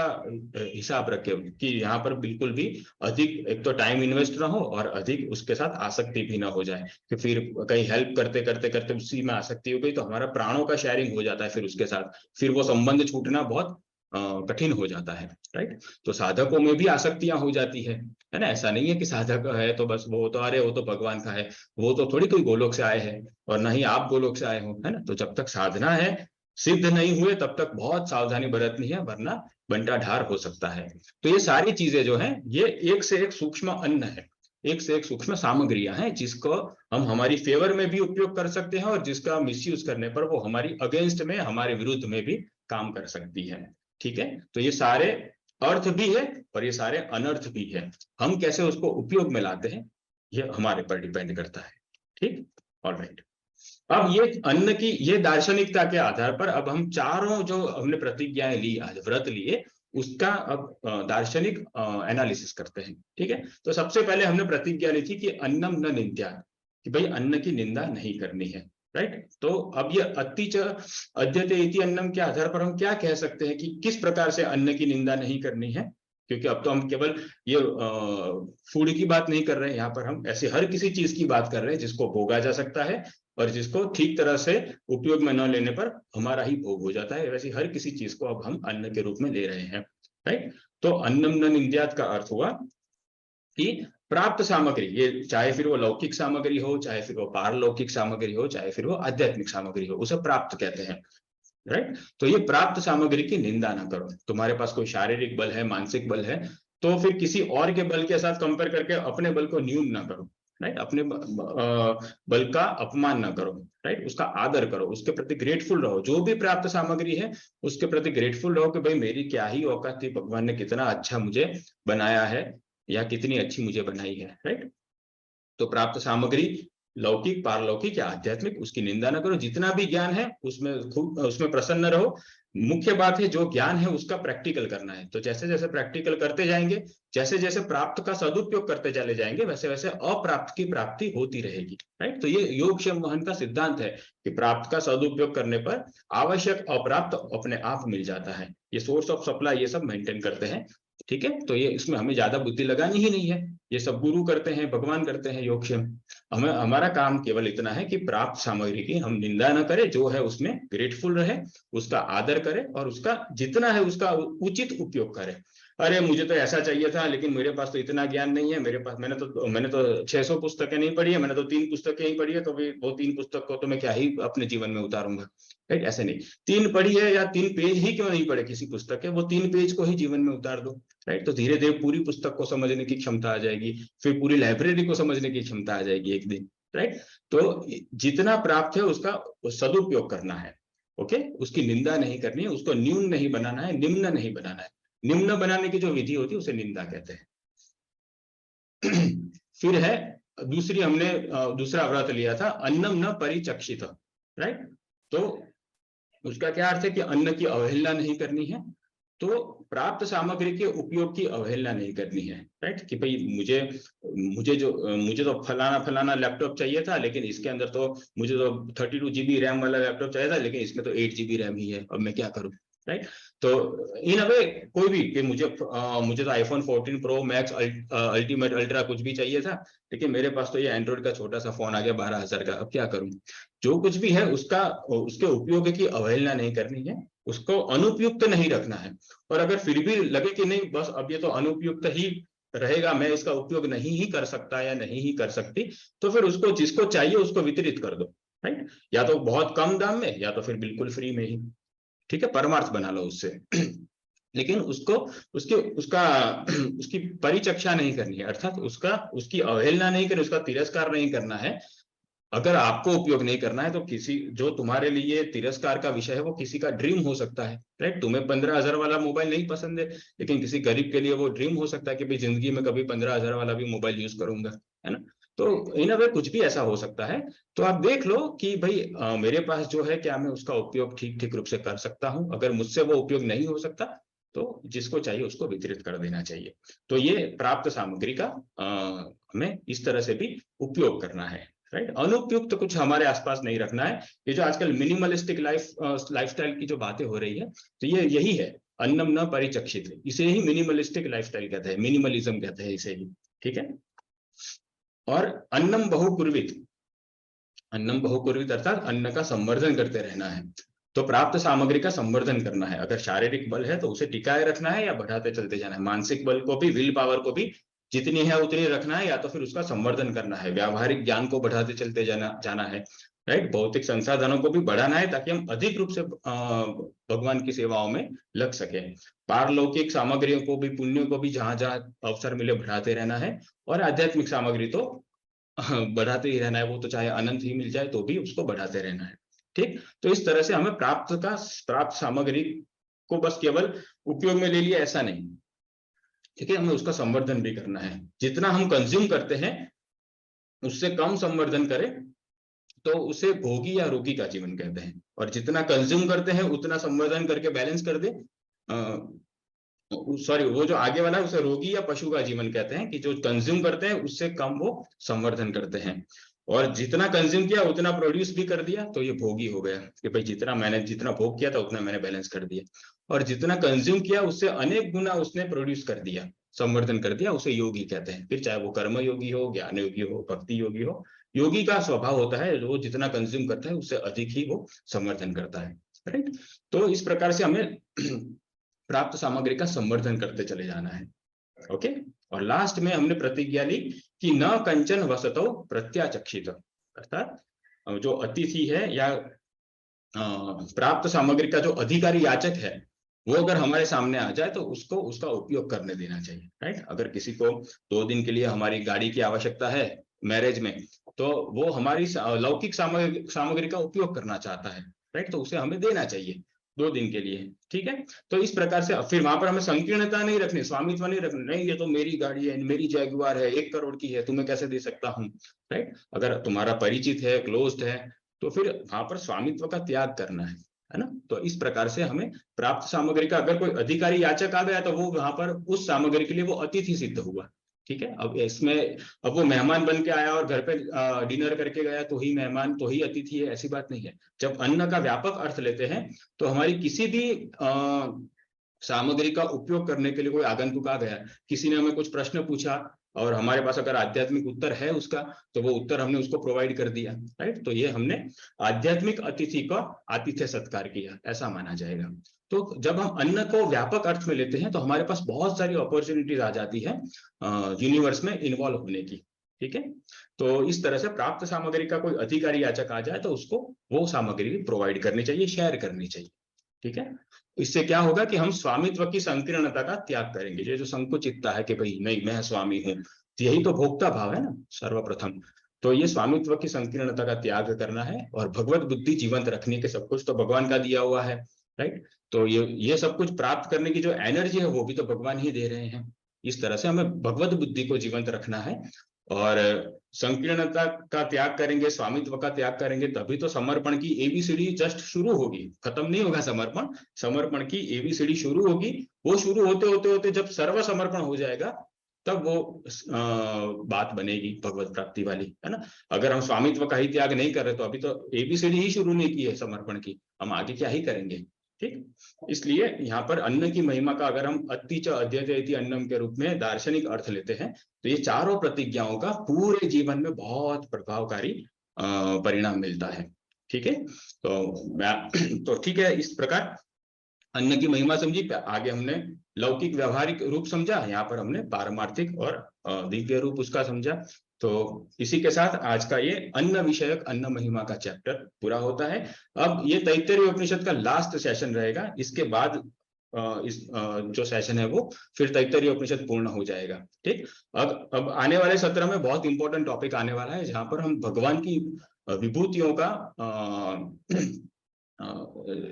हिसाब रखे कि यहाँ पर बिल्कुल भी अधिक एक तो टाइम इन्वेस्ट ना हो और अधिक उसके साथ आसक्ति भी ना हो जाए कि फिर कहीं हेल्प करते करते करते उसी में आसक्ति हो गई तो हमारा प्राणों का शेयरिंग हो जाता है फिर उसके साथ, फिर वो संबंध छूटना बहुत कठिन हो जाता है, राइट। तो साधकों में भी आसक्तियां हो जाती है ना। ऐसा नहीं है कि साधक है तो बस वो तो अरे वो तो भगवान का है, वो तो थोड़ी कोई गोलोक से आए हैं और ना ही आप गोलोक से आए हो, है ना। तो जब तक साधना है सिद्ध नहीं हुए तब तक बहुत सावधानी बरतनी है, वरना बंटा ढार हो सकता है। तो ये सारी चीजें जो है ये एक से एक सूक्ष्म अन्न है, एक से एक सूक्ष्म सामग्रियां हैं जिसको हम हमारी फेवर में भी उपयोग कर सकते हैं और जिसका मिसयूज करने पर वो हमारी अगेंस्ट में, हमारे विरुद्ध में भी काम कर सकती है, ठीक है। तो ये सारे अर्थ भी है और ये सारे अनर्थ भी है, हम कैसे उसको उपयोग में लाते हैं ये हमारे पर डिपेंड करता है। ठीक, ऑलराइट। अब ये अन्न की ये दार्शनिकता के आधार पर अब हम चारों जो हमने प्रतिज्ञाएं ली, आज व्रत लिए, उसका अब दार्शनिक एनालिसिस करते हैं। ठीक है, तो सबसे पहले हमने प्रतिज्ञा ली थी कि अन्नम न निंद्या, कि भाई अन्न की निंदा नहीं करनी है। राइट, तो अब ये अतिच अद्यते इति अन्नम के आधार पर हम क्या कह सकते हैं कि किस प्रकार से अन्न की निंदा नहीं करनी है, क्योंकि अब तो हम केवल ये फूड की बात नहीं कर रहे हैं, यहाँ पर हम ऐसे हर किसी चीज की बात कर रहे हैं जिसको भोगा जा सकता है और जिसको ठीक तरह से उपयोग में न लेने पर हमारा ही भोग हो जाता है। वैसे हर किसी चीज को अब हम अन्न के रूप में ले रहे हैं। राइट, तो अन्नम न निंद्यात का अर्थ हुआ कि प्राप्त सामग्री, ये चाहे फिर वो लौकिक सामग्री हो, चाहे फिर वो पारलौकिक सामग्री हो, चाहे फिर वो आध्यात्मिक सामग्री हो, उसे प्राप्त कहते हैं। राइट, तो ये प्राप्त सामग्री की निंदा ना करो। तुम्हारे पास कोई शारीरिक बल है, मानसिक बल है, तो फिर किसी और के बल के साथ कंपेयर करके अपने बल को न्यून ना करो। राइट, अपने बल का अपमान ना करो। राइट, उसका आदर करो, उसके प्रति ग्रेटफुल रहो। जो भी प्राप्त सामग्री है उसके प्रति ग्रेटफुल रहो कि भाई मेरी क्या ही औकात थी, भगवान ने कितना अच्छा मुझे बनाया है या कितनी अच्छी मुझे बनाई है। राइट, तो प्राप्त सामग्री लौकिक, पारलौकिक या आध्यात्मिक, उसकी निंदा न करो। जितना भी ज्ञान है उसमें खूब उसमें प्रसन्न रहो। मुख्य बात है जो ज्ञान है उसका प्रैक्टिकल करना है। तो जैसे जैसे प्रैक्टिकल करते जाएंगे, जैसे जैसे प्राप्त का सदुपयोग करते चले जाएंगे, वैसे वैसे अप्राप्त की प्राप्ति होती रहेगी। राइट, तो ये योगक्षेम वहन का सिद्धांत है कि प्राप्त का सदुपयोग करने पर आवश्यक अप्राप्त अपने आप मिल जाता है। ये सोर्स ऑफ सप्लाई ये सब मेंटेन करते हैं। ठीक है, तो ये इसमें हमें ज्यादा बुद्धि लगानी ही नहीं है, ये सब गुरु करते हैं, भगवान करते हैं योगक्षेम। हमें हमारा काम केवल इतना है कि प्राप्त सामग्री की हम निंदा न करें, जो है उसमें ग्रेटफुल रहे, उसका आदर करें और उसका जितना है उसका उचित उपयोग करें। अरे मुझे तो ऐसा चाहिए था लेकिन मेरे पास तो इतना ज्ञान नहीं है, मेरे पास मैंने तो 600 पुस्तकें नहीं पढ़ी है, मैंने तो 3 पुस्तकें ही पढ़ी है, तो वो 3 पुस्तक को तो मैं क्या ही अपने जीवन में उतारूंगा। राइट, ऐसे नहीं, 3 पढ़ी है या 3 पेज ही क्यों नहीं पढ़े किसी पुस्तक के, वो 3 पेज को ही जीवन में उतार दो। राइट, तो धीरे धीरे पूरी पुस्तक को समझने की क्षमता आ जाएगी, फिर पूरी लाइब्रेरी को समझने की क्षमता आ जाएगी एक दिन। राइट, तो जितना प्राप्त है उसका सदुपयोग करना है। ओके, उसकी निंदा नहीं करनी है, उसको न्यून नहीं बनाना है, निम्न नहीं बनाना है। निम्न बनाने की जो विधि होती है उसे निंदा कहते हैं। फिर है दूसरी, हमने दूसरा व्रत लिया था अन्नम न परिचक्षित। राइट, तो उसका क्या अर्थ है कि अन्न की अवहेलना नहीं करनी है, तो प्राप्त सामग्री के उपयोग की अवहेलना नहीं करनी है। राइट, कि भाई मुझे तो फलाना लैपटॉप चाहिए था, लेकिन इसके अंदर तो मुझे तो 32 GB रैम वाला लैपटॉप चाहिए था, लेकिन इसमें तो 8 GB रैम ही है, अब मैं क्या करूं। राइट, तो इन अ वे कोई भी कि मुझे तो iPhone 14 pro max ultimate ultra कुछ भी चाहिए था, लेकिन मेरे पास तो ये एंड्रॉइड का छोटा सा फोन आ गया 12,000 का, अब क्या करूं। जो कुछ भी है उसके उपयोग की अवहेलना नहीं करनी है, उसको अनुपयुक्त नहीं रखना है। और अगर फिर भी लगे कि नहीं बस अब ये तो अनुपयुक्त ही रहेगा, मैं इसका उपयोग नहीं ही कर सकता या नहीं ही कर सकती, तो फिर उसको जिसको चाहिए उसको वितरित कर दो। राइट, या तो बहुत कम दाम में या तो फिर बिल्कुल फ्री में ही। ठीक है, परमार्थ बना लो उससे। लेकिन उसकी परिचक्षा नहीं करनी है, अर्थात उसकी अवहेलना नहीं करनी, उसका तिरस्कार नहीं करना है। अगर आपको उपयोग नहीं करना है तो किसी जो तुम्हारे लिए तिरस्कार का विषय है वो किसी का ड्रीम हो सकता है। राइट, तुम्हें 15,000 वाला मोबाइल नहीं पसंद है, लेकिन किसी गरीब के लिए वो ड्रीम हो सकता है कि भाई जिंदगी में कभी 15,000 वाला भी मोबाइल यूज करूंगा, है ना। तो इन अ वे कुछ भी ऐसा हो सकता है। तो आप देख लो कि भाई मेरे पास जो है क्या मैं उसका उपयोग ठीक ठीक रूप से कर सकता हूं। अगर मुझसे वो उपयोग नहीं हो सकता तो जिसको चाहिए उसको वितरित कर देना चाहिए। तो ये प्राप्त सामग्री का हमें इस तरह से भी उपयोग करना है। राइट, अनुपयुक्त कुछ हमारे आसपास नहीं रखना है। ये जो आजकल मिनिमलिस्टिक लाइफस्टाइल की जो बातें हो रही है, तो ये यही है, अन्नम न परिचक्षित, इसे ही मिनिमलिस्टिक लाइफस्टाइल कहते हैं, मिनिमलिज्म कहते हैं इसे ही। ठीक है, और अन्नम बहुकुर्वित अर्थात अन्न का संवर्धन करते रहना है। तो प्राप्त सामग्री का संवर्धन करना है। अगर शारीरिक बल है तो उसे टिकाए रखना है या बढ़ाते चलते जाना है। मानसिक बल को भी, विल पावर को भी जितनी है उतनी रखना है या तो फिर उसका संवर्धन करना है। व्यावहारिक ज्ञान को बढ़ाते चलते जाना है। राइट, भौतिक संसाधनों को भी बढ़ाना है ताकि हम अधिक रूप से भगवान की सेवाओं में लग सके। पारलौकिक सामग्रियों को भी, पुण्यों को भी जहां जहां अवसर मिले बढ़ाते रहना है। और आध्यात्मिक सामग्री तो बढ़ाते ही रहना है, वो तो चाहे अनंत ही मिल जाए तो भी उसको बढ़ाते रहना है। ठीक, तो इस तरह से हमें प्राप्त सामग्री को बस केवल उपयोग में ले लिया ऐसा नहीं। ठीक है, हमें उसका संवर्धन भी करना है। जितना हम कंज्यूम करते हैं उससे कम संवर्धन करे तो उसे भोगी या रोगी का जीवन कहते हैं। और जितना कंज्यूम करते हैं उतना संवर्धन करके बैलेंस कर दे, सॉरी वो जो आगे वाला है उसे रोगी या पशु का जीवन कहते हैं, कि जो कंज्यूम करते हैं उससे कम वो संवर्धन करते हैं। और जितना कंज्यूम किया उतना प्रोड्यूस भी कर दिया तो ये भोगी हो गया, कि भाई जितना भोग किया था उतना मैंने बैलेंस कर दिया। और जितना कंज्यूम किया उससे अनेक गुना उसने प्रोड्यूस कर दिया, संवर्धन कर दिया, उसे योगी कहते हैं। फिर चाहे वो कर्म योगी हो, ज्ञान योगी हो, भक्ति योगी हो, योगी का स्वभाव होता है वो जितना कंज्यूम करता है उससे अधिक ही वो संवर्धन करता है। राइट। तो इस प्रकार से हमें प्राप्त सामग्री का संवर्धन करते चले जाना है। ओके। और लास्ट में हमने प्रतिज्ञा ली कि न कंचन वसतो प्रत्याचक्षित, अर्थात जो अतिथि है या प्राप्त सामग्री का जो अधिकारी याचक है वो अगर हमारे सामने आ जाए तो उसको उसका उपयोग करने देना चाहिए। राइट। अगर किसी को 2 दिन के लिए हमारी गाड़ी की आवश्यकता है मैरिज में, तो वो हमारी लौकिक सामग्री का उपयोग करना चाहता है। राइट। तो उसे हमें देना चाहिए 2 दिन के लिए। ठीक है। तो इस प्रकार से फिर वहां पर हमें संकीर्णता नहीं रखनी, स्वामित्व नहीं रखनी, नहीं ये तो मेरी गाड़ी है, मेरी जैगुआर है, 1 करोड़ की है, तुम्हें कैसे दे सकता हूँ। राइट। अगर तुम्हारा परिचित है, क्लोज्ड है, तो फिर वहां पर स्वामित्व का त्याग करना है ना। तो इस प्रकार से हमें प्राप्त सामग्री का, अगर कोई अधिकारी याचक आ गया तो वो वहां पर उस सामग्री के लिए वो अतिथि सिद्ध हुआ। ठीक है। अब इसमें अब वो मेहमान बन के आया और घर पे डिनर करके गया तो ही मेहमान, तो ही अतिथि है, ऐसी बात नहीं है। जब अन्न का व्यापक अर्थ लेते हैं तो हमारी किसी भी सामग्री का उपयोग करने के लिए कोई आगंतुक आ गया, किसी ने हमें कुछ प्रश्न पूछा और हमारे पास अगर आध्यात्मिक उत्तर है उसका, तो वो उत्तर हमने उसको प्रोवाइड कर दिया। राइट। तो ये हमने आध्यात्मिक अतिथि का आतिथ्य सत्कार किया, ऐसा माना जाएगा। तो जब हम अन्न को व्यापक अर्थ में लेते हैं तो हमारे पास बहुत सारी अपॉर्चुनिटीज आ जाती है यूनिवर्स में इन्वॉल्व होने की। ठीक है। तो इस तरह से प्राप्त सामग्री का कोई अधिकारी याचक आ जाए तो उसको वो सामग्री प्रोवाइड करनी चाहिए, शेयर करनी चाहिए। ठीक है। इससे क्या होगा कि हम स्वामित्व की संकीर्णता का त्याग करेंगे। ये जो संकुचितता है कि भाई नहीं मैं स्वामी हूं, यही तो भोक्ता भाव है ना सर्वप्रथम। तो ये स्वामित्व की संकीर्णता का त्याग करना है और भगवत बुद्धि जीवंत रखने के सब कुछ तो भगवान का दिया हुआ है। राइट। तो ये सब कुछ प्राप्त करने की जो एनर्जी है वो भी तो भगवान ही दे रहे हैं। इस तरह से हमें भगवत बुद्धि को जीवंत रखना है और संकीर्णता का त्याग करेंगे, स्वामित्व का त्याग करेंगे, तभी तो समर्पण की एबीसीडी जस्ट शुरू होगी, खत्म नहीं होगा समर्पण। समर्पण की एबीसीडी शुरू होगी। वो शुरू होते होते होते जब सर्व समर्पण हो जाएगा तब वो बात बनेगी भगवत प्राप्ति वाली, है ना। अगर हम स्वामित्व का ही त्याग नहीं कर रहे तो अभी तो एबीसीडी ही शुरू नहीं की है समर्पण की, हम आगे क्या ही करेंगे। ठीक। इसलिए यहाँ पर अन्न की महिमा का अगर हम अति च अद्यते अन्नम के रूप में दार्शनिक अर्थ लेते हैं तो ये चारों प्रतिज्ञाओं का पूरे जीवन में बहुत प्रभावकारी परिणाम मिलता है। ठीक है। तो ठीक है, इस प्रकार अन्न की महिमा समझी। आगे हमने लौकिक व्यवहारिक रूप समझा, यहाँ पर हमने पारमार्थिक और दिव्य रूप उसका समझा। तो इसी के साथ आज का ये अन्न विषयक अन्न महिमा का चैप्टर पूरा होता है। अब ये तैत्तिरीय उपनिषद का लास्ट सेशन रहेगा। इसके बाद जो सेशन है वो फिर तैत्तिरीय उपनिषद पूर्ण हो जाएगा। ठीक। अब आने वाले सत्र में बहुत इंपॉर्टेंट टॉपिक आने वाला है जहां पर हम भगवान की विभूतियों का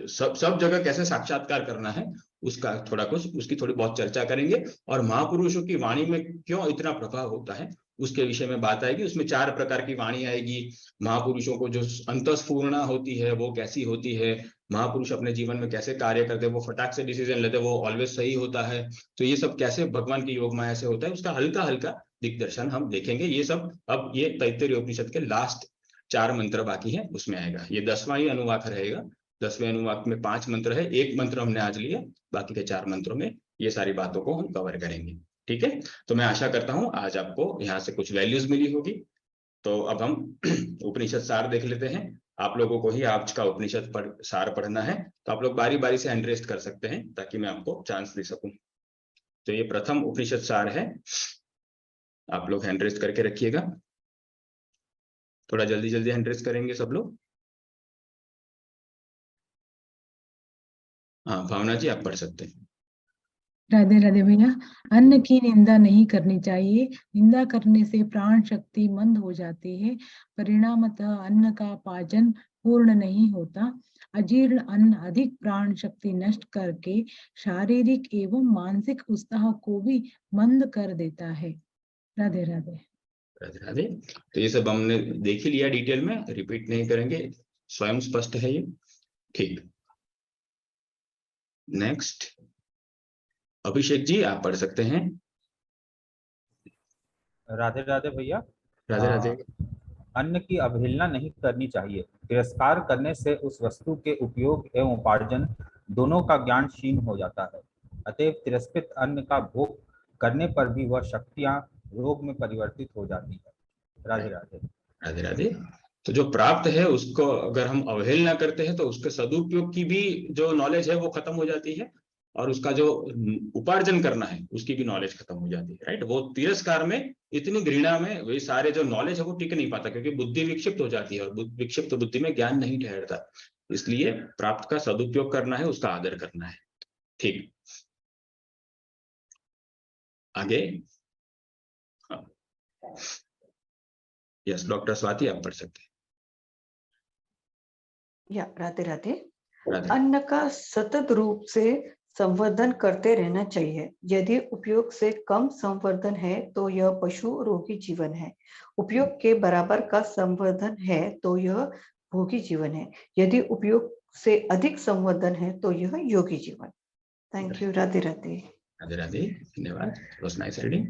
सब जगह कैसे साक्षात्कार करना है उसका थोड़ा कुछ, उसकी थोड़ी बहुत चर्चा करेंगे। और महापुरुषों की वाणी में क्यों इतना प्रभाव होता है उसके विषय में बात आएगी। उसमें 4 प्रकार की वाणी आएगी। महापुरुषों को जो अंतस्फूर्णा होती है वो कैसी होती है, महापुरुष अपने जीवन में कैसे कार्य करते हैं, वो फटाक से डिसीजन लेते हैं, वो ऑलवेज सही होता है। तो ये सब कैसे भगवान की योग माया से होता है उसका हल्का हल्का दिग्दर्शन हम देखेंगे। ये सब अब ये तैत्तिरीय उपनिषद के लास्ट 4 मंत्र बाकी है उसमें आएगा। ये 10वां ही अनुवाक रहेगा। 10वें अनुवाक में 5 मंत्र है, 1 मंत्र हमने आज लिया, बाकी के 4 मंत्रों में ये सारी बातों को हम कवर करेंगे। ठीक है। तो मैं आशा करता हूं आज आपको यहाँ से कुछ वैल्यूज मिली होगी। तो अब हम उपनिषद सार देख लेते हैं। आप लोगों को ही आज का उपनिषद सार पढ़ना है तो आप लोग बारी बारी से हैंड रेस्ट कर सकते हैं ताकि मैं आपको चांस दे सकूं। तो ये प्रथम उपनिषद सार है, आप लोग हैंड रेस्ट करके रखिएगा। थोड़ा जल्दी जल्दी हैंड रेस्ट करेंगे सब लोग। हाँ भावना जी आप पढ़ सकते हैं। राधे राधे भैया। अन्न की निंदा नहीं करनी चाहिए। निंदा करने से प्राण शक्ति मंद हो जाती है, परिणामतः अन्न का पाचन पूर्ण नहीं होता। अजीर्ण अन्न अधिक प्राण शक्ति नष्ट करके शारीरिक एवं मानसिक उत्साह को भी मंद कर देता है। राधे राधे। राधे राधे। तो ये सब हमने देख ही लिया डिटेल में, रिपीट नहीं करेंगे, स्वयं स्पष्ट है ये। ठीक, नेक्स्ट अभिषेक जी आप पढ़ सकते हैं। राधे राधे भैया। राधे राधे। अन्न की अवहेलना नहीं करनी चाहिए। तिरस्कार करने से उस वस्तु के उपयोग एवं उपार्जन दोनों का ज्ञान क्षीण हो जाता है। अतएव तिरस्कृत अन्न का भोग करने पर भी वह शक्तियां रोग में परिवर्तित हो जाती है। राधे राधे। राधे राधे। तो जो प्राप्त है उसको अगर हम अवहेलना करते हैं तो उसके सदुपयोग की भी जो नॉलेज है वो खत्म हो जाती है, और उसका जो उपार्जन करना है उसकी भी नॉलेज खत्म हो जाती है, राइट। वो तिरस्कार में, इतनी घृणा में वे सारे जो नॉलेज है वो टिक नहीं पाता, क्योंकि बुद्धि विक्षिप्त हो जाती है, और विक्षिप्त बुद्धि में ज्ञान नहीं ठहरता। इसलिए प्राप्त का सदुपयोग करना है, उसका आदर करना है। ठीक, आगे। यस, डॉक्टर स्वाति आप पढ़ सकते हैं। या राधे राधे। राधे। अन्न का सतत रूप से संवर्धन करते रहना चाहिए। यदि उपयोग से कम संवर्धन है तो यह पशु रोगी जीवन है। उपयोग के बराबर का संवर्धन है तो यह भोगी जीवन है। यदि उपयोग से अधिक संवर्धन है तो यह योगी जीवन। Thank you. राधे राधे। राधे राधे, धन्यवाद। Was nice reading.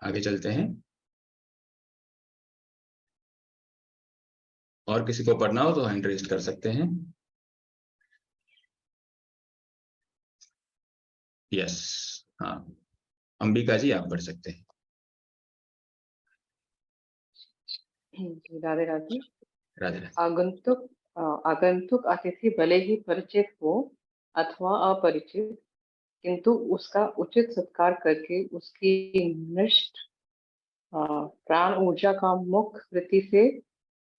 आगे चलते हैं। और किसी को पढ़ना हो तो हैंड रेज कर सकते हैं। यस, हाँ, अंबिका जी आप पढ़ सकते हैं। राधे राधे। राधे राधे। आगंतुक अतिथि भले ही परिचित हो अथवा अपरिचित, किंतु उसका उचित सत्कार करके उसकी नष्ट प्राण ऊर्जा का मुख्य वृत्ति से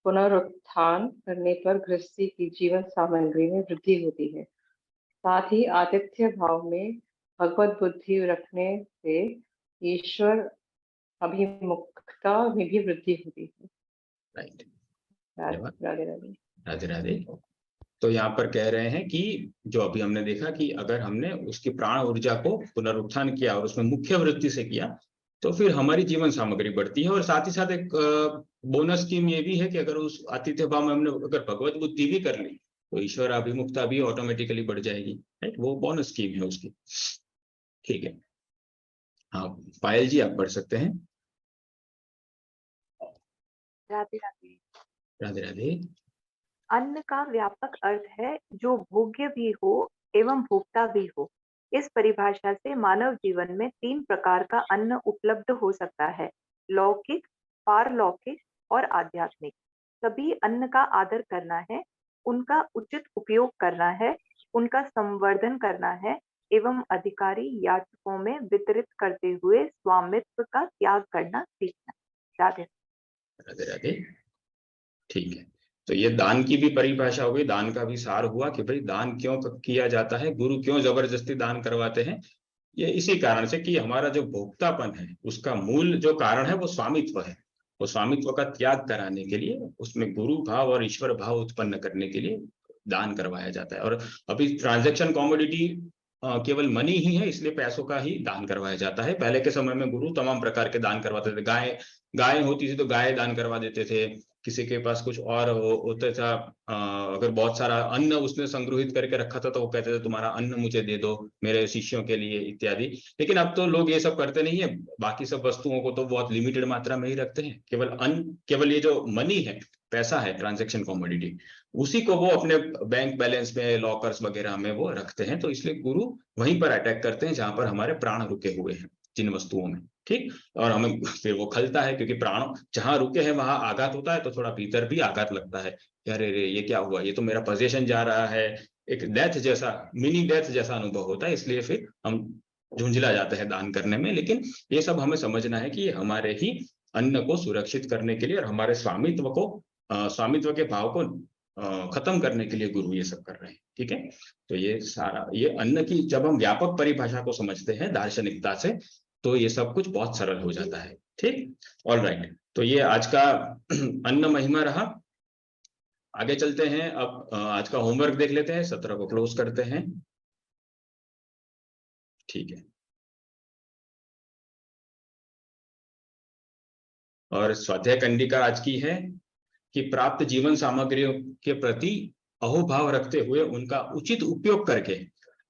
पुनरुत्थान करने पर गृहस्थी की जीवन सामग्री में वृद्धि होती है। साथ ही आतिथ्य भाव में भगवत बुद्धि रखने से ईश्वर अभिमुखता में भी वृद्धि होती है। राइट। राधे राधे। राधे राधे। तो यहाँ पर कह रहे हैं कि जो अभी हमने देखा कि अगर हमने उसकी प्राण ऊर्जा को पुनरुत्थान किया और उसमें मुख्य वृत्ति से किया तो फिर हमारी जीवन सामग्री बढ़ती है। और साथ ही साथ एक बोनस स्कीम ये भी है कि अगर उस आतिथ्य भाव में हमने अगर भगवत बुद्धि भी कर ली तो ईश्वर अभिमुखता भी ऑटोमेटिकली बढ़ जाएगी, राइट। वो बोनस स्कीम है उसकी। ठीक है, हाँ, पायल जी आप पढ़ सकते हैं। राधे राधे। राधे राधे। अन्न का व्यापक अर्थ है जो भोग्य भी हो एवं भोक्ता भी हो। इस परिभाषा से मानव जीवन में 3 प्रकार का अन्न उपलब्ध हो सकता है: लौकिक, पारलौकिक और आध्यात्मिक। सभी अन्न का आदर करना है, उनका उचित उपयोग करना है, उनका संवर्धन करना है एवं अधिकारी याचकों में वितरित करते हुए स्वामित्व का त्याग करना सीखना। राधे राधे राधे। ठीक है, तो ये दान की भी परिभाषा हो गई, दान का भी सार हुआ कि भाई दान क्यों किया जाता है, गुरु क्यों जबरदस्ती दान करवाते हैं। ये इसी कारण से कि हमारा जो भोक्तापन है उसका मूल जो कारण है वो स्वामित्व है। वो स्वामित्व का त्याग कराने के लिए, उसमें गुरु भाव और ईश्वर भाव उत्पन्न करने के लिए दान करवाया जाता है। और अभी ट्रांजैक्शन कॉमोडिटी केवल मनी ही है, इसलिए पैसों का ही दान करवाया जाता है। पहले के समय में गुरु तमाम प्रकार के दान करवाते थे। गाय होती थी तो गाय दान करवा देते थे, किसी के पास कुछ और होता था, अगर बहुत सारा अन्न उसने संग्रहित करके रखा था तो वो कहते थे तुम्हारा अन्न मुझे दे दो मेरे शिष्यों के लिए इत्यादि। लेकिन अब तो लोग ये सब करते नहीं है, बाकी सब वस्तुओं को तो बहुत लिमिटेड मात्रा में ही रखते हैं। केवल अन्न, केवल ये जो मनी है, पैसा है, ट्रांजैक्शन कॉमोडिटी, उसी को वो अपने बैंक बैलेंस में, लॉकर्स वगैरह में वो रखते हैं। तो इसलिए गुरु वहीं पर अटैक करते हैं जहां पर हमारे प्राण रुके हुए हैं, जिन वस्तुओं में, ठीक। और हमें फिर वो खलता है, क्योंकि प्राण जहां रुके हैं वहां आघात होता है, तो थोड़ा भीतर भी आघात लगता है, अरे रे ये क्या हुआ, ये तो मेरा पोजीशन जा रहा है। एक डेथ जैसा, मिनी डेथ जैसा अनुभव होता है। इसलिए फिर हम झुंझला जाते हैं दान करने में। लेकिन ये सब हमें समझना है कि हमारे ही अन्न को सुरक्षित करने के लिए और हमारे स्वामित्व को, स्वामित्व के भाव को खत्म करने के लिए गुरु ये सब कर रहे हैं, ठीक है। तो ये सारा, ये अन्न की जब हम व्यापक परिभाषा को समझते हैं दार्शनिकता से, तो ये सब कुछ बहुत सरल हो जाता है, ठीक। ऑल राइट, तो ये आज का अन्न महिमा रहा। आगे चलते हैं, अब आज का होमवर्क देख लेते हैं, सत्र को क्लोज करते हैं, ठीक है। और स्वाध्याय कंडिका आज की है कि प्राप्त जीवन सामग्रियों के प्रति अहोभाव रखते हुए उनका उचित उपयोग करके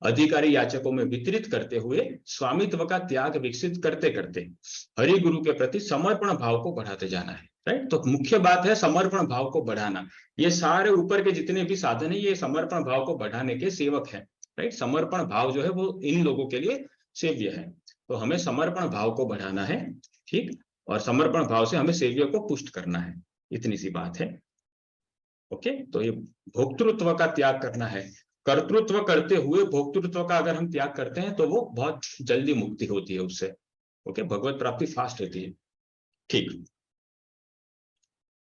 अधिकारी याचकों में वितरित करते हुए स्वामित्व का त्याग विकसित करते करते हरि गुरु के प्रति समर्पण भाव को बढ़ाते जाना है। राइट, तो मुख्य बात है समर्पण भाव को बढ़ाना। ये सारे ऊपर के जितने भी साधन है ये समर्पण भाव को बढ़ाने के सेवक है। राइट, समर्पण भाव जो है वो इन लोगों के लिए सेव्य है। तो हमें समर्पण भाव को बढ़ाना है, ठीक, और समर्पण भाव से हमें सेव्य को पुष्ट करना है, इतनी सी बात है। ओके, तो ये भोक्तृत्व का त्याग करना है। कर्तृत्व करते हुए भोक्तृत्व का अगर हम त्याग करते हैं तो वो बहुत जल्दी मुक्ति होती है उससे। ओके, भगवत प्राप्ति फास्ट होती है। ठीक,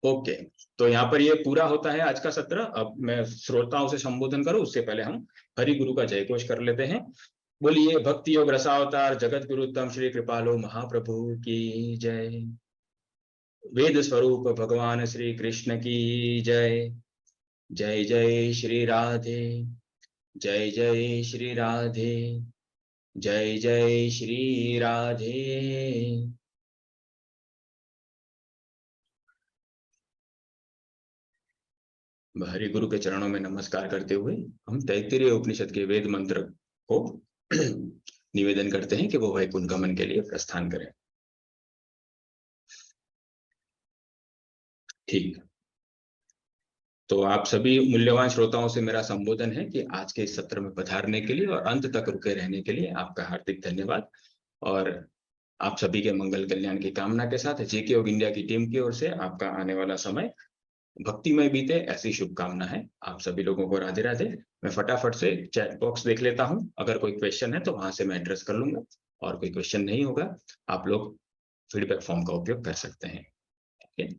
ओके, तो यहाँ पर ये पूरा होता है आज का सत्र। अब मैं श्रोताओं से संबोधन करूं उससे पहले हम हरि गुरु का जय घोष कर लेते हैं। बोलिए भक्ति योग रसावतार जगत गुरु उत्तम श्री कृपालो महाप्रभु की जय। वेद स्वरूप भगवान श्री कृष्ण की जय। जय जय श्री राधे, जय जय श्री राधे, जय जय श्री राधे। हरि गुरु के चरणों में नमस्कार करते हुए हम तैत्तिरीय उपनिषद के वेद मंत्र को निवेदन करते हैं कि वो वैकुंठ गमन के लिए प्रस्थान करें। ठीक, तो आप सभी मूल्यवान श्रोताओं से मेरा संबोधन है कि आज के इस सत्र में पधारने के लिए और अंत तक रुके रहने के लिए आपका हार्दिक धन्यवाद। और आप सभी के मंगल कल्याण की कामना के साथ जेके योग इंडिया की टीम की ओर से आपका आने वाला समय भक्तिमय बीते, ऐसी शुभकामना है। आप सभी लोगों को राधे राधे। मैं फटाफट से चैट बॉक्स देख लेता हूं, अगर कोई क्वेश्चन है तो वहां से मैं एड्रेस कर लूंगा, और कोई क्वेश्चन नहीं होगा आप लोग फीडबैक फॉर्म का उपयोग कर सकते हैं। ठीक है।